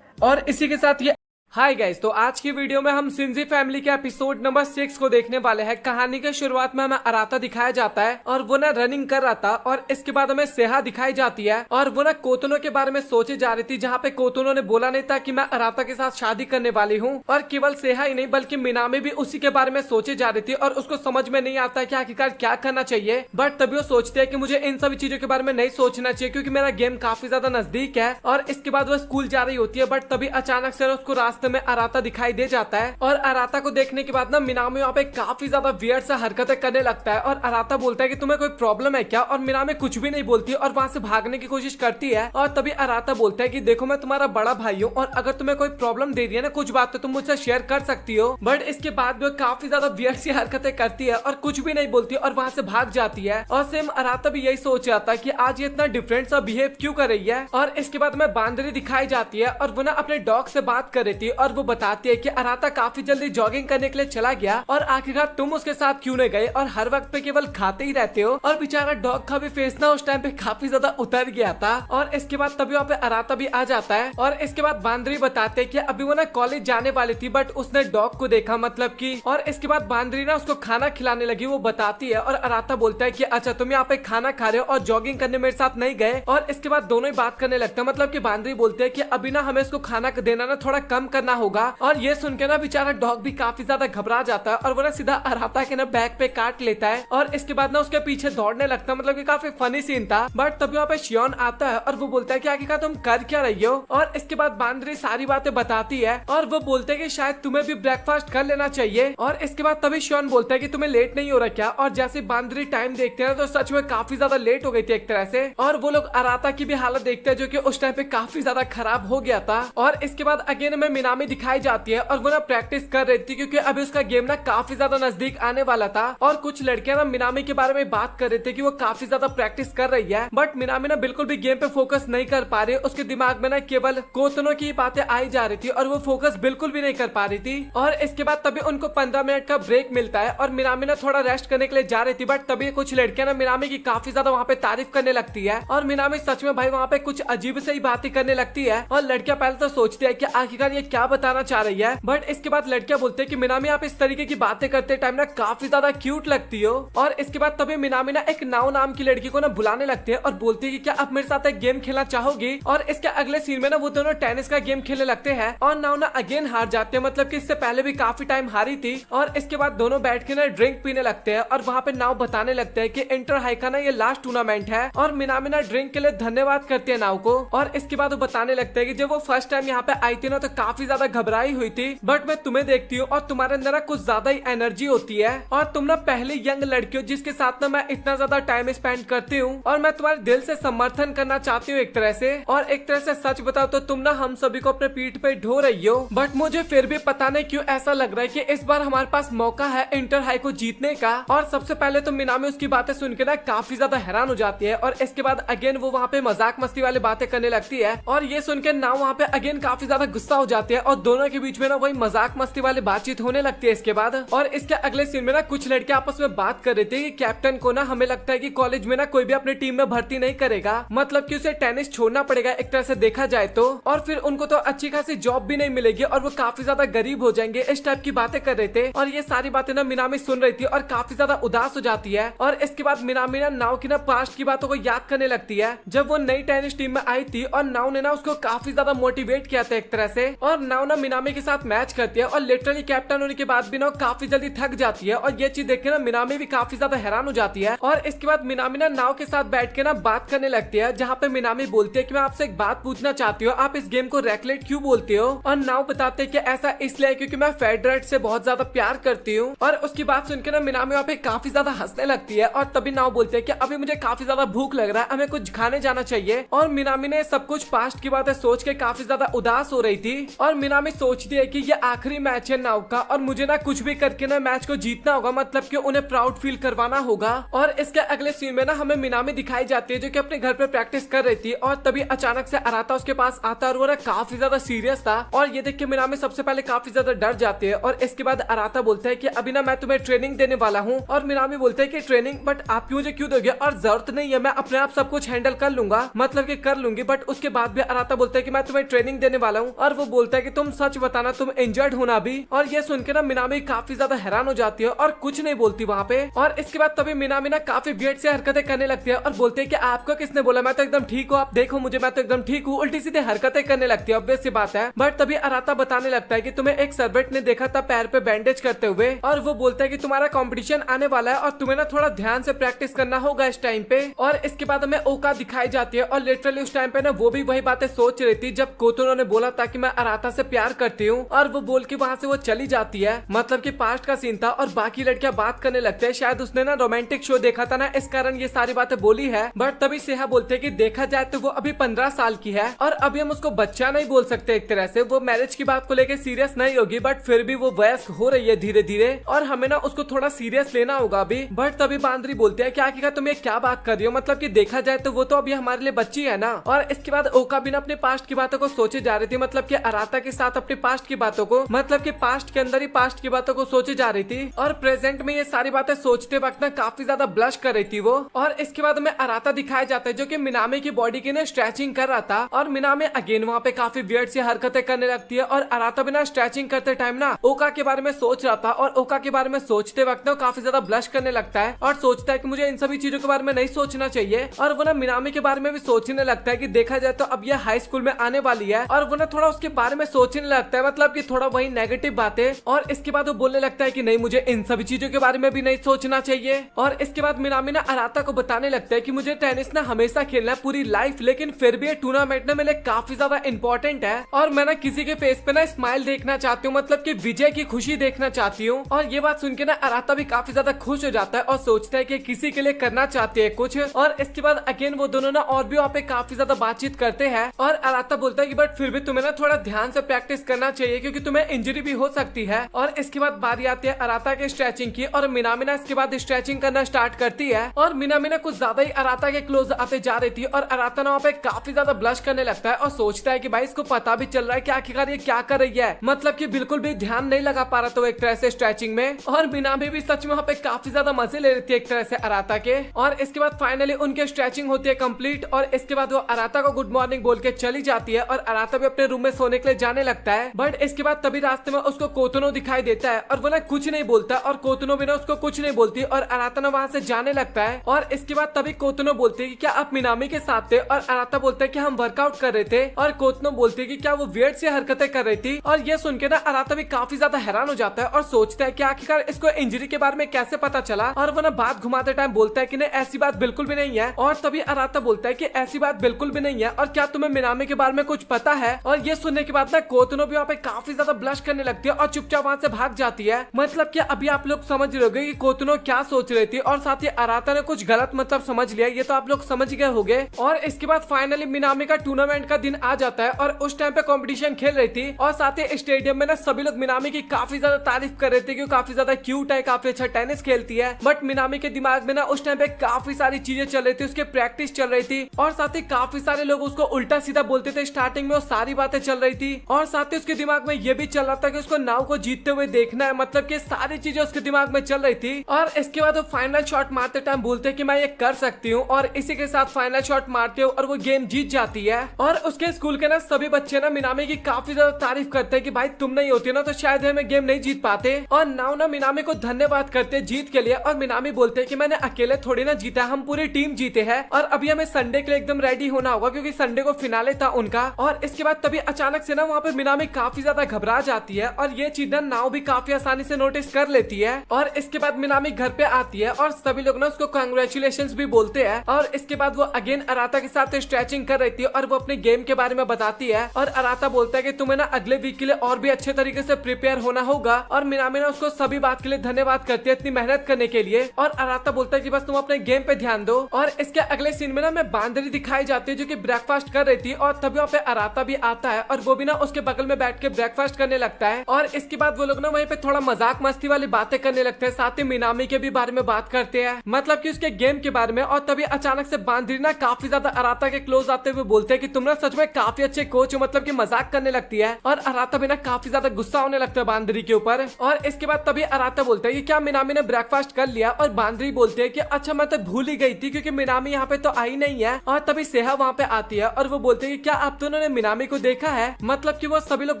और इसी के साथ ये हाय गाइस, तो आज की वीडियो में हम सिंजी फैमिली के एपिसोड नंबर 6 को देखने वाले हैं। कहानी के शुरुआत में हमें अराता दिखाया जाता है और वो ना रनिंग कर रहा था। और इसके बाद हमें सेहा दिखाई जाती है और वो ना कोतुनो के बारे में सोचे जा रही थी, जहाँ पे कोतुनो ने बोला नहीं था कि मैं अराता के साथ शादी करने वाली हूँ। और केवल सेहा ही नहीं बल्कि मिनामी भी उसी के बारे में सोचे जा रही थी और उसको समझ में नहीं आता कि आखिरकार क्या करना चाहिए। बट तभी वो सोचते है कि मुझे इन सभी चीजों के बारे में नहीं सोचना चाहिए क्योंकि मेरा गेम काफी ज्यादा नजदीक है। और इसके बाद वो स्कूल जा रही होती है, बट तभी अचानक से उसको रास्ते में अराता दिखाई दे जाता है। और अराता को देखने के बाद ना मिनामी वहाँ पे काफी ज्यादा वियर्ड सा हरकतें करने लगता है। और अराता बोलता है कि तुम्हें कोई प्रॉब्लम है क्या, और मिनामी कुछ भी नहीं बोलती और वहाँ से भागने की कोशिश करती है। और तभी अराता बोलता है कि देखो मैं तुम्हारा बड़ा भाई हूँ और अगर तुम्हें कोई प्रॉब्लम दे रही है ना कुछ बात, तो तुम मुझसे शेयर कर सकती हो। बट इसके बाद वो काफी ज्यादा वियर्ड सी हरकतें करती है और कुछ भी नहीं बोलती और वहाँ से भाग जाती है। और सेम अराता भी यही सोच रहा था कि आज ये इतना डिफरेंट सा बिहेव क्यों कर रही है। और इसके बाद में बांदरी दिखाई जाती है और वो ना अपने डॉग से बात कर रही थी और वो बताती है कि अराता काफी जल्दी जॉगिंग करने के लिए चला गया और आखिरकार तुम उसके साथ क्यों नहीं गए और हर वक्त पे केवल खाते ही रहते हो। और बेचारा डॉग का भी फेस ना उस टाइम पे काफी ज्यादा उतर गया था। और इसके बाद तभी वहाँ पे अराता भी आ जाता है और इसके बाद बांदरी बताते हैं कि अभी वो ना कॉलेज जाने वाली थी बट उसने डॉग को देखा, मतलब कि। और इसके बाद बांदरी ना उसको खाना खिलाने लगी, वो बताती है। और अराता बोलता है कि अच्छा तुम यहाँ पे खाना खा रहे हो और जॉगिंग करने मेरे साथ नहीं गए। और इसके बाद दोनों ही बात करने लगते हैं, मतलब कि बांदरी बोलते हैं कि अभी ना हमें इसको खाना देना ना थोड़ा कम करना होगा। और ये सुन के ना बेचारा डॉग भी काफी ज्यादा घबरा जाता है और वो ना सीधा अराता के ना बैक पे काट लेता है। और इसके बाद ना उसके पीछे दौड़ने लगता है, मतलब कि काफी फनी सीन था। बट तभी वहाँ पे शियोन आता है और वो बोलता है कि आखिरकार तुम कर क्या रही हो। और इसके बाद बांदरी सारी बातें बताती है और वो बोलते है कि शायद तुम्हें भी ब्रेकफास्ट कर लेना चाहिए। और इसके बाद तभी शियोन बोलता है कि तुम्हें लेट नहीं हो रहा क्या। और जैसे बांदरी टाइम देखते हैं तो सच में काफी ज्यादा लेट हो गई थी एक तरह से। और वो लोग अराता की भी हालत देखते हैं जो कि उस टाइम पे काफी ज्यादा खराब हो गया था। और इसके बाद अगेन हमें मिनामी दिखाई जाती है और वो ना प्रैक्टिस कर रही थी क्योंकि अभी उसका गेम ना काफी ज्यादा नजदीक आने वाला था। और कुछ लड़कियां ना मिनामी के बारे में बात कर रहे थे कि वो काफी ज्यादा प्रैक्टिस कर रही है, बट मिनामी ना बिल्कुल भी गेम पे फोकस नहीं कर पा रही। उसके दिमाग में ना केवल कोतुनो की बातें आई जा रही थी और वो फोकस बिल्कुल भी नहीं कर पा रही थी। और इसके बाद तभी उनको 15 मिनट का ब्रेक मिलता है और मिनामी ना थोड़ा रेस्ट करने के लिए जा रही थी, बट तभी कुछ लड़कियां ना मिनामी की काफी ज्यादा वहाँ पे तारीफ करने लगती है। और मिनामी सच में भाई वहाँ पे कुछ अजीब से ही बातें करने लगती है। और लड़कियां पहले तो सोचती है कि आखिरकार ये क्या बताना चाह रही है, बट इसके बाद लड़कियां बोलते हैं कि मिनामी आप इस तरीके की बातें करते टाइम ना काफी ज्यादा क्यूट लगती हो। और इसके बाद तभी मिनामी ना एक नाव नाम की लड़की को ना बुलाने लगती है और बोलती है कि क्या आप मेरे साथ एक गेम खेलना चाहोगी। और इसके अगले सीन में ना वो दोनों टेनिस का गेम खेलने लगते हैं और नाव ना अगेन हार जाते हैं, मतलब कि इससे पहले भी काफी टाइम हारी थी। और इसके बाद दोनों बैठ के ना ड्रिंक पीने लगते हैं और वहाँ पे नाव बताने लगते हैं कि इंटर हाई का ना ये लास्ट टूर्नामेंट है। और मिनामी ना ड्रिंक के लिए धन्यवाद करती है नाव को। और इसके बाद वो बताने लगते हैं कि जब वो फर्स्ट टाइम यहाँ पे आई थी ना तो काफी ज्यादा घबराई हुई थी, बट मैं तुम्हें देखती हूँ और तुम्हारे अंदर कुछ ज्यादा ही एनर्जी होती है और तुम ना पहली यंग लड़की हो जिसके साथ ना मैं इतना ज्यादा टाइम स्पेंड करती हूँ और मैं तुम्हारे दिल से समर्थन करना चाहती हूँ एक तरह से। और एक तरह से सच बताओ तो तुम ना हम सभी को अपने पीठ पे ढो रही हो, बट मुझे फिर भी पता नहीं क्यों ऐसा लग रहा है कि इस बार हमारे पास मौका है इंटर हाई को जीतने का। और सबसे पहले तो मिनामी उसकी बातें सुन के ना काफी ज्यादा हैरान हो जाती है और इसके बाद अगेन वो वहाँ पे मजाक मस्ती वाली बातें करने लगती है। और ये सुन के ना वहाँ पे अगेन काफी ज्यादा गुस्सा हो जाती है और दोनों के बीच में ना वही मजाक मस्ती वाली बातचीत होने लगती है इसके बाद। और इसके अगले सीन में ना कुछ लड़के आपस में बात कर रहे थे कि कैप्टन को ना हमें लगता है कि कॉलेज में ना कोई भी अपनी टीम में भर्ती नहीं करेगा, मतलब कि उसे टेनिस छोड़ना पड़ेगा एक तरह से देखा जाए तो। और फिर उनको तो अच्छी खासी जॉब भी नहीं मिलेगी और वो काफी ज्यादा गरीब हो जाएंगे, इस टाइप की बातें कर रहे थे। और ये सारी बातें ना मिनामी सुन रही थी और काफी ज्यादा उदास हो जाती है। और इसके बाद मिनामी ना नाव की ना पास्ट की बातों को याद करने लगती है जब वो नई टेनिस टीम में आई थी और नाव ने ना उसको काफी ज्यादा मोटिवेट किया था एक तरह से। और नाव ना मिनामी के साथ मैच करती है और लिटरली कैप्टन होने के बाद भी ना काफी जल्दी थक जाती है। और ये चीज देख के ना मिनामी भी काफी ज्यादा हैरान हो जाती है। और इसके बाद मिनामी ना नाव के साथ बैठ के ना बात करने लगती है, जहाँ पे मिनामी बोलती है कि मैं आपसे एक बात पूछना चाहती हूँ, आप इस गेम को रैकलेट क्यों बोलते हो। और नाव बताते हैं कि ऐसा इसलिए क्योंकि मैं फेडरेट से बहुत ज्यादा प्यार करती हूँ। और उसकी बात सुनकर ना मिनामी वहाँ पे काफी ज्यादा हंसने लगती है। और तभी नाव बोलते हैं कि अभी मुझे काफी ज्यादा भूख लग रहा है, हमें कुछ खाने जाना चाहिए। और मिनामी ने सब कुछ पास्ट की बातें सोच के काफी ज्यादा उदास हो रही थी। और मिनामी सोचती है कि ये आखिरी मैच है नाव का और मुझे ना कुछ भी करके ना मैच को जीतना होगा, मतलब कि उन्हें प्राउड फील करवाना होगा। और इसके अगले सीन में ना हमें मिनामी दिखाई जाती है जो कि अपने घर पे प्रैक्टिस कर रही थी और तभी अचानक से अराता उसके पास आता है और वो ना काफी ज्यादा सीरियस था। और ये देख के मिनामी सबसे पहले काफी ज्यादा डर जाती है और इसके बाद अराता बोलता है कि अभी ना मैं तुम्हें ट्रेनिंग देने वाला हूँ। और मिनामी बोलते है कि ट्रेनिंग, बट आप मुझे क्यों दोगे, और जरूरत नहीं है, मैं अपने आप सब कुछ हैंडल कर लूंगा, मतलब कि कर लूंगी। बट उसके बाद भी अराता बोलता है कि मैं तुम्हें ट्रेनिंग देने वाला हूँ। और वो बोलता है कि तुम सच बताना, तुम इंजर्ड हो ना अभी। और ये सुन के ना मिनामी काफी ज्यादा हैरान हो जाती है और कुछ नहीं बोलती वहाँ पे। और इसके बाद तभी मिनामी ना काफी वियर्ड से हरकतें करने लगती है और बोलते है कि आपको किसने बोला, मैं तो एकदम ठीक हूँ, आप देखो मुझे, मैं तो एकदम ठीक हूँ। उल्टी सीधे हरकतें करने लगती है, ऑब्वियस सी बात है। बट तभी अराता बताने लगता है कि तुम्हें एक सर्वेंट ने देखा था पैर पे बैंडेज करते हुए, और वो बोलता है कि तुम्हारा कंपटीशन आने वाला है और तुम्हें ना थोड़ा ध्यान से प्रैक्टिस करना होगा इस टाइम पे। और इसके बाद हमें ओका दिखाई जाती है और लिटरली उस टाइम पे ना वो भी वही बातें सोच रही थी जब कोतोनो ने बोला था कि मैं अराता से प्यार करती हूँ, और वो बोल के वहाँ से वो चली जाती है। मतलब कि पास्ट का सीन था और बाकी लड़कियां बात करने लगते हैं, शायद उसने ना रोमांटिक शो देखा था ना, इस कारण ये सारी बातें बोली है। बट तभी सेहा बोलते हैं कि देखा जाए तो वो अभी 15 साल की है और अभी हम उसको बच्चा नहीं बोल सकते। एक तरह से वो मैरिज की बात को लेकर सीरियस नहीं होगी, बट फिर भी वो वयस्क हो रही है धीरे धीरे और हमें ना उसको थोड़ा सीरियस लेना होगा अभी। बट तभी बांदरी बोलते हैं क्या आखिर तुम ये क्या बात कर रही हो, मतलब कि देखा जाए तो वो तो अभी हमारे लिए बच्ची है ना। और इसके बाद ओका भी ना अपने पास्ट की बातों को सोचे जा रही थी, मतलब कि अराता के साथ अपने पास्ट की बातों को, मतलब कि पास्ट के अंदर ही पास्ट की बातों को सोचे जा रही थी और प्रेजेंट में ये सारी बातें सोचते वक्त ना काफी ज्यादा ब्लश कर रही थी वो। और इसके बाद हमें अराता दिखाया जाता है जो कि मिनामी की बॉडी की ना स्ट्रेचिंग कर रहा था और मिनामी अगेन वहाँ पे काफी वियर्ड सी हरकतें करने लगती है और अराता भी ना स्ट्रेचिंग करते टाइम ना ओका के बारे में सोच रहा था और ओका के बारे में सोचते वक्त ना काफी ज्यादा ब्लश करने लगता है और सोचता है कि मुझे इन सभी चीजों के बारे में नहीं सोचना चाहिए। और वो ना मिनामी के बारे में भी सोचने लगता है कि देखा जाए तो अब ये हाई स्कूल में आने वाली है और वो ना थोड़ा उसके बारे में सोचने लगता है, मतलब कि थोड़ा वही नेगेटिव बातें। और इसके बाद वो बोलने लगता है कि नहीं, मुझे इन सभी चीजों के बारे में भी नहीं सोचना चाहिए। और इसके बाद मिनामी ना अराता को बताने लगता है कि मुझे टेनिस ना हमेशा खेलना है पूरी लाइफ, लेकिन फिर भी ये टूर्नामेंट ना मेरे लिए काफी ज्यादा इंपॉर्टेंट है और मैं ना किसी के फेस पे ना स्माइल देखना चाहती हूँ, मतलब कि विजय की खुशी देखना चाहती हूँ। और ये बात सुन के ना अराता भी काफी ज्यादा खुश हो जाता है और सोचता है कि किसी के लिए करना चाहते हैं कुछ। और इसके बाद अगेन वो दोनों ना और भी वहाँ पे काफी ज्यादा बातचीत करते हैं और अराता बोलता है कि बट फिर भी तुम्हें ना थोड़ा ध्यान से प्रैक्टिस करना चाहिए क्योंकि तुम्हें इंजरी भी हो सकती है। और इसके बाद बारी आती है अराता के स्ट्रेचिंग की और मिनामी ना इसके बाद स्ट्रेचिंग करना स्टार्ट करती है और मिनामी ना कुछ ज्यादा ही अराता के क्लोज आते जा रही थी और अराता ना वहाँ पे काफी ज्यादा ब्लश करने लगता है और सोचता है कि भाई इसको पता भी चल रहा है कि आखिरकार ये क्या कर रही है, मतलब कि बिल्कुल भी ध्यान नहीं लगा पा रहा था वो एक तरह से स्ट्रेचिंग में। और मिनामी भी सच में वहाँ पे काफी ज्यादा मजे ले रही थी एक तरह से अराता के। और इसके बाद फाइनली उनके स्ट्रेचिंग होती है कंप्लीट और इसके बाद वो अराता को गुड मॉर्निंग बोल के चली जाती है और अराता भी अपने रूम में सोने के लिए जाने लगता है। बट इसके बाद तभी रास्ते में उसको कोतोनो दिखाई देता है और वो ना कुछ नहीं बोलता और कोतोनो भी ना उसको कुछ नहीं बोलती और अराता ना वहाँ से जाने लगता है। और इसके बाद तभी कोतोनो बोलती है कि क्या आप मिनामी के साथ थे और अराता बोलता है कि हम वर्कआउट कर रहे थे और कोतोनो बोलती है कि क्या वो वियर्ड सी हरकतें कर रही थी। और ये सुन के ना अराता भी काफी ज्यादा हैरान हो जाता है और सोचता है कि आखिरकार इसको इंजरी के बारे में कैसे पता चला। और वो ना बात घुमाते टाइम बोलता है कि नहीं ऐसी बात बिल्कुल भी नहीं है। और तभी अराता बोलता है कि ऐसी बात बिल्कुल भी नहीं है और क्या तुम्हें मिनामी के बारे में कुछ पता है। और ये सुनने के बाद ना कोतोनो भी वहाँ पे काफी ज्यादा ब्लश करने लगती है और चुपचाप वहाँ से भाग जाती है। मतलब कि अभी आप लोग समझ रहे होंगे कि कोतोनो क्या सोच रही थी और साथ ही अराता ने कुछ गलत मतलब समझ लिया, ये तो आप लोग समझ गए होंगे। और इसके बाद फाइनली मिनामी का टूर्नामेंट का दिन आ जाता है और उस टाइम पे कंपटीशन खेल रही थी और साथ ही स्टेडियम में ना सभी लोग मिनामी की काफी ज्यादा तारीफ कर रहे थे कि काफी ज्यादा क्यूट है, काफी अच्छा टेनिस खेलती है। बट मिनामी के दिमाग में ना उस टाइम पे काफी सारी चीजें चल रही थी, उसके प्रैक्टिस चल रही थी और साथ ही काफी सारे लोग उसको उल्टा सीधा बोलते थे। स्टार्टिंग में वो सारी बातें चल रही थी और साथ ही उसके दिमाग में ये भी चल रहा था कि उसको नाव को जीतते हुए देखना है, मतलब कि सारी चीजें उसके दिमाग में चल रही थी। और इसके बाद वो फाइनल शॉट मारते टाइम बोलते कि मैं ये कर सकती हूँ और इसी के साथ फाइनल शॉट मारते हो और वो गेम जीत जाती है। और उसके स्कूल के ना सभी बच्चे ना मिनामी की काफी ज्यादा तारीफ करते हैं कि भाई तुम नहीं होती ना तो शायद हमें गेम नहीं जीत पाते। और नाव ना मिनामी को धन्यवाद करते जीत के लिए और मिनामी बोलते हैं कि मैंने अकेले थोड़ी ना जीता, हम पूरी टीम जीते हैं और अभी हमें संडे के लिए एकदम रेडी होना होगा क्योंकि संडे को फिनाले था उनका। और इसके बाद तभी अचानक से ना वहाँ पे मिनामी काफी ज्यादा घबरा जाती है और ये चीज ना नाव भी काफी आसानी से नोटिस कर लेती है। और इसके बाद मिनामी घर पे आती है और सभी लोग ना उसको कांग्रेचुलेशंस भी बोलते हैं। और इसके बाद वो अगेन अराता के साथ स्ट्रेचिंग कर रही थी और वो अपने गेम के बारे में बताती है और अराता बोलता है कि तुम्हें ना अगले वीक के लिए और भी अच्छे तरीके से प्रिपेयर होना होगा। और मिनामी ना उसको सभी बात के लिए धन्यवाद करती है इतनी मेहनत करने के लिए। और अराता बोलता है कि बस तुम अपने गेम पे ध्यान दो। और इसके अगले सीन में ना मैं बांदरी दिखाई जाती है जो कि ब्रेकफास्ट कर रही थी और तभी वहाँ पे अराता भी आता है और वो भी ना उसके बगल में बैठ के ब्रेकफास्ट करने लगता है और इसके बाद वो लोग ना वहीं पे थोड़ा मजाक मस्ती वाली बातें करने लगते हैं, साथ ही मिनामी के भी बारे में बात करते हैं, मतलब कि उसके गेम के बारे में। और तभी अचानक से बांद्री ना काफी ज्यादा अराता के क्लोज आते हुए बोलते हैं कि तुम ना सच में काफी अच्छे कोच हो, मतलब कि मजाक करने लगती है। और अराता भी ना काफी ज्यादा गुस्सा होने लगता है बांद्री के ऊपर। और इसके बाद तभी अराता बोलते हैं कि क्या मिनामी ने ब्रेकफास्ट कर लिया, और बांद्री बोलते हैं कि अच्छा मैं तो भूल ही गई थी क्योंकि मिनामी यहाँ पे तो आई नहीं है। और तभी सेहा वहाँ पे आती है और वो बोलते हैं कि क्या आप दोनों ने मिनामी को देखा है, मतलब कि वो सभी लोग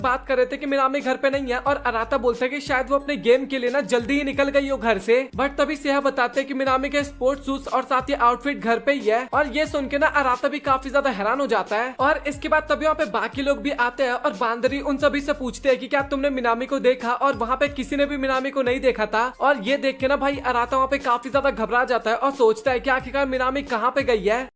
बात कर रहे थे कि मिनामी घर पे नहीं है। और अराता बोलते हैं कि शायद वो अपने गेम के लिए ना जल्दी ही निकल गई हो घर से। बट तभी सेहा बताते हैं कि मिनामी के स्पोर्ट्स शूज और साथ ही आउटफिट घर पे ही है। और ये सुन के ना अराता भी काफी ज्यादा हैरान हो जाता है। और इसके बाद तभी वहाँ पे बाकी लोग भी आते हैं और बांदरी उन सभी से पूछते हैं कि क्या तुमने मिनामी को देखा, और वहाँ पे किसी ने भी मिनामी को नहीं देखा था। और ये देख के ना भाई अराता वहाँ पे काफी ज्यादा घबरा जाता है और सोचता है कि आखिरकार मिनामी कहाँ पे गई है।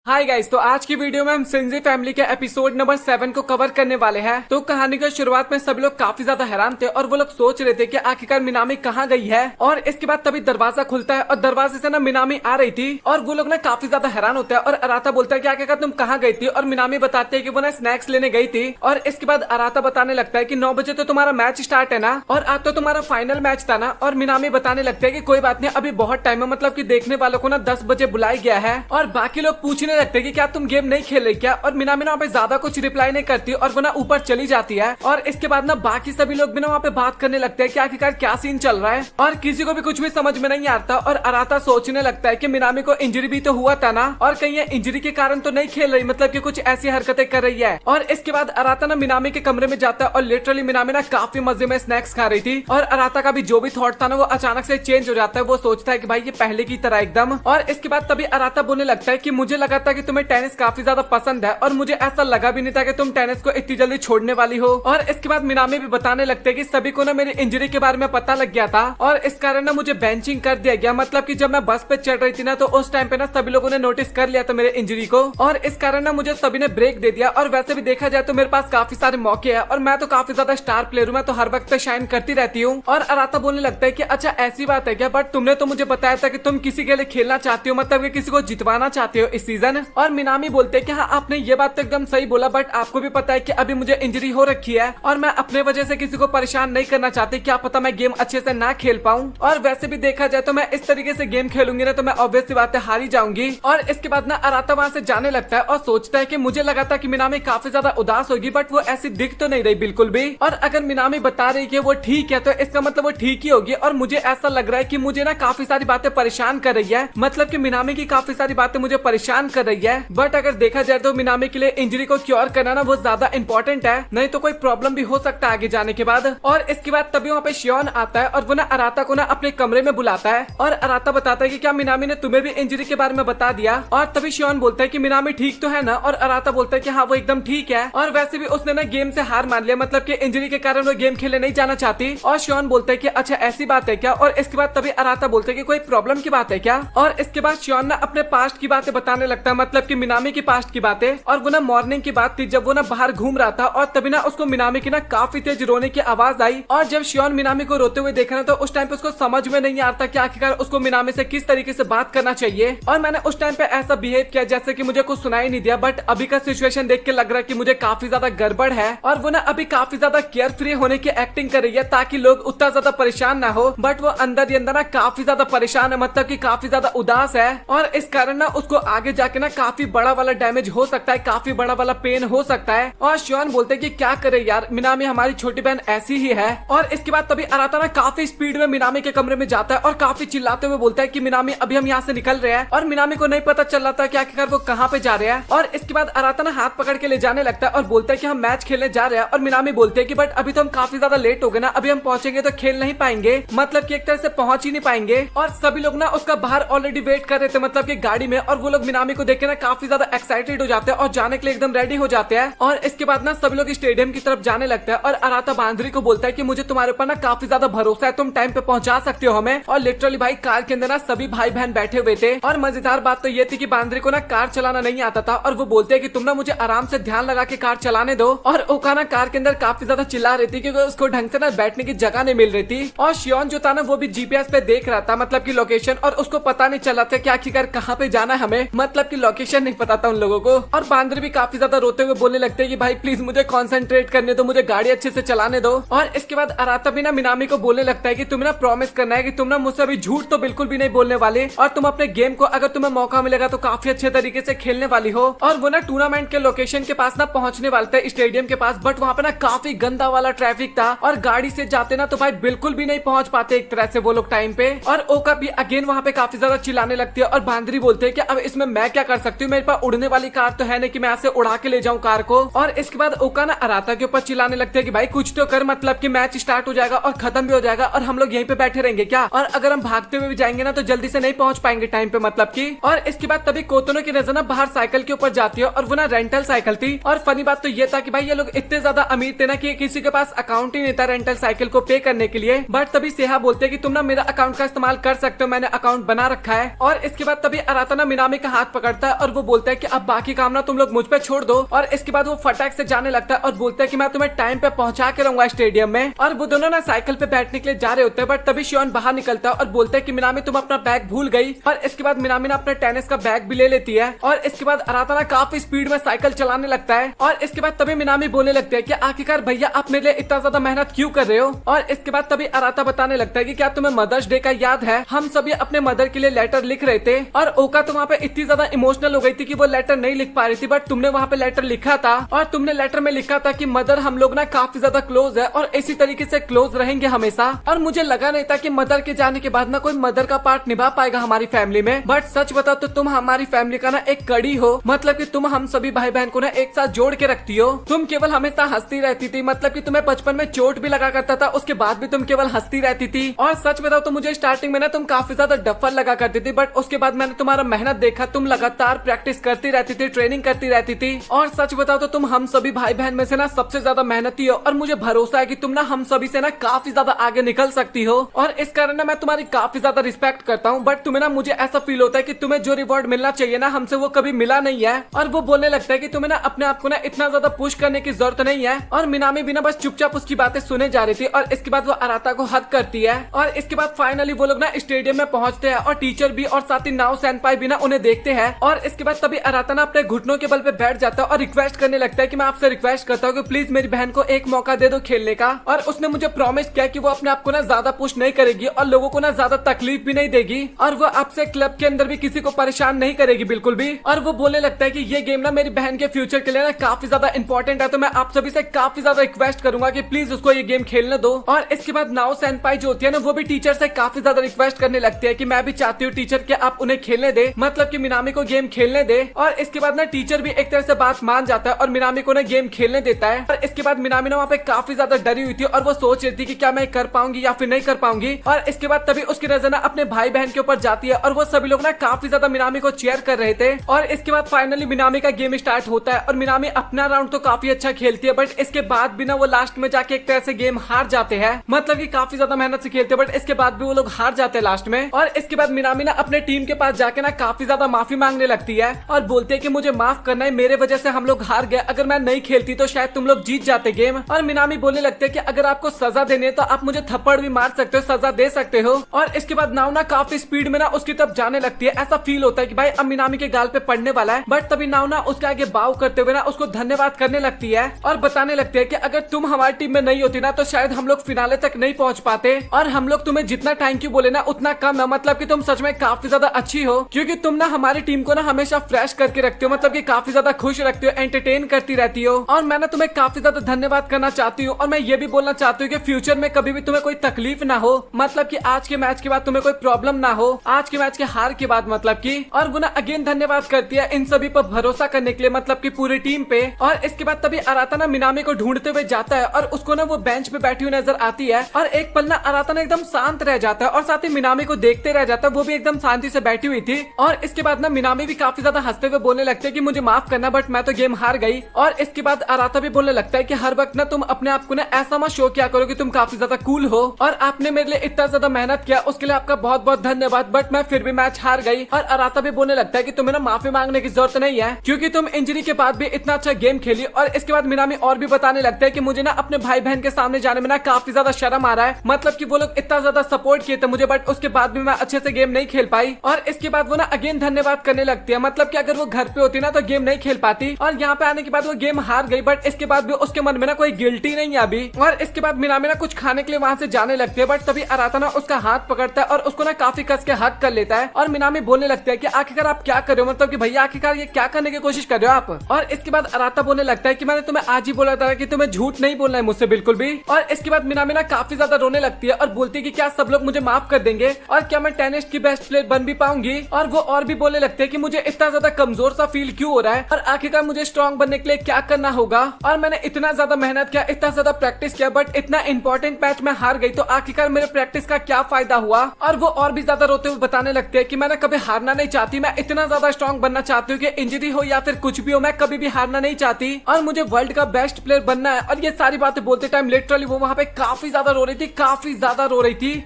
हाय गाइस, तो आज की वीडियो में हम शिंजी फैमिली के एपिसोड नंबर 7 को कवर करने वाले हैं। तो कहानी की शुरुआत में सभी लोग काफी ज्यादा हैरान थे और वो लोग सोच रहे थे कि आखिरकार मिनामी कहाँ गई है। और इसके बाद तभी दरवाजा खुलता है और दरवाजे से ना मिनामी आ रही थी और वो लोग ना काफी ज्यादा हैरान होते हैं। और अराता बोलता है कि आखिरकार तुम कहाँ गई थी, और मिनामी बताते है कि वो ना स्नैक्स लेने गई थी। और इसके बाद अराता बताने लगता है कि 9 बजे तो तुम्हारा मैच स्टार्ट है ना, और आज तो तुम्हारा फाइनल मैच था ना। और मिनामी बताने लगता है कि कोई बात नहीं, अभी बहुत टाइम है, मतलब की देखने वालों को ना 10 बजे बुलाया गया है। और बाकी लोग पूछने लगते हैं कि क्या तुम गेम नहीं खेल रही क्या, और मिनामी ना वहाँ पे ज्यादा कुछ रिप्लाई नहीं करती और वो ना ऊपर चली जाती है। और इसके बाद ना बाकी सभी लोग भी ना वहाँ पे बात करने लगते हैं कि आखिरकार क्या सीन चल रहा है, और किसी को भी कुछ भी समझ में नहीं आता। और अराता सोचने लगता है कि मिनामी को इंजरी भी तो हुआ था ना, और कहीं ये इंजरी के कारण तो नहीं खेल रही, मतलब कि कुछ ऐसी हरकतें कर रही है। और इसके बाद अराता ना मिनामी के कमरे में जाता है और लिटरली मिनामी ना काफी मजे में स्नैक्स खा रही थी। और अराता का भी जो भी थॉट था ना वो अचानक से चेंज हो जाता है। वो सोचता है कि भाई ये पहले की तरह एकदम। और इसके बाद तभी अराता बोलने लगता है कि मुझे लगा था कि तुम्हें टेनिस काफी ज्यादा पसंद है, और मुझे ऐसा लगा भी नहीं था कि तुम टेनिस को इतनी जल्दी छोड़ने वाली हो। और इसके बाद मिनामी भी बताने लगते हैं कि सभी को ना मेरी इंजरी के बारे में पता लग गया था और इस कारण ना मुझे बेंचिंग कर दिया गया, मतलब कि जब मैं बस पे चढ़ रही थी ना तो उस टाइम पे ना सभी लोगों ने नोटिस कर लिया था मेरे इंजरी को, और इस कारण ना मुझे सभी ने ब्रेक दे दिया। और वैसे भी देखा जाए तो मेरे पास काफी सारे मौके हैं और मैं तो काफी ज्यादा स्टार प्लेयर हूँ, मैं तो हर वक्त शाइन करती रहती हूँ। और अराता बोलने लगता है कि अच्छा ऐसी बात है क्या, बट तुमने तो मुझे बताया था कि तुम किसी के लिए खेलना चाहती हो, मतलब कि किसी को जितवाना चाहते हो इस सीजन। और मिनामी बोलते हैं कि हाँ आपने ये बात तो एकदम सही बोला, बट आपको भी पता है कि अभी मुझे इंजरी हो रखी है और मैं अपने वजह से किसी को परेशान नहीं करना चाहती, क्या पता मैं गेम अच्छे से ना खेल पाऊं। और वैसे भी देखा जाए तो मैं इस तरीके से गेम खेलूंगी ना तो मैं ऑब्वियस सी बात है हारी जाऊंगी। और इसके बाद ना अराता वहाँ से जाने लगता है और सोचता है कि मुझे लगा था कि मिनामी काफी ज्यादा उदास होगी, बट वो ऐसी दिख तो नहीं रही बिल्कुल भी। और अगर मिनामी बता रही कि वो ठीक है तो इसका मतलब वो ठीक ही होगी। और मुझे ऐसा लग रहा है कि मुझे ना काफी सारी बातें परेशान कर रही है, मतलब कि मिनामी की काफी सारी बातें मुझे परेशान कर रही है। बट अगर देखा जाए तो मिनामी के लिए इंजरी को क्योर करना ना वो ज्यादा इंपॉर्टेंट है, नहीं तो कोई प्रॉब्लम भी हो सकता है आगे जाने के बाद। और इसके बाद तभी वहाँ पे शियोन आता है और वो ना अराता को ना अपने कमरे में बुलाता है और अराता बताता है कि क्या मिनामी ने तुम्हें भी इंजरी के बारे में बता दिया। और तभी शियोन बोलता है कि मिनामी ठीक तो है ना, और अराता बोलता है कि हाँ वो एकदम ठीक है, और वैसे भी उसने ना गेम से हार मान लिया, मतलब कि इंजरी के कारण वो गेम खेलने नहीं जाना चाहती। और शियोन बोलता है कि अच्छा ऐसी बात है क्या। और इसके बाद तभी अराता बोलता है कि कोई प्रॉब्लम की बात है क्या। और इसके बाद शियोन ना अपने पास्ट की बातें बताने लगता है, मतलब कि मिनामी की पास्ट की बातें। और वो ना मॉर्निंग की बात थी जब वो ना बाहर घूम रहा था और तभी ना उसको मिनामी की ना काफी तेज रोने की आवाज आई। और जब शियोन मिनामी को रोते हुए देखा ना तो उस टाइम पे उसको समझ में नहीं आता कि आखिरकार उसको मिनामी से किस तरीके से बात करना चाहिए। और मैंने उस टाइम पे ऐसा बिहेव किया जैसे कि मुझे कुछ सुनाई नहीं दिया, बट अभी का सिचुएशन देख के लग रहा है कि मुझे काफी ज्यादा गड़बड़ है। और वो ना अभी काफी ज्यादा केयर फ्री होने की एक्टिंग कर रही है ताकि लोग उतना ज्यादा परेशान ना हो, बट वो अंदर ही अंदर ना काफी ज्यादा परेशान है, मतलब कि काफी ज्यादा उदास है। और इस कारण ना उसको आगे जाके ना काफी बड़ा वाला डैमेज हो सकता है, काफी बड़ा वाला पेन हो सकता है। और शियोन बोलते हैं कि क्या करे यार, मिनामी हमारी छोटी बहन ऐसी ही है। और इसके बाद तभी अराता ना काफी स्पीड में मिनामी के कमरे में जाता है और काफी चिल्लाते हुए बोलता है कि मिनामी अभी हम यहाँ से निकल रहे हैं। और मिनामी को नहीं पता चल रहा था कि आखिरकार वो कहाँ पे जा रहे हैं। और इसके बाद अराता ना हाथ पकड़ के ले जाने लगता है और बोलता है कि हम मैच खेलने जा रहे हैं। और मिनामी बोलते हैं कि बट अभी तो हम काफी ज्यादा लेट हो गए ना, अभी हम पहुंचेंगे तो खेल नहीं पाएंगे, मतलब कि एक तरह से पहुंच ही नहीं पाएंगे। और सभी लोग ना उसका बाहर ऑलरेडी वेट कर रहे थे, मतलब कि गाड़ी में। और वो लोग मिनामी को देख के ना काफी ज्यादा एक्साइटेड हो जाते हैं और जाने के लिए एकदम रेडी हो जाते हैं। और इसके बाद ना सभी लोग स्टेडियम की तरफ जाने लगता है और अराता बांद्री को बोलता है कि मुझे तुम्हारे ऊपर ना काफी ज्यादा भरोसा है, तुम टाइम पे पहुंचा सकते हो हमें। और लिटरली भाई कार के अंदर ना सभी भाई बहन बैठे हुए थे। और मजेदार बात तो ये थी कि बांद्री को ना कार चलाना नहीं आता था और वो बोलते हैं कि तुम ना मुझे आराम से ध्यान लगा के कार चलाने दो। और ओकाना कार के अंदर काफी ज्यादा चिल्ला रही थी क्योंकि उसको ढंग से ना बैठने की जगह नहीं मिल रही थी। और शियोन जो था ना वो भी जीपीएस पे देख रहा था, मतलब की लोकेशन, और उसको पता नहीं चला था कि आखिरकार कहाँ पे जाना है हमें, मतलब की लोकेशन नहीं पता था उन लोगों को। और बांदर भी काफी ज्यादा रोते हुए बोलने लगते हैं कि भाई प्लीज मुझे कॉन्सेंट्रेट करने दो, मुझे गाड़ी अच्छे से चलाने दो। और इसके बाद अराता भी ना मिनामी को बोलने लगता है कि तुम्हें ना प्रॉमिस करना है कि तुम ना मुझसे अभी झूठ तो बिल्कुल भी नहीं बोलने वाले, और तुम अपने गेम को अगर तुम्हें मौका मिलेगा तो काफी अच्छे तरीके से खेलने वाली हो। और वो ना टूर्नामेंट के लोकेशन के पास ना पहुंचने वाले थे, स्टेडियम के पास, बट वहाँ पे ना काफी गंदा वाला ट्रैफिक था और गाड़ी से जाते ना तो भाई बिल्कुल भी नहीं पहुंच पाते एक तरह से वो लोग टाइम पे। और ओका भी अगेन वहाँ पे काफी ज्यादा चिल्लाने लगती है और बांदरी बोलते हैं कि अब इसमें मैं क्या कर सकती हूँ, मेरे पास उड़ने वाली कार तो है नहीं कि मैं ऐसे उड़ा के ले जाऊँ कार को। और इसके बाद ओका ना अराता के ऊपर चिल्लाने लगते हैं कि भाई कुछ तो कर, मतलब कि मैच स्टार्ट हो जाएगा और खत्म भी हो जाएगा और हम लोग यहीं पे बैठे रहेंगे क्या, और अगर हम भागते हुए भी जाएंगे ना तो जल्दी से नहीं पहुंच पाएंगे टाइम पे, मतलब की। और इसके बाद तभी कोतोनो की नजर ना बाहर साइकिल के ऊपर जाती है और वो ना रेंटल साइकिल थी। और फनी बात तो ये था कि भाई ये लोग इतने ज्यादा अमीर थे ना कि किसी के पास अकाउंट ही नहीं था रेंटल साइकिल को पे करने के लिए। बट तभी सेहा बोलते हैं कि तुम ना मेरा अकाउंट का इस्तेमाल कर सकते हो, मैंने अकाउंट बना रखा है। और इसके बाद तभी अराता ना मिनामी का हाथ पकड़ता है और वो बोलता है कि अब बाकी काम ना तुम लोग मुझ पे छोड़ दो। और इसके बाद वो फटाक से जाने लगता है और बोलता है कि मैं तुम्हें टाइम पे पहुंचा के रहूंगा स्टेडियम में। और वो दोनों ना साइकिल पे बैठने के लिए जा रहे होते हैं, बट तभी शियोन बाहर निकलता है और बोलता है कि मिनामी तुम अपना बैग भूल गई। और इसके बाद मिनामी ना अपने टेनिस का बैग भी ले लेती है। और इसके बाद अराता ना काफी स्पीड में साइकिल चलाने लगता है। और इसके बाद तभी मिनामी बोलने लगते हैं कि आखिरकार भैया आप मेरे लिए इतना ज्यादा मेहनत क्यों कर रहे हो। और इसके बाद तभी अराता बताने लगता है कि क्या तुम्हें मदर्स डे का याद है, हम सभी अपने मदर के लिए लेटर लिख रहे थे। और ओका तो वहाँ पे इतनी ज्यादा इमोशनल हो गई थी कि वो लेटर नहीं लिख पा रही थी, बट तुमने वहाँ पे लेटर लिखा था और तुमने लेटर में लिखा था कि मदर हम लोग ना काफी ज्यादा क्लोज है और इसी तरीके से क्लोज रहेंगे हमेशा। और मुझे लगा नहीं था कि मदर के जाने के बाद ना कोई मदर का पार्ट निभा पाएगा हमारी फैमिली में, बट सच बताओ तो तुम हमारी फैमिली का ना एक कड़ी हो, मतलब कि तुम हम सभी भाई बहन को ना एक साथ जोड़ के रखती हो। तुम केवल हमेशा हंसती रहती थी, मतलब कि तुम्हें बचपन में चोट भी लगा करता था, उसके बाद भी तुम केवल हंसती रहती थी। और सच बताओ तो मुझे स्टार्टिंग में ना तुम काफी ज्यादा डफर लगा करती थी, बट उसके बाद मैंने तुम्हारा मेहनत देखा, तुम लगातार प्रैक्टिस करती रहती थी, ट्रेनिंग करती रहती थी। और सच बताओ तो तुम हम सभी भाई बहन में से ना सबसे ज्यादा मेहनती हो और मुझे भरोसा है कि तुम ना हम सभी से ना काफी ज्यादा आगे निकल सकती हो। और इस कारण ना मैं तुम्हारी काफी ज्यादा रिस्पेक्ट करता हूँ, बट तुम्हें ना मुझे ऐसा फील होता है कि तुम्हें जो रिवॉर्ड मिलना चाहिए ना हमसे वो कभी मिला नहीं है। और वो बोलने लगता है कि तुम्हें ना अपने आप को ना इतना ज्यादा पुश करने की जरूरत नहीं है। और मिनामी भी ना बस चुपचाप उसकी बातें सुने जा रही थी। और इसके बाद वो अराता को हद करती है। और इसके बाद फाइनली वो लोग ना स्टेडियम में पहुंचते हैं और टीचर भी और साथ ही नाओ सेनपाई भी ना उन्हें देखते हैं। और इसके बाद तभी अराता ना अपने घुटनों के बल पे बैठ जाता है और रिक्वेस्ट करने लगता है कि मैं आपसे रिक्वेस्ट करता हूँ कि प्लीज मेरी बहन को एक मौका दे दो खेलने का। और उसने मुझे प्रॉमिस किया कि वो अपने आप को ना ज्यादा पुश नहीं करेगी और लोगों को ना ज्यादा तकलीफ भी नहीं देगी और वो आपसे क्लब के अंदर भी किसी को परेशान नहीं करेगी बिल्कुल भी। और वो बोलने लगता है कि ये गेम ना मेरी बहन के फ्यूचर के लिए ना काफी ज्यादा इंपॉर्टेंट है, तो मैं आप सभी से काफी ज्यादा रिक्वेस्ट करूंगा कि प्लीज उसको ये गेम खेलने दो। और इसके बाद नाओ सेनपाई जो होती है ना वो भी टीचर से काफी ज्यादा रिक्वेस्ट करने लगती है कि मैं भी चाहती हूँ टीचर कि आप उन्हें खेलने दे, मतलब कि मिनामी को गेम खेलने दे। और इसके बाद ना टीचर भी एक तरह से बात मान जाता है और मिनामी को ना गेम खेलने देता है। और इसके बाद मिनामी ना वहाँ पे काफी ज्यादा डरी हुई थी और वो सोच रही थी कि क्या मैं कर पाऊंगी या फिर नहीं कर पाऊंगी। और इसके बाद तभी उसकी नजर ना अपने भाई बहन के ऊपर जाती है और वो सभी लोग ना काफी ज्यादा मिनामी को चेयर कर रहे थे। और इसके बाद फाइनली मिनामी का गेम स्टार्ट होता है और मिनामी अपना राउंड तो काफी अच्छा खेलती है, बट इसके बाद भी ना वो लास्ट में जाके एक तरह से गेम हार जाते हैं, मतलब कि काफी ज्यादा मेहनत से खेलते हैं बट इसके बाद भी वो लोग हार जाते हैं लास्ट में। और इसके बाद मिनामी ना अपने टीम के पास जाके ना काफी ज्यादा माफी मांगने लगती है और बोलते है कि मुझे माफ करना है, मेरे वजह से हम लोग हार गए, अगर मैं नहीं खेलती तो शायद तुम लोग जीत जाते गेम। और मिनामी बोलने लगते है कि अगर आपको सजा देनी है तो आप मुझे थप्पड़ भी मार सकते हो, सजा दे सकते हो। और इसके बाद नाव ना काफी स्पीड में ना उसकी तरफ जाने लगती है, ऐसा फील होता है कि भाई अब मिनामी के गाल पे पड़ने वाला है, बट तभी नाव ना उसके आगे बाव करते हुए ना उसको धन्यवाद करने लगती है और बताने लगती है कि अगर तुम हमारी टीम में नहीं होती ना तो शायद हम लोग फिनाले तक नहीं पहुंच पाते और हम लोग तुम्हें जितना थैंक यू बोले ना उतना कम है, मतलब कि तुम सच में काफी ज्यादा अच्छी हो क्योंकि तुम ना हमारी टीम को ना हमेशा फ्रेश करके रखते हो, मतलब कि काफी ज्यादा खुश रखती हो, एंटरटेन करती रहती हो। और मैं ना तुम्हें काफी ज्यादा धन्यवाद करना चाहती हूँ और मैं ये भी बोलना चाहती हूँ कि फ्यूचर में कभी भी तुम्हें कोई तकलीफ ना हो, मतलब कि आज के मैच के बाद तुम्हें कोई प्रॉब्लम ना हो, आज के मैच के हार के बाद, मतलब कि। और वो ना अगेन धन्यवाद करती है इन सभी पर भरोसा करने के लिए, मतलब कि पूरी टीम पे। और इसके बाद तभी अराता ना मिनामी को ढूंढते हुए जाता है और उसको ना वो बेंच पे बैठी हुई नजर आती है और एक पल ना अराता ना एकदम शांत रह जाता है और साथ ही मिनामी को देखते रह जाता है, वो भी एकदम शांति से बैठी हुई थी। और इसके बाद ना मिनामी भी काफी ज्यादा हंसते हुए बोलने लगते हैं कि मुझे माफ करना बट मैं तो गेम हार गई। और इसके बाद अराता भी बोलने लगता है कि हर वक्त ना तुम अपने आप को ना ऐसा मत शो किया करो कि तुम काफी ज्यादा कूल हो और आपने मेरे लिए इतना ज्यादा मेहनत किया उसके लिए आपका बहुत बहुत धन्यवाद, बट मैं फिर भी मैच हार गई। और अराता भी बोलने लगता है कि तुम्हें ना माफी मांगने की जरूरत नहीं है क्योंकि तुम इंजरी के बाद भी इतना अच्छा गेम खेली। और इसके बाद मिनामी और भी बताने लगता है कि मुझे ना अपने भाई बहन के सामने जाने में ना काफी ज्यादा शर्म आ रहा है, मतलब कि वो लोग इतना ज्यादा सपोर्ट किए थे मुझे बट उसके बाद भी मैं अच्छे से गेम नहीं खेल पाई। और इसके बाद वो ना अगेन धन्यवाद करने लगती है, मतलब कि अगर वो घर पे होती ना तो गेम नहीं खेल पाती, और यहाँ पे आने के बाद वो गेम हार गई, बट इसके बाद भी उसके मन में ना कोई गिल्टी नहीं है अभी। और इसके बाद मिनामी ना कुछ खाने के लिए वहाँ से जाने लगती है, बट तभी अराता ना उसका हाथ पकड़ता है और उसको ना काफी कस के हक कर लेता है। और मिनामी बोलने लगता है कि आखिरकार आप क्या कर रहे हो, मतलब कि भैया आखिरकार ये क्या करने की कोशिश कर रहे हो आप। और इसके बाद अराता बोलने लगता है कि मैंने तुम्हें आज ही बोला था कि तुम्हें झूठ नहीं बोलना है मुझसे बिल्कुल भी। और इसके बाद मिनामी ना काफी ज्यादा रोने लगती है और बोलती है कि क्या सब लोग मुझे माफ कर देंगे और क्या मैं टेनिस की बेस्ट प्लेयर बन भी पाऊंगी। और वो और भी बोलने लगते हैं कि मुझे इतना ज्यादा कमजोर सा फील क्यों हो रहा है और आखिरकार मुझे स्ट्रॉन्ग बनने के लिए क्या करना होगा। और मैंने इतना ज्यादा मेहनत किया, इतना ज्यादा प्रैक्टिस किया, बट इतना इंपॉर्टेंट मैच में हार गई, तो आखिरकार मेरे प्रैक्टिस का क्या फायदा हुआ। और वो और भी ज्यादा रोते हुए बताने लगते हैं कि मैंने कभी हारना नहीं चाहती, मैं इतना ज्यादा स्ट्रॉन्ग बनना चाहती हूँ कि इंजरी हो या फिर कुछ भी हो, मैं कभी भी हारना नहीं चाहती और मुझे वर्ल्ड का बेस्ट प्लेयर बनना है। और ये सारी बातें बोलते टाइम लिटरली वो वहाँ पे काफी ज्यादा रो रही थी, काफी ज्यादा रो रही थी।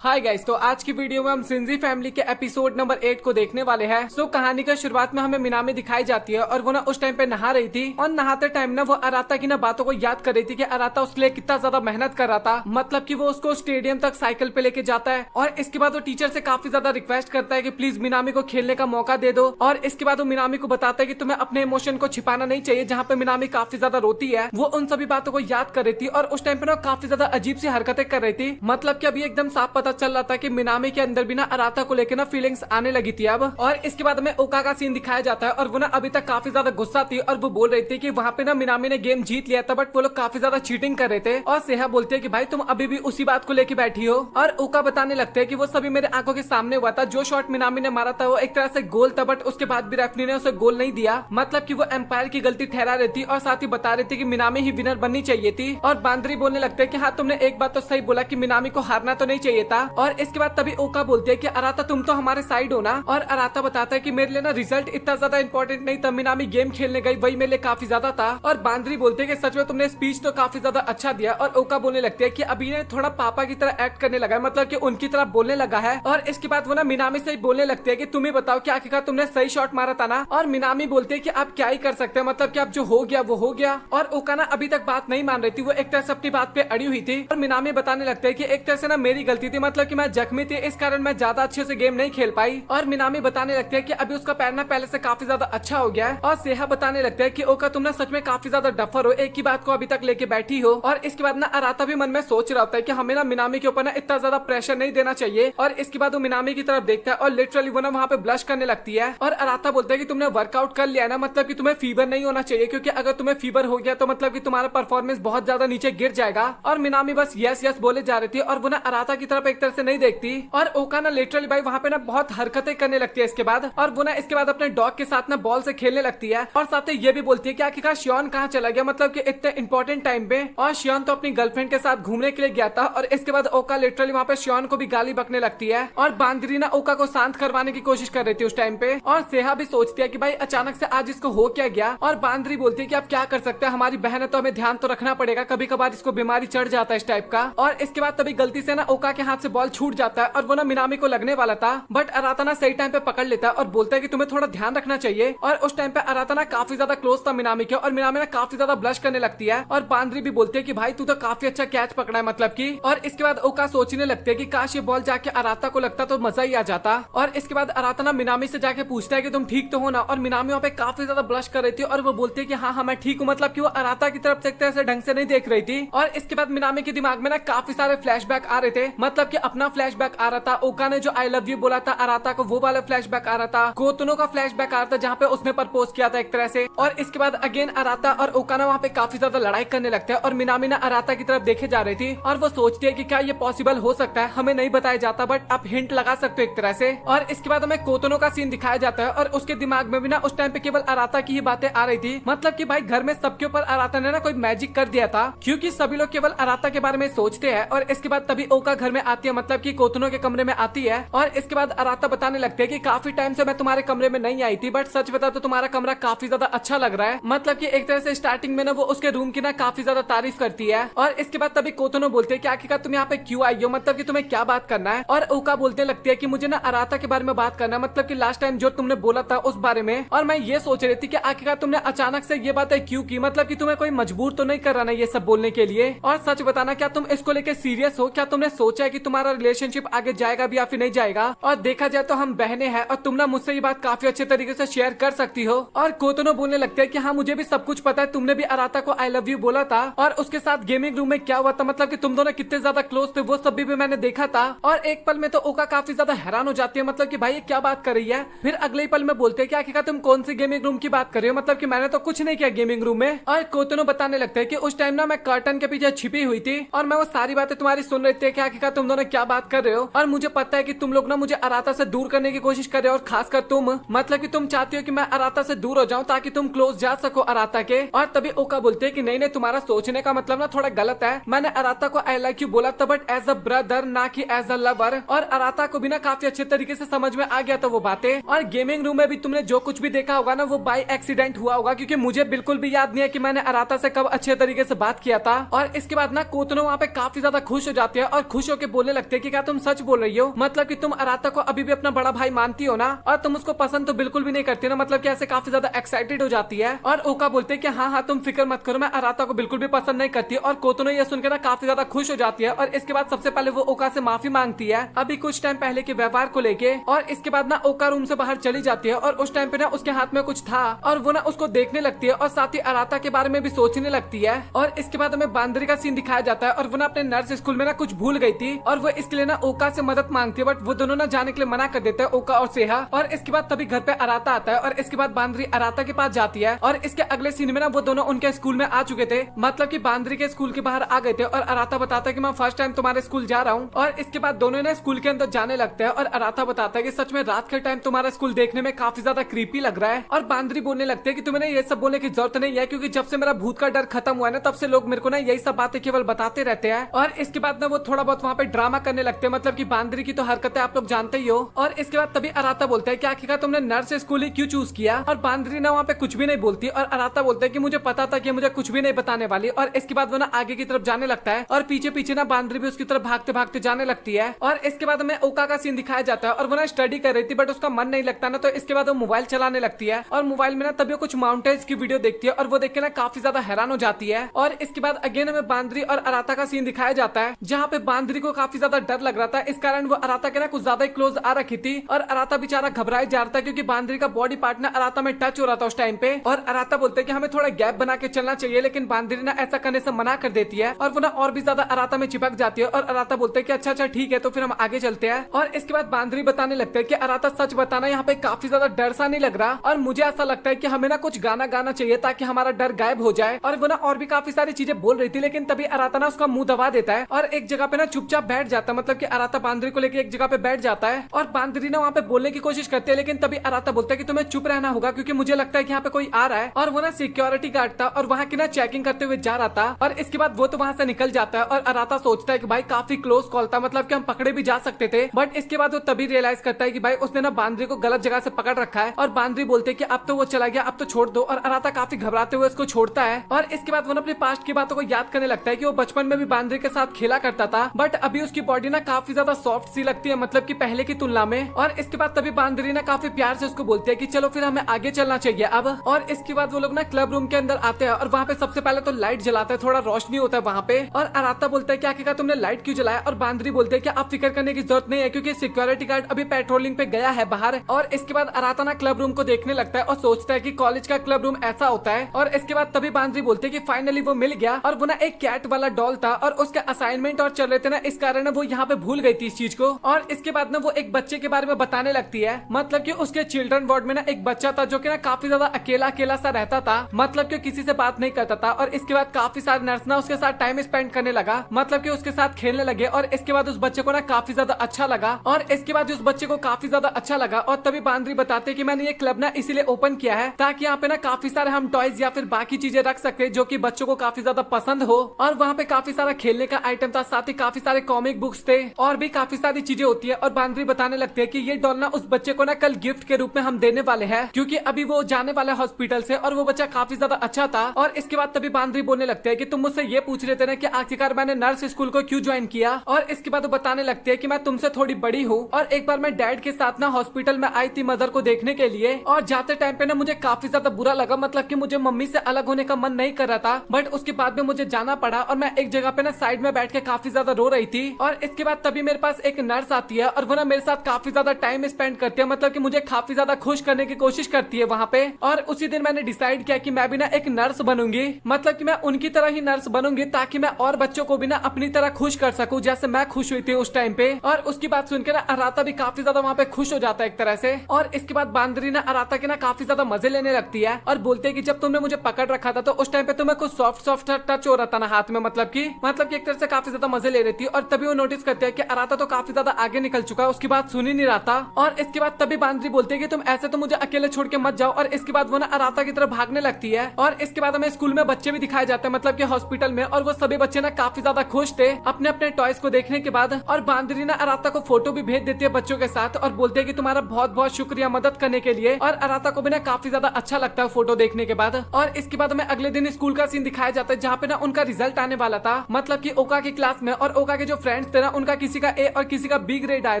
हाय गाइस, तो आज की वीडियो में हम सिंजी फैमिली के एपिसोड नंबर 8 को देखने वाले हैं। सो कहानी का शुरुआत में हमें मिनामी दिखाई जाती है और वो ना उस टाइम पे नहा रही थी और नहाते टाइम ना वो अराता की ना बातों को याद कर रही थी कि अराता उसके लिए कितना ज्यादा मेहनत कर रहा था, मतलब कि वो उसको स्टेडियम तक साइकिल पे लेके जाता है। और इसके बाद वो टीचर से काफी ज्यादा रिक्वेस्ट करता है कि प्लीज मिनामी को खेलने का मौका दे दो। और इसके बाद वो मिनामी को बताता है कि तुम्हें अपने इमोशन को छिपाना नहीं चाहिए, जहाँ पे मिनामी काफी ज्यादा रोती है। वो उन सभी बातों को याद कर रही थी और उस टाइम पे ना काफी ज्यादा अजीब सी हरकतें कर रही थी, मतलब कि अभी एकदम साफ पता चल रहा था कि मिनामी के अंदर भी ना अराता को लेकर ना फीलिंग्स आने लगी थी अब। और इसके बाद हमें ओका का सीन दिखाया जाता है और वो ना अभी तक काफी ज्यादा गुस्सा थी और वो बोल रही थी कि वहाँ पे ना मिनामी ने गेम जीत लिया था, बट वो लोग काफी ज्यादा चीटिंग कर रहे थे। और सेहा बोलती है कि भाई तुम अभी भी उसी बात को लेके बैठी हो। और ओका बताने लगते हैं कि वो सभी मेरे आंखों के सामने हुआ था, जो शॉट मिनामी ने मारा था वो एक तरह से गोल था, बट उसके बाद भी रेफरी ने उसे गोल नहीं दिया, मतलब कि वो एम्पायर की गलती ठहरा रही थी। और साथ ही बता रही थी कि मिनामी ही विनर बननी चाहिए थी। और बांद्री बोलने लगते हैं कि हाँ तुमने एक बात तो सही बोला कि मिनामी को हारना तो नहीं चाहिए था। और इसके बाद तभी ओका बोलती है कि अराता तुम तो हमारे साइड हो ना। और अराता बताता है कि मेरे लिए ना रिजल्ट इतना ज्यादा इंपॉर्टेंट नहीं था, मिनामी गेम खेलने गई वही मेरे लिए काफी ज्यादा था। और बांद्री बोलते हैं कि सच में तुमने स्पीच तो काफी ज्यादा अच्छा दिया। और ओका बोलने लगते हैं कि अभी ने थोड़ा पापा की तरह एक्ट करने लगा है, मतलब कि उनकी तरह बोलने लगा है। और इसके बाद वो ना मिनामी से ही बोलने लगते हैं कि तुम ही बताओ कि आखिरकार तुमने सही शॉट मारा था ना। और मिनामी बोलते हैं कि आप क्या ही कर सकते हैं, मतलब कि अब जो हो गया वो हो गया। और ओका ना अभी तक बात नहीं मान रही थी, वो एक तरह से अपनी बात पे अड़ी हुई थी। और मिनामी बताने लगते हैं कि एक तरह से ना मेरी गलती थी, मतलब कि मैं जख्मी थी, इस कारण मैं ज्यादा अच्छे से गेम नहीं खेल पाई। और मिनामी बताने लगते हैं कि अभी उसका पैर ना पहले से काफी ज्यादा अच्छा हो गया है। और सेहा बताने लगता है कि ओका तुम ना सच में काफी ज्यादा डफर हो, एक ही बात को अभी तक लेके बैठी हो। और इसके बाद ना अराता भी मन में सोच रहा होता है कि हमें ना मिनामी के ऊपर ना इतना ज्यादा प्रेशर नहीं देना चाहिए। और इसके बाद वो मिनामी की तरफ देखता है और लिटरली वो ना वहाँ पे ब्लश करने लगती है। और अराता बोलता है कि तुमने वर्कआउट कर लिया ना, मतलब कि तुम्हें फीवर नहीं होना चाहिए, क्योंकि अगर तुम्हें फीवर हो गया तो मतलब कि तुम्हारा परफॉर्मेंस बहुत ज्यादा नीचे गिर जाएगा। और मिनामी बस यस यस बोले जा रही थी और वो ना अराता की तरफ एक तरह से नहीं देखती। और ओका ना लिटरली भाई वहाँ पे ना बहुत हरकतें करने लगती है इसके बाद। और वो ना इसके बाद अपने डॉग के साथ ना बॉल से खेलने लगती है। और साथ ही ये भी बोलती है कि आखिरकार शियोन कहाँ चला गया, मतलब कि इतने इंपॉर्टेंट टाइम पे। और शियोन तो अपनी गर्लफ्रेंड के साथ घूमने के लिए गया था। और इसके बाद ओका लिटरली वहाँ पे शियोन को भी गाली बकने लगती है। और बांद्री ना ओका को शांत करवाने की कोशिश कर रही थी उस टाइम पे। और सेहा भी सोचती है कि भाई अचानक से आज इसको हो क्या गया। और बांद्री बोलती है कि आप क्या कर सकते हैं, हमारी बहन है तो हमें ध्यान तो रखना पड़ेगा, कभी कभार इसको बीमारी चढ़ जाता है इस टाइप का। और इसके बाद तभी गलती से ना ओका के हाथ से बॉल छूट जाता है और वो ना मिनामी को लगने वाला था, बट अराता ना सही टाइम पे पकड़ लेता है और बोलता है कि तुम्हें थोड़ा ध्यान रखना चाहिए। और उस टाइम पे अराता ना काफी ज्यादा क्लोज था मिनामी के, और मिनामी ना काफी ज्यादा ब्लश करने लगती है। और बांद्री भी बोलती है कि भाई तू तो काफी अच्छा कैच पकड़ा है, मतलब की। और इसके बाद ओका सोचने लगते है कि काश ये बॉल जाके अराता को लगता तो मजा ही आ जाता। और इसके बाद अराता ना मिनामी से जाके पूछता है कि तुम ठीक तो हो ना। और मिनामी वहाँ पे काफी ज्यादा ब्लश कर रही थी और वो बोलती है कि हाँ मैं ठीक हूँ, मतलब कि वो अराता की तरफ से एक तरह से ढंग से नहीं देख रही थी। और इसके बाद मिनामी के दिमाग में ना काफी सारे फ्लैशबैक आ रहे थे, मतलब कि अपना फ्लैशबैक आ रहा था, ओका ने जो आई लव यू बोला था अराता को वो वाला फ्लैशबैक आ रहा था, कोतनो का फ्लैशबैक आ रहा था जहाँ पे उसने प्रपोज किया था एक तरह से। और इसके बाद अगेन अराता और ओका ना वहाँ पे काफी ज्यादा लड़ाई करने लगते हैं और मिनामी ना अराता की तरफ देखे जा रही थी। और वो सोचती है कि क्या ये पॉसिबल हो सकता है, हमें नहीं बताया जाता, बट आप हिंट लगा सकते हो एक तरह से। और इसके बाद हमें कोतनो का सीन दिखाया जाता है और उसके दिमाग में भी ना उस टाइम पे केवल अराता की ही बातें आ रही थी, मतलब कि भाई घर में सबके ऊपर अराता ने ना कोई मैजिक कर दिया था, क्योंकि सभी लोग केवल अराता के बारे में सोचते हैं। और इसके बाद तभी ओका घर में आती है, मतलब कि कोतनो के कमरे में आती है। और इसके बाद अराता बताने लगते हैं कि काफी टाइम से मैं तुम्हारे कमरे में नहीं आई थी, बट सच बता तो तुम्हारा कमरा काफी ज्यादा अच्छा लग रहा है, मतलब कि एक तरह से स्टार्टिंग में ना वो उसके रूम की ना काफी ज्यादा तारीफ करती है। और इसके बाद तभी कोतनो बोलते हैं कि आखिरकार तुम यहाँ पे क्यों आई हो, मतलब कि तुम्हें क्या बात करना है। और ओका बोलते लगती है कि मुझे ना अराता के बारे में बात करना है, मतलब कि लास्ट टाइम जो तुमने बोला था उस बारे में। और मैं ये सोच रही थी कि आखिरकार तुमने अचानक से ये बातें क्यों की, मतलब कि तुम्हें कोई मजबूर तो नहीं कर रहा ना ये सब बोलने के लिए। और सच बताना क्या तुम इसको लेके सीरियस हो, क्या तुमने सोचा है कि तुम्हारा रिलेशनशिप आगे जाएगा भी या फिर नहीं जाएगा। और देखा जाए तो हम बहने हैं और तुम ना मुझसे ये बात काफी अच्छे तरीके से शेयर कर सकती हो। और कोतोनो बोलने लगते हैं कि हाँ मुझे भी सब कुछ पता है, तुमने भी अराता को आई लव यू बोला था और उसके साथ गेमिंग रूम में क्या हुआ था, मतलब कि तुम दोनों कितने ज्यादा क्लोज थे वो सब भी मैंने देखा था। और एक पल में तो ओका काफी ज्यादा हैरान हो जाती है, मतलब कि भाई ये क्या बात कर रही है। फिर अगले ही पल में बोलते हैं कि आखिरकार तुम कौन सी गेमिंग रूम की बात कर रहे हो, मतलब कि मैंने तो कुछ नहीं किया गेमिंग रूम में। और कोतोनो बताने लगते हैं कि उस टाइम ना मैं कर्टन के पीछे छिपी हुई थी और मैं वो सारी बातें तुम्हारी सुन रही थी कि आखिरकार तुम दोनों क्या बात कर रहे हो। और मुझे पता है कि तुम लोग ना मुझे अराता से दूर करने की कोशिश कर रहे हो और खासकर तुम, मतलब कि तुम चाहती हो कि मैं अराता से दूर हो जाऊं ताकि तुम क्लोज जा सको अराता के। और तभी ओका बोलते हैं कि नहीं नहीं, तुम्हारा सोचने का मतलब ना थोड़ा गलत है। मैंने अराता को आई लाइक यू बोला था बट एज अ ब्रदर ना कि एज अ लवर। और अराता को भी ना काफी अच्छे तरीके से समझ में आ गया था वो बातें। और गेमिंग रूम में भी तुमने जो कुछ भी देखा होगा ना वो बाय एक्सीडेंट हुआ होगा, क्योंकि मुझे बिल्कुल भी याद नहीं है कि मैंने अराता से कब अच्छे तरीके से बात किया था। और इसके बाद ना कोतोनो वहाँ पे काफी ज्यादा खुश हो जाती है और खुश होकर बोलने लगते हैं कि क्या तुम सच बोल रही हो, मतलब कि तुम अराता को अभी भी अपना बड़ा भाई मानती हो ना, और तुम उसको पसंद तो बिल्कुल भी नहीं करती ना, मतलब कि ऐसे काफी ज्यादा एक्साइटेड हो जाती है। और ओका बोलते हैं कि हाँ हाँ तुम फिक्र मत करो, मैं अराता को बिल्कुल भी पसंद नहीं करती। और कोतोनो ये सुनकर ना काफी ज्यादा खुश हो जाती है। और इसके बाद सबसे पहले वो ओका से माफी मांगती है अभी कुछ टाइम पहले के व्यवहार को लेके। और इसके बाद ना ओका रूम से बाहर चली जाती है और उस टाइम पे ना उसके हाथ में कुछ था और वो ना उसको देखने लगती है और साथ ही अराता के बारे में भी सोचने लगती है। और इसके बाद हमें बांदरी का सीन दिखाया जाता है और वो ना अपने नर्स स्कूल में ना कुछ भूल गई थी और वो इसके लिए ना ओका से मदद मांगती है, बट वो दोनों ना जाने के लिए मना कर देते हैं, ओका और सेहा। और इसके बाद तभी घर पे अराता आता है और इसके बाद बांदरी अराता के पास जाती है। और इसके अगले सीन में ना वो दोनों उनके स्कूल में आ चुके थे, मतलब कि बांदरी के स्कूल के बाहर आ गए थे। और अराता बताता है कि मैं फर्स्ट टाइम तुम्हारे स्कूल जा रहा हूँ। और इसके बाद दोनों ने स्कूल के अंदर जाने लगते हैं और अराता बताता है कि सच में रात के टाइम तुम्हारा स्कूल देखने में काफी ज्यादा क्रीपी लग रहा है। और बांदरी बोलने लगते हैं कि तुम्हें ये सब बोलने की जरूरत नहीं है, क्योंकि जब से मेरा भूत का डर खत्म हुआ है ना तब से लोग मेरे को ना यही सब बातें केवल बताते रहते हैं। और इसके बाद ना वो थोड़ा बहुत वहाँ पे ड्रामा करने लगते हैं, मतलब कि बांदरी की तो हरकतें आप लोग जानते ही हो। और इसके बाद तभी अराता बोलता है कि आखिरकार तुमने नर्स स्कूल ही क्यों चूज किया। और बांदरी ना वहाँ पे कुछ भी नहीं बोलती और अराता बोलता है कि मुझे पता था कि मुझे कुछ भी नहीं बताने वाली। और इसके बाद वो ना आगे की तरफ जाने लगता है और पीछे पीछे ना बांदरी भी उसकी तरफ भागते भागते जाने लगती है। और इसके बाद हमें ओका का सीन दिखाया जाता है और वो ना स्टडी कर रही थी बट उसका मन नहीं लगता ना, तो इसके बाद वो मोबाइल चलाने लगती है और मोबाइल में ना तभी कुछ माउंटेन्स की वीडियो देखती है और वो देख के ना काफी ज्यादा हैरान हो जाती है। और इसके बाद अगेन हमें बांदरी और अराता का सीन दिखाया जाता है जहाँ पे बांदरी को काफी ज्यादा डर लग रहा था, इस कारण वो अराता के ना कुछ ज्यादा ही क्लोज आ रखी थी। और अराता बेचारा घबराए जा रहा था क्योंकि बांदरी का बॉडी पार्ट ना अराता में टच हो रहा था उस टाइम पे। और अराता बोलते हैं कि हमें थोड़ा गैप बना के चलना चाहिए, लेकिन बांदरी ना ऐसा करने से मना कर देती है और वो ना और भी ज्यादा अराता में चिपक जाती है। और अराता बोलते हैं कि अच्छा अच्छा ठीक है तो फिर हम आगे चलते हैं। और इसके बाद बांदरी बताने लगते हैं कि अराता सच बताना यहाँ पे काफी ज्यादा डर सा नहीं लग रहा और मुझे ऐसा लगता है कि हमें ना कुछ गाना गाना चाहिए ताकि हमारा डर गायब हो जाए। और वो ना और भी काफी सारी चीजें बोल रही थी, लेकिन तभी अराता ना उसका मुंह दबा देता है और एक जगह पे ना चुपचाप बैठ जाता है, मतलब कि अराता बांदरी को लेके एक जगह पे बैठ जाता है। और बांदरी ना वहाँ पे बोलने की कोशिश करती है, लेकिन तभी अराता बोलता है कि तुम्हें चुप रहना होगा क्योंकि मुझे लगता है कि यहाँ पे कोई आ रहा है। और वो ना सिक्योरिटी गार्ड था और वहाँ की ना चेकिंग करते हुए जा रहा था। और इसके बाद वो तो वहाँ से निकल जाता है और अराता सोचता है कि भाई काफी क्लोज कॉल था, मतलब कि हम पकड़े भी जा सकते थे। बट इसके बाद वो तभी रियलाइज करता है कि भाई उसने ना बांदरी को गलत जगह से पकड़ रखा है। और बांदरी बोलते हैं कि अब तो वो चला गया, अब तो छोड़ दो। और अराता काफी घबराते हुए उसको छोड़ता है। और इसके बाद वो अपने पास्ट की बातों को याद करने लगता है कि वो बचपन में भी बांदरी के साथ खेला करता था, बट अभी उसकी बॉडी ना काफी ज्यादा सॉफ्ट सी लगती है, मतलब कि पहले की तुलना में। और इसके बाद तभी बांदरी ना काफी प्यार से उसको बोलती है कि चलो फिर हमें आगे चलना चाहिए अब। और इसके बाद वो लोग ना क्लब रूम के अंदर आते हैं और वहाँ पे सबसे पहले तो लाइट जलाते हैं, थोड़ा रोशनी होता है वहाँ पे। और अराता बोलता है कि आखिरकार तुमने लाइट क्यों जलाया। और बांदरी बोलते हैं कि आप फिक्र करने की जरूरत नहीं है क्योंकि सिक्योरिटी गार्ड अभी पेट्रोलिंग पे गया है बाहर। और इसके बाद अराता ना क्लब रूम को देखने लगता है और सोचता है कि कॉलेज का क्लब रूम ऐसा होता है। और इसके बाद तभी बांदरी बोलते हैं कि फाइनली वो मिल गया। और वो ना एक कैट वाला डॉल था और उसके असाइनमेंट और चल रहे थे ना, इस कारण वो यहाँ पे भूल गई थी इस चीज को। और इसके बाद ना वो एक बच्चे के बारे में बताने लगती है, मतलब कि उसके चिल्ड्रन वार्ड में ना एक बच्चा था जो कि ना काफी ज्यादा अकेला अकेला सा रहता था, मतलब कि किसी से बात नहीं करता था। और इसके बाद काफी सारे नर्स ना उसके साथ टाइम स्पेंड करने लगा, मतलब कि उसके साथ खेलने लगे। और इसके बाद उस बच्चे को ना काफी ज्यादा अच्छा लगा। और इसके बाद उस बच्चे को काफी ज्यादा अच्छा लगा। और तभी बांदरी बताते कि मैंने ये क्लब ना इसीलिए ओपन किया है ताकि यहाँ पे ना काफी सारे हम टॉयज या फिर बाकी चीजें रख सकते जो कि बच्चों को काफी ज्यादा पसंद हो। और वहाँ पे काफी सारा खेलने का आइटम था, साथ ही काफी सारे कॉमिक बुक्स थे और भी काफी सारी चीजें होती है। और बांदरी बताने लगते हैं कि ये डॉल ना उस बच्चे को ना कल गिफ्ट के रूप में हम देने वाले हैं, क्योंकि अभी वो जाने वाला है हॉस्पिटल से और वो बच्चा काफी ज्यादा अच्छा था। और इसके बाद तभी बांदरी बोलने लगते हैं कि तुम मुझसे ये पूछ रहे थे ना कि आखिरकार मैंने नर्स स्कूल को क्यों ज्वाइन किया। और इसके बाद वो बताने लगते हैं कि मैं तुमसे थोड़ी बड़ी हूँ और एक बार मैं डैड के साथ ना हॉस्पिटल में आई थी मदर को देखने के लिए। और जाते टाइम पे ना मुझे काफी ज्यादा बुरा लगा, मतलब कि मुझे मम्मी से अलग होने का मन नहीं कर रहा था, बट उसके बाद में मुझे जाना पड़ा और मैं एक जगह पे ना साइड में बैठ के काफी ज्यादा रो रही थी। और इसके बाद तभी मेरे पास एक नर्स आती है और वो ना मेरे साथ काफी ज्यादा टाइम स्पेंड करती है, मतलब कि मुझे काफी ज्यादा खुश करने की कोशिश करती है वहाँ पे। और उसी दिन मैंने डिसाइड किया कि मैं भी ना एक नर्स बनूंगी, मतलब कि मैं उनकी तरह ही नर्स बनूंगी ताकि मैं और बच्चों को भी ना अपनी तरह खुश कर सकूं जैसे मैं खुश हुई थी उस टाइम पे। और उसकी बात सुनकर ना अराता भी काफी ज्यादा वहाँ पे खुश हो जाता है एक तरह से। और इसके बाद बांदरी ना अराता के ना काफी ज्यादा मजे लेने लगती है और बोलते है कि जब तुमने मुझे पकड़ रखा था तो उस टाइम पे तुम्हें कुछ सॉफ्ट सॉफ्ट टच हो रहा था ना हाथ में, मतलब कि एक तरह से काफी ज्यादा मजे ले रही थी। और तभी वो नोटिस करते हैं कि अराता तो काफी ज्यादा आगे निकल चुका है, उसकी बात सुन ही नहीं रहा था। और इसके बाद तभी बांदरी बोलते है कि तुम ऐसे तो मुझे अकेले छोड़ के मत जाओ। और इसके बाद वो ना अराता की तरफ भागने लगती है। और इसके बाद हमें स्कूल में बच्चे भी दिखाए जाते हैं, मतलब कि हॉस्पिटल में, और वो सभी बच्चे ना काफी ज्यादा खुश थे अपने अपने टॉयज को देखने के बाद। और बांदरी ना अराता को फोटो भी भेज देती है बच्चों के साथ और बोलते है कि तुम्हारा बहुत बहुत शुक्रिया मदद करने के लिए। और अराता को भी ना काफी ज्यादा अच्छा लगता है फोटो देखने के बाद। और इसके बाद हमें अगले दिन स्कूल का सीन दिखाया जाता है जहाँ पे ना उनका रिजल्ट आने वाला था, मतलब कि ओका की क्लास में। और ओका के जो फ्रेंड्स थे ना उनका किसी का ए और किसी का बी ग्रेड आया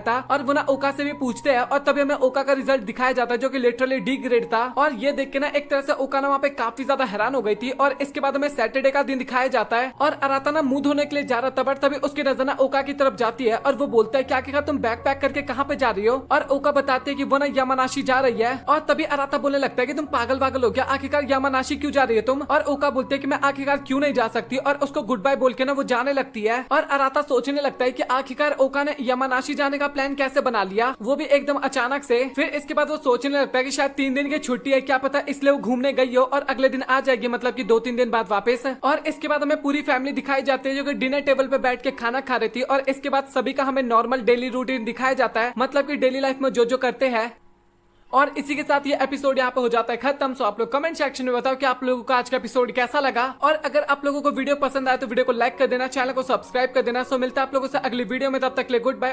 था। और वो ना ओका से भी पूछते हैं और तभी हमें ओका का रिजल्ट दिखाया जाता है जो कि लिटरली डी ग्रेड था। और ये देख के ना एक तरह से ओका ना वहाँ पे काफी ज्यादा हैरान हो गई थी। और इसके बाद हमें सैटरडे का दिन दिखाया जाता है और अराता ना मुंह धोने के लिए जा रहा था, बट तभी उसकी नजर ना ओका की तरफ जाती है और वो बोलता है क्या तुम बैग पैक करके कहाँ पे जा रही हो। और ओका बताते है कि वो ना यामानाशी जा रही है। और तभी अराता बोलने लगता है कि तुम पागल हो गया, आखिरकार यामानाशी क्यों जा रही है तुम। और ओका बोलते है कि मैं आखिरकार क्यों नहीं जा सकती। और उसको गुड बाय बोल के ना वो जाने लगती है। और अराता सोचने लगता है कि आखिरकार ओका ने यामानाशी जाने का प्लान कैसे बना लिया, वो भी एकदम अचानक से। फिर इसके बाद वो सोचने लगता है कि शायद 3 दिन की छुट्टी है, क्या पता इसलिए वो घूमने गई हो और अगले दिन आ जाएगी, मतलब कि 2-3 दिन बाद वापस। और इसके बाद हमें पूरी फैमिली दिखाई जाती है जो कि डिनर टेबल पे बैठ के खाना खा रही थी। और इसके बाद सभी का हमें नॉर्मल डेली रूटीन दिखाया जाता है, मतलब कि डेली लाइफ में जो जो करते हैं। और इसी के साथ ये एपिसोड यहाँ पे हो जाता है खत्म। सो आप लोग कमेंट सेक्शन में बताओ कि आप लोगों को आज का एपिसोड कैसा लगा। और अगर आप लोगों को वीडियो पसंद आए तो वीडियो को लाइक कर देना, चैनल को सब्सक्राइब कर देना। सो मिलता है आप लोगों से अगली वीडियो में, तब तक के लिए गुड बाय।